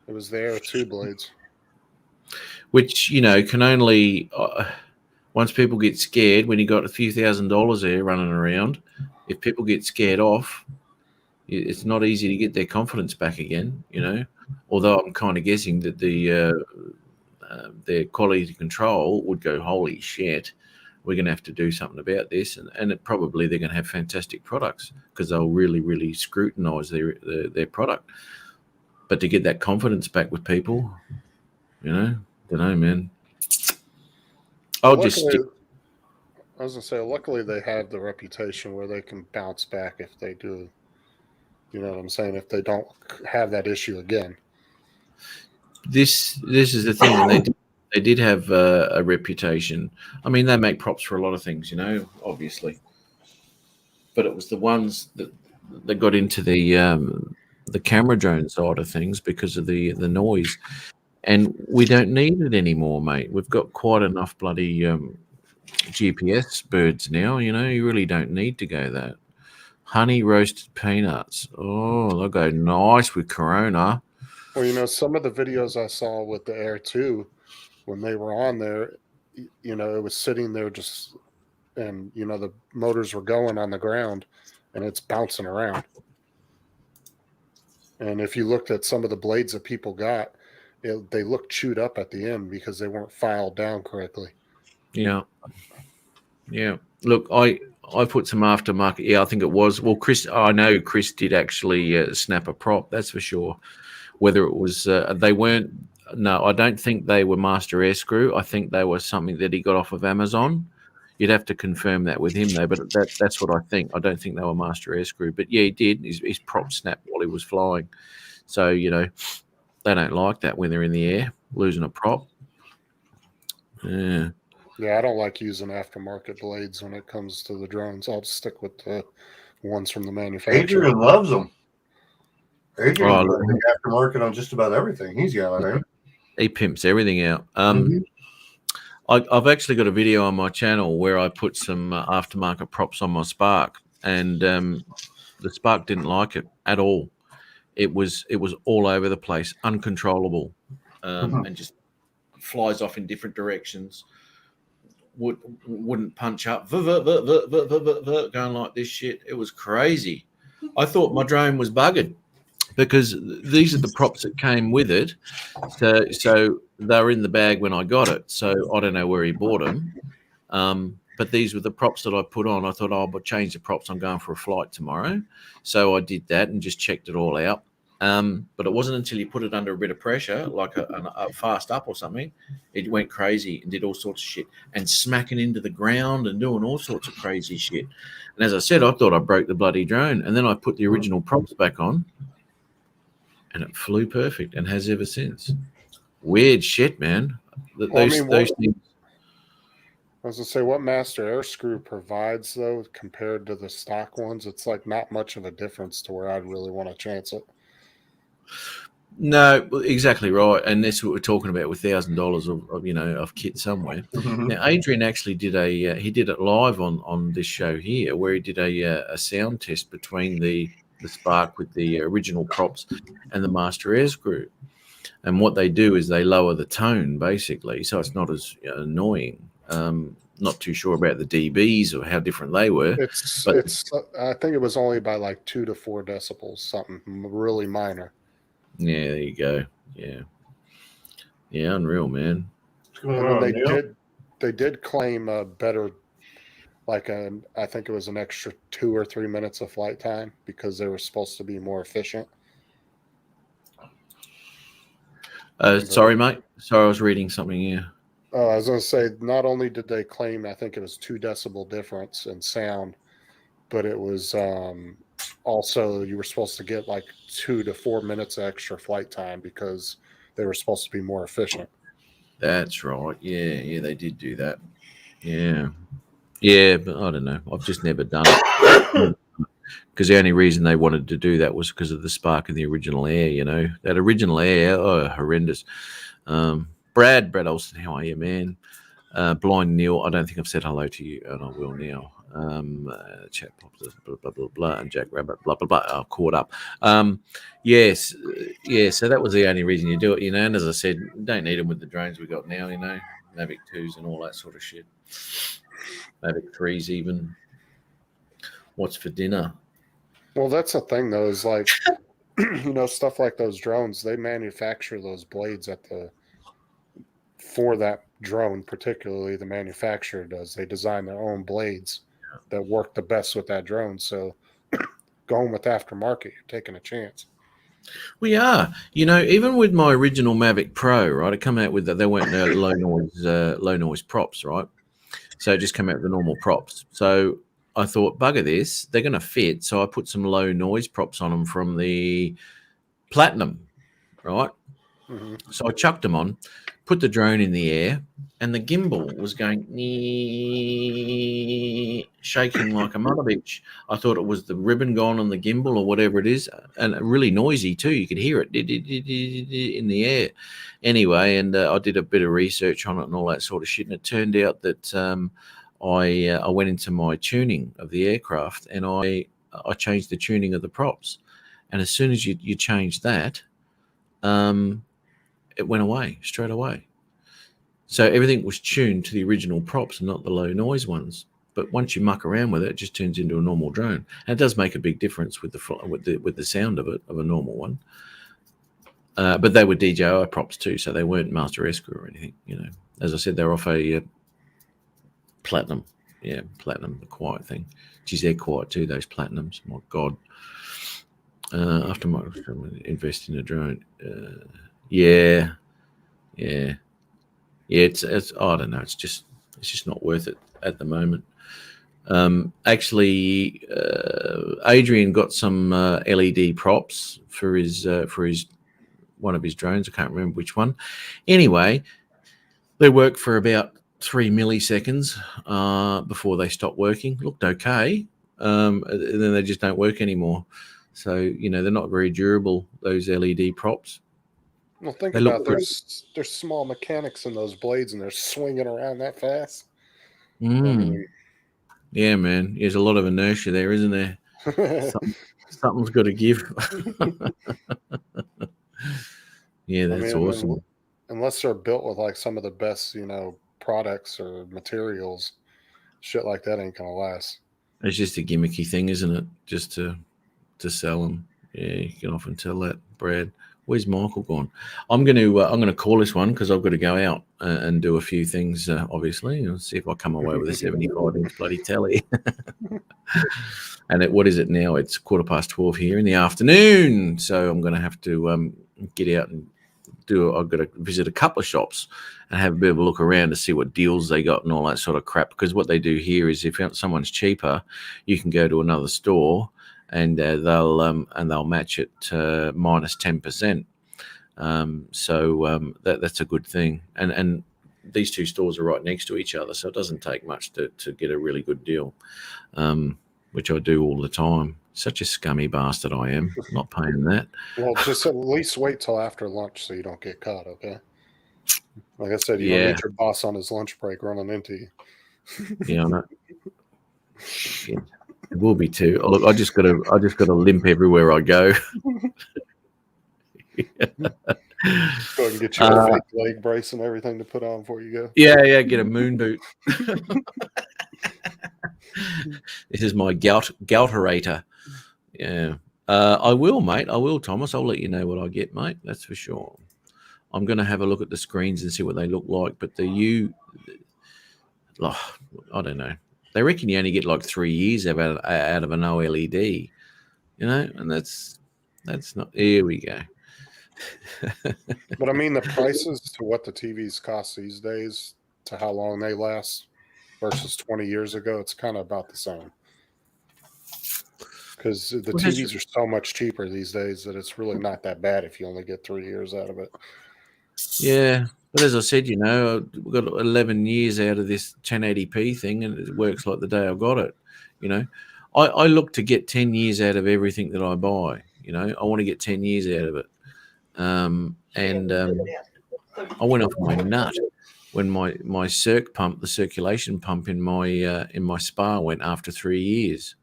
It was the Air 2 blades. Which, you know, can only once people get scared, when you got a few $1,000s there running around, if people get scared off, it's not easy to get their confidence back again, you know. Although I'm kind of guessing that their quality control would go, holy shit, we're going to have to do something about this, and probably they're going to have fantastic products because they'll really, really scrutinize their product. But to get that confidence back with people, you know, don't know, man. I was gonna say, luckily they have the reputation where they can bounce back if they do. You know what I'm saying? If they don't have that issue again. This is the thing, and they did have a reputation. I mean, they make props for a lot of things, you know, obviously. But it was the ones that got into the camera drone side of things because of the noise. And we don't need it anymore, mate. We've got quite enough bloody GPS birds now. You know, you really don't need to go that. Honey roasted peanuts. Oh, they'll go nice with Corona. Well, you know, some of the videos I saw with the Air 2, when they were on there, you know, it was sitting there just, and, you know, the motors were going on the ground and it's bouncing around. And if you looked at some of the blades that people got, they looked chewed up at the end because they weren't filed down correctly. Yeah. Yeah. Look, I put some aftermarket. Yeah, I think it was. Well, I know Chris did actually snap a prop. That's for sure. Whether it was, they weren't No, I don't think they were Master Air Screw. I think they were something that he got off of Amazon. You'd have to confirm that with him, though. But that's what I think. I don't think they were Master Air Screw. But yeah, he did. His prop snapped while he was flying. So, you know, they don't like that when they're in the air, losing a prop. Yeah. Yeah, I don't like using aftermarket blades when it comes to the drones. I'll just stick with the ones from the manufacturer. Adrian loves them. Adrian Oh, loves the aftermarket on just about everything. He's got it. He pimps everything out. I've actually got a video on my channel where I put some aftermarket props on my Spark, and the Spark didn't like it at all. It was all over the place, uncontrollable, and just flies off in different directions. Wouldn't punch up, going like this shit. It was crazy. I thought my drone was buggered because these are the props that came with it. So they were in the bag when I got it. So I don't know where he bought them. But these were the props that I put on. I thought, I'll change the props. I'm going for a flight tomorrow. So I did that and just checked it all out. But it wasn't until you put it under a bit of pressure, like a fast up or something, it went crazy and did all sorts of shit and smacking into the ground and doing all sorts of crazy shit. And as I said, I thought I broke the bloody drone. And then I put the original props back on and it flew perfect and has ever since. Weird shit, man. Those things. I was going to say, what Master Air Screw provides, though, compared to the stock ones, it's like not much of a difference to where I'd really want to chance it. No, exactly right, and that's what we're talking about with $1,000 of kit somewhere. Now, Adrian actually did he did it live on this show here, where he did a sound test between the Spark with the original props and the Master Air Screw, and what they do is they lower the tone basically, so it's not as annoying. Not too sure about the dBs or how different they were. I think it was only by like 2 to 4 decibels, something really minor. Yeah, there you go. Yeah, unreal, man. They did claim a better, I think it was an extra 2 or 3 minutes of flight time because they were supposed to be more efficient. Sorry, mate. Sorry, I was reading something here. Oh, I was going to say, not only did they claim, I think it was 2 decibel difference in sound, but it was also you were supposed to get like 2 to 4 minutes extra flight time because they were supposed to be more efficient. That's right. Yeah, they did do that. Yeah, but I don't know. I've just never done it. Because the only reason they wanted to do that was because of the Spark and the original Air, That original Air, horrendous. Brad Olsen, how are you, man? Blind Neil, I don't think I've said hello to you, and I will now. Chat pops, blah, blah, blah, blah, and Jack Rabbit, blah, blah, blah, caught up. Yes, so that was the only reason you do it, and as I said, don't need them with the drones we got now, Mavic 2s and all that sort of shit. Mavic 3s even. What's for dinner? Well, that's the thing, though, is like, stuff like those drones, they manufacture those blades for that drone, particularly the manufacturer does. They design their own blades that work the best with that drone. So going with aftermarket, you're taking a chance. We are. Even with my original Mavic Pro, right, it come out with that. They weren't low noise props, right? So it just came out with the normal props. So I thought, bugger this, they're going to fit. So I put some low noise props on them from the Platinum, right? Mm-hmm. So I chucked them on, put the drone in the air, and the gimbal was going shaking like a mother bitch. I thought it was the ribbon gone on the gimbal or whatever it is, and really noisy too. You could hear it in the air. Anyway, and I did a bit of research on it and all that sort of shit, and it turned out that I went into my tuning of the aircraft and I changed the tuning of the props, and as soon as you change that, it went away straight away. So everything was tuned to the original props and not the low noise ones. But once you muck around with it, it just turns into a normal drone. And it does make a big difference with the sound of it, of a normal one. But they were DJI props too, so they weren't Master Air Screw or anything. As I said, they're off a Platinum. Yeah, Platinum, the quiet thing. Geez, they're quiet too, those Platinums. My God. After my invest in a drone. Yeah. Yeah. It's I don't know. It's just not worth it at the moment. Actually, Adrian got some LED props for his one of his drones. I can't remember which one. Anyway, they work for about 3 milliseconds before they stop working. Looked okay, and then they just don't work anymore. So they're not very durable, those LED props. Well, think They about look there's small mechanics in those blades, and they're swinging around that fast. Yeah, man. There's a lot of inertia there, isn't there? Something's got to give. Yeah, that's awesome. Unless they're built with like some of the best, products or materials, shit like that ain't gonna last. It's just a gimmicky thing, isn't it? Just to sell them. Yeah, you can often tell that, Brad. Where's Michael gone? I'm gonna call this one because I've got to go out and do a few things. Obviously, see if I come away with a 75-inch bloody telly. And what is it now? It's 12:15 here in the afternoon. So I'm gonna have to get out and I've got to visit a couple of shops and have a bit of a look around to see what deals they got and all that sort of crap. Because what they do here is if someone's cheaper, you can go to another store and they'll match it minus 10%. So that's a good thing. And these two stores are right next to each other, so it doesn't take much to get a really good deal, which I do all the time. Such a scummy bastard I am, not paying that. Well, just at least wait till after lunch so you don't get caught, okay? Like I said, you don't need your boss on his lunch break running into you. Yeah, I know. Shit. It will be too. Oh, look, I just got to limp everywhere I go. Go ahead and get you a fake leg brace and everything to put on before you go. Yeah, get a moon boot. This is my gouterator. Yeah. I will, mate. I will, Thomas. I'll let you know what I get, mate. That's for sure. I'm going to have a look at the screens and see what they look like. But I don't know. They reckon you only get like 3 years out of an OLED, and that's not. Here we go. But I mean, the prices to what the TVs cost these days to how long they last versus 20 years ago, it's kind of about the same. Because the TVs are so much cheaper these days that it's really not that bad if you only get 3 years out of it. Yeah. But as I said, we've got 11 years out of this 1080p thing, and it works like the day I got it. I look to get 10 years out of everything that I buy. I want to get 10 years out of it. I went off my nut when my circ pump, the circulation pump in my spa went after 3 years.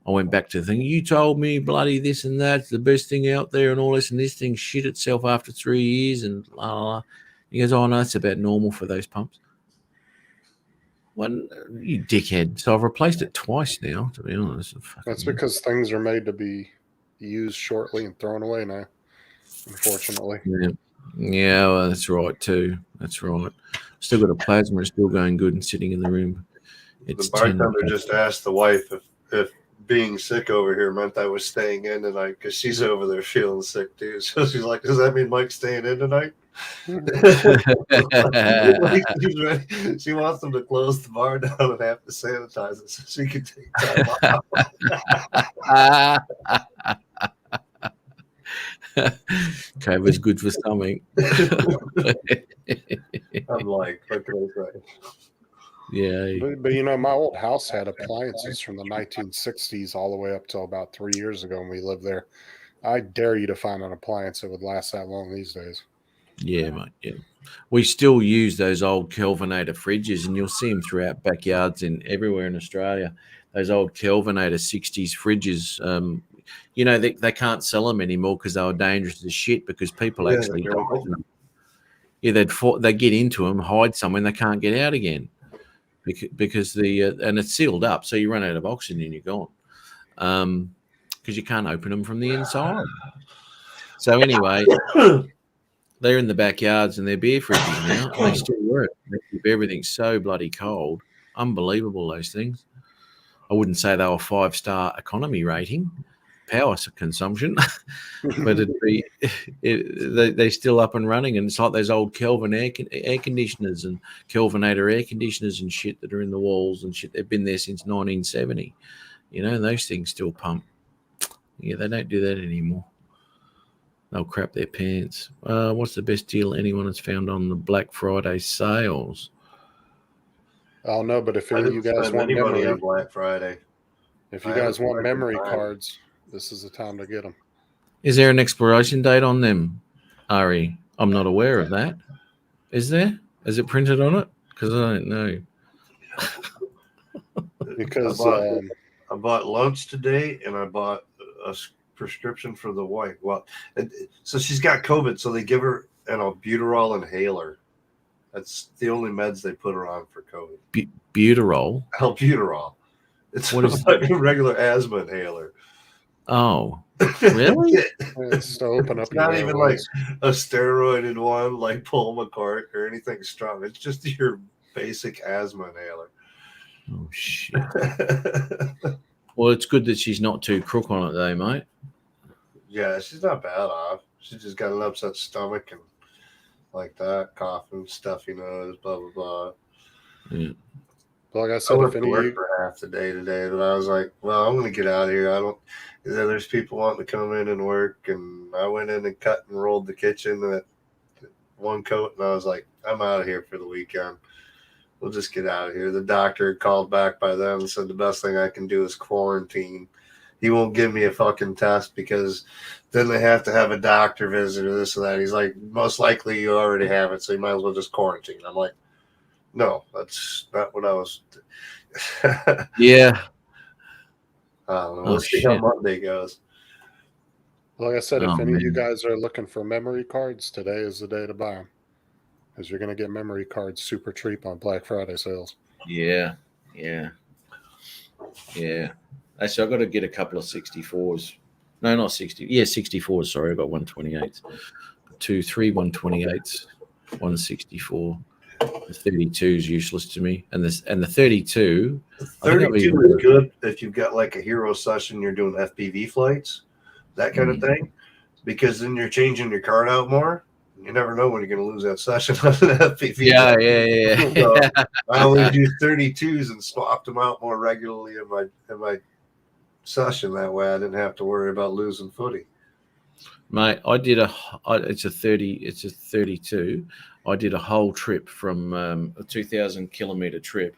I went back to the thing. You told me bloody this and that's the best thing out there and all this, and this thing shit itself after 3 years and blah, blah, blah. He goes, oh, no, it's about normal for those pumps. Well, you dickhead. So I've replaced it twice now, to be honest. That's because things are made to be used shortly and thrown away now, unfortunately. Yeah, well, that's right, too. That's right. Still got a plasma. It's still going good and sitting in the room. The bartender just asked the wife if being sick over here meant I was staying in tonight because she's over there feeling sick, too. So she's like, does that mean Mike's staying in tonight? She wants them to close the bar down and have to sanitize it so she can take time off. COVID's good for something. I'm like, okay. Yeah. But my old house had appliances from the 1960s all the way up till about 3 years ago when we lived there. I dare you to find an appliance that would last that long these days. Yeah, mate. Yeah, we still use those old Kelvinator fridges, and you'll see them throughout backyards everywhere in Australia. Those old Kelvinator 60s fridges. They can't sell them anymore because they were dangerous as shit because people actually died in them. Yeah, they get into them, hide somewhere, and they can't get out again because and it's sealed up, so you run out of oxygen and you're gone because you can't open them from the inside. So anyway. They're in the backyards and they're beer fridges now. They still work. They keep everything so bloody cold. Unbelievable, those things. I wouldn't say they were 5-star economy rating, power consumption, but they're still up and running, and it's like those old Kelvin air conditioners and Kelvinator air conditioners and shit that are in the walls and shit. They've been there since 1970, and those things still pump. Yeah, they don't do that anymore. They'll crap their pants. What's the best deal anyone has found on the Black Friday sales? I don't know, but if I any of didn't you guys spend want any money memory, on Black Friday. if you I guys haven't want collected memory mine. cards, this is the time to get them. Is there an expiration date on them, Ari? I'm not aware of that. Is there? Is it printed on it? Because I don't know. Because I bought lunch today, and I bought a prescription for the wife. Well, so she's got COVID, so they give her an albuterol inhaler. That's the only meds they put her on for COVID. Buterol. Albuterol. It's What is like a regular asthma inhaler. Oh, really? it's to open up It's your not even like airways. a steroided one like Paul McCart or anything strong. It's just your basic asthma inhaler. Oh shit. Well, it's good that she's not too crook on it, though, mate. Yeah, she's not bad off. She just got an upset stomach and like that, coughing, stuffy nose, blah blah blah. Yeah. But like I I said, went if to any of work you, for half the day today, but I was like, well, I'm gonna get out of here. There's people wanting to come in and work, and I went in and cut and rolled the kitchen at one coat, and I was like, I'm out of here for the weekend. We'll just get out of here. The doctor called back by then and said the best thing I can do is quarantine. He won't give me a fucking test because then they have to have a doctor visit or this or that. He's like, most likely you already have it, so you might as well just quarantine. I'm like, no, that's not what I was. Yeah. I don't know. Oh, We'll see how shit. Monday goes. like I said, Oh, if any of you man. guys are looking for memory cards, today is the day to buy them, because you're going to get memory cards super cheap on Black Friday sales. Yeah. Actually, I've got to get a couple of 64s. No, not 60. Yeah, 64s. Sorry, I got 128s. 3 128s, 164. The 32 is useless to me, and the 32. I think that'd be 32 is good if you've got like a hero session, you're doing FPV flights, that kind of thing, because then you're changing your card out more. You never know when you're going to lose that session on an FPV. Yeah. So I always use 32s and swapped them out more regularly in my session. That way I didn't have to worry about losing footy. Mate, it's a 32. I did a whole trip from a 2,000 kilometer trip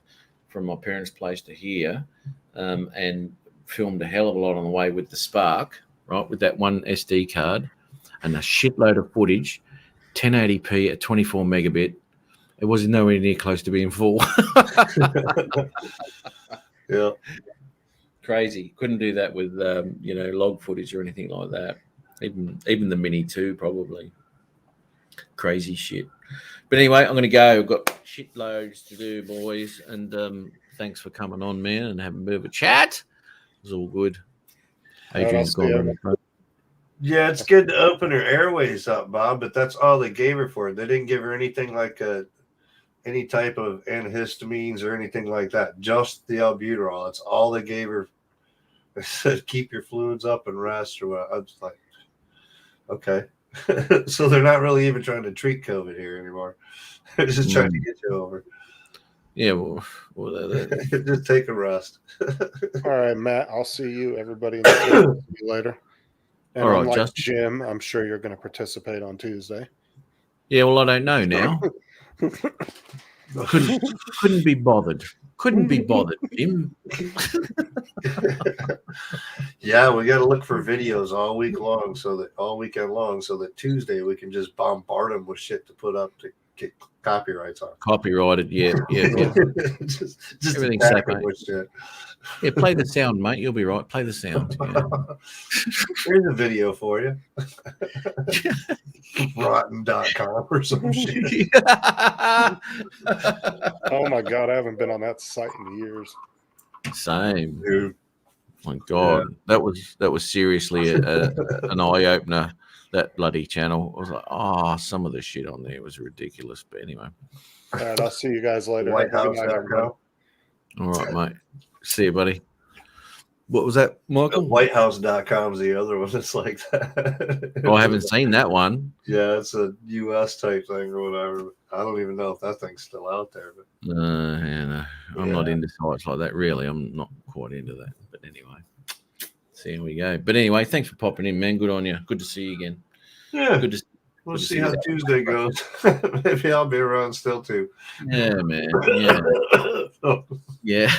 from my parents' place to here, and filmed a hell of a lot on the way with the Spark, right, with that one SD card and a shitload of footage, 1080p at 24 megabit. It was nowhere near close to being full. Yeah. Crazy. Couldn't do that with log footage or anything like that. Even the Mini 2 probably. Crazy shit. But anyway, I'm going to go. I've got shitloads to do, boys. And thanks for coming on, man, and having a bit of a chat. It was all good. Adrian's gone on the phone. Yeah, it's good to open her airways up, Bob, but that's all they gave her for. They didn't give her anything like any type of antihistamines or anything like that. Just the albuterol. That's all they gave her. They said, keep your fluids up and rest. Or what. I was like, okay. So they're not really even trying to treat COVID here anymore. They're just trying to get you over. Yeah, well just take a rest. All right, Matt, I'll see you. Everybody in the field, see you later. And All right, unlike Justin. Jim, I'm sure you're going to participate on Tuesday. Yeah, well, I don't know now. Couldn't be bothered. Couldn't be bothered, Jim. Yeah, we got to look for videos all weekend long, so that Tuesday we can just bombard them with shit to put up to get copyrights on. Copyrighted, yeah. just Everything's attack set, them mate. with shit. Yeah, play the sound, mate. You'll be right. Play the sound. Yeah. Here's a video for you. Rotten.com or some shit. Oh my God, I haven't been on that site in years. Same. Dude. My God, that was seriously an eye opener. That bloody channel. I was like, some of the shit on there was ridiculous. But anyway. All right, I'll see you guys later. Have a good night, everybody. Whitehouse.com. All right, mate. See you, buddy. What was that, Michael? WhiteHouse.com is the other one that's like that. Oh, I haven't seen that one. Yeah, it's a US type thing or whatever. I don't even know if that thing's still out there. But Yeah, no, I'm not into sites like that. Really, I'm not quite into that. But anyway, so here we go. But anyway, thanks for popping in, man. Good on you. Good to see you again. yeah, Good to. we'll good to see see how you. Tuesday goes. Maybe I'll be around still too. Yeah, man. Yeah, I yeah.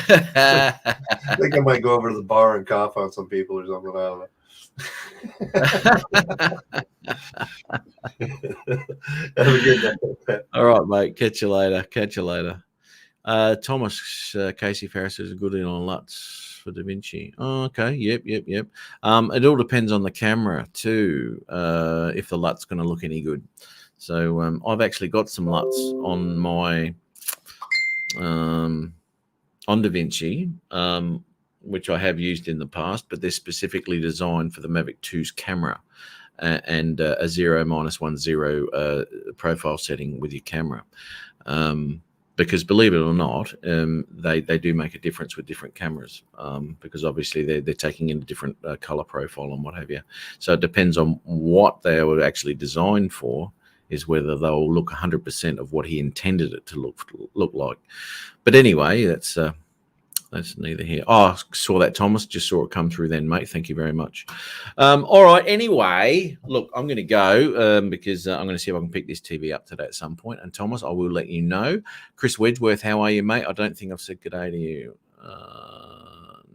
think I might go over to the bar and cough on some people or something. I don't know. Have a good day. All right, mate. Catch you later. Catch you later. Thomas Casey Ferris is good in on LUTs for Da Vinci. Oh, okay. Yep. It all depends on the camera too. If the LUT's going to look any good. So I've actually got some LUTs on my on Da Vinci, which I have used in the past, but they're specifically designed for the Mavic 2's camera and a 0-10 profile setting with your camera. Because believe it or not, they do make a difference with different cameras because obviously they're taking in a different color profile and what have you. So it depends on what they were actually designed for, is whether they'll look 100% of what he intended it to look like. But anyway, that's neither here. Oh, I saw that, Thomas. Just saw it come through then, mate. Thank you very much. All right. Anyway, look, I'm going to go because I'm going to see if I can pick this TV up today at some point. And Thomas, I will let you know. Chris Wedgeworth, how are you, mate? I don't think I've said good day to you.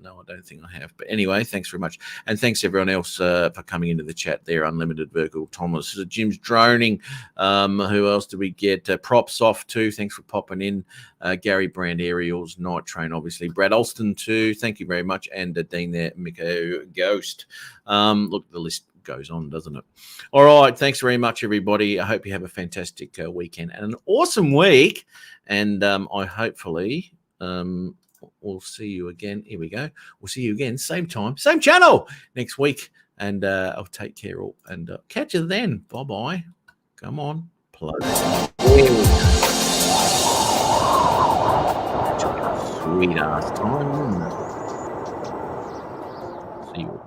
No, I don't think I have. But anyway, thanks very much. And thanks everyone else for coming into the chat there. Unlimited Virgil, Thomas, Jim's droning. Who else did we get? Props off too. Thanks for popping in. Gary Brand Aerials, Night Train, obviously. Brad Alston too. Thank you very much. And Dean there, Miko Ghost. Look, the list goes on, doesn't it? All right. Thanks very much, everybody. I hope you have a fantastic weekend and an awesome week. And I hopefully we'll see you again. Here we go. We'll see you again, same time, same channel next week. And I'll take care all and catch you then. Bye-bye. Come on. Play. Sweet ass time. See you.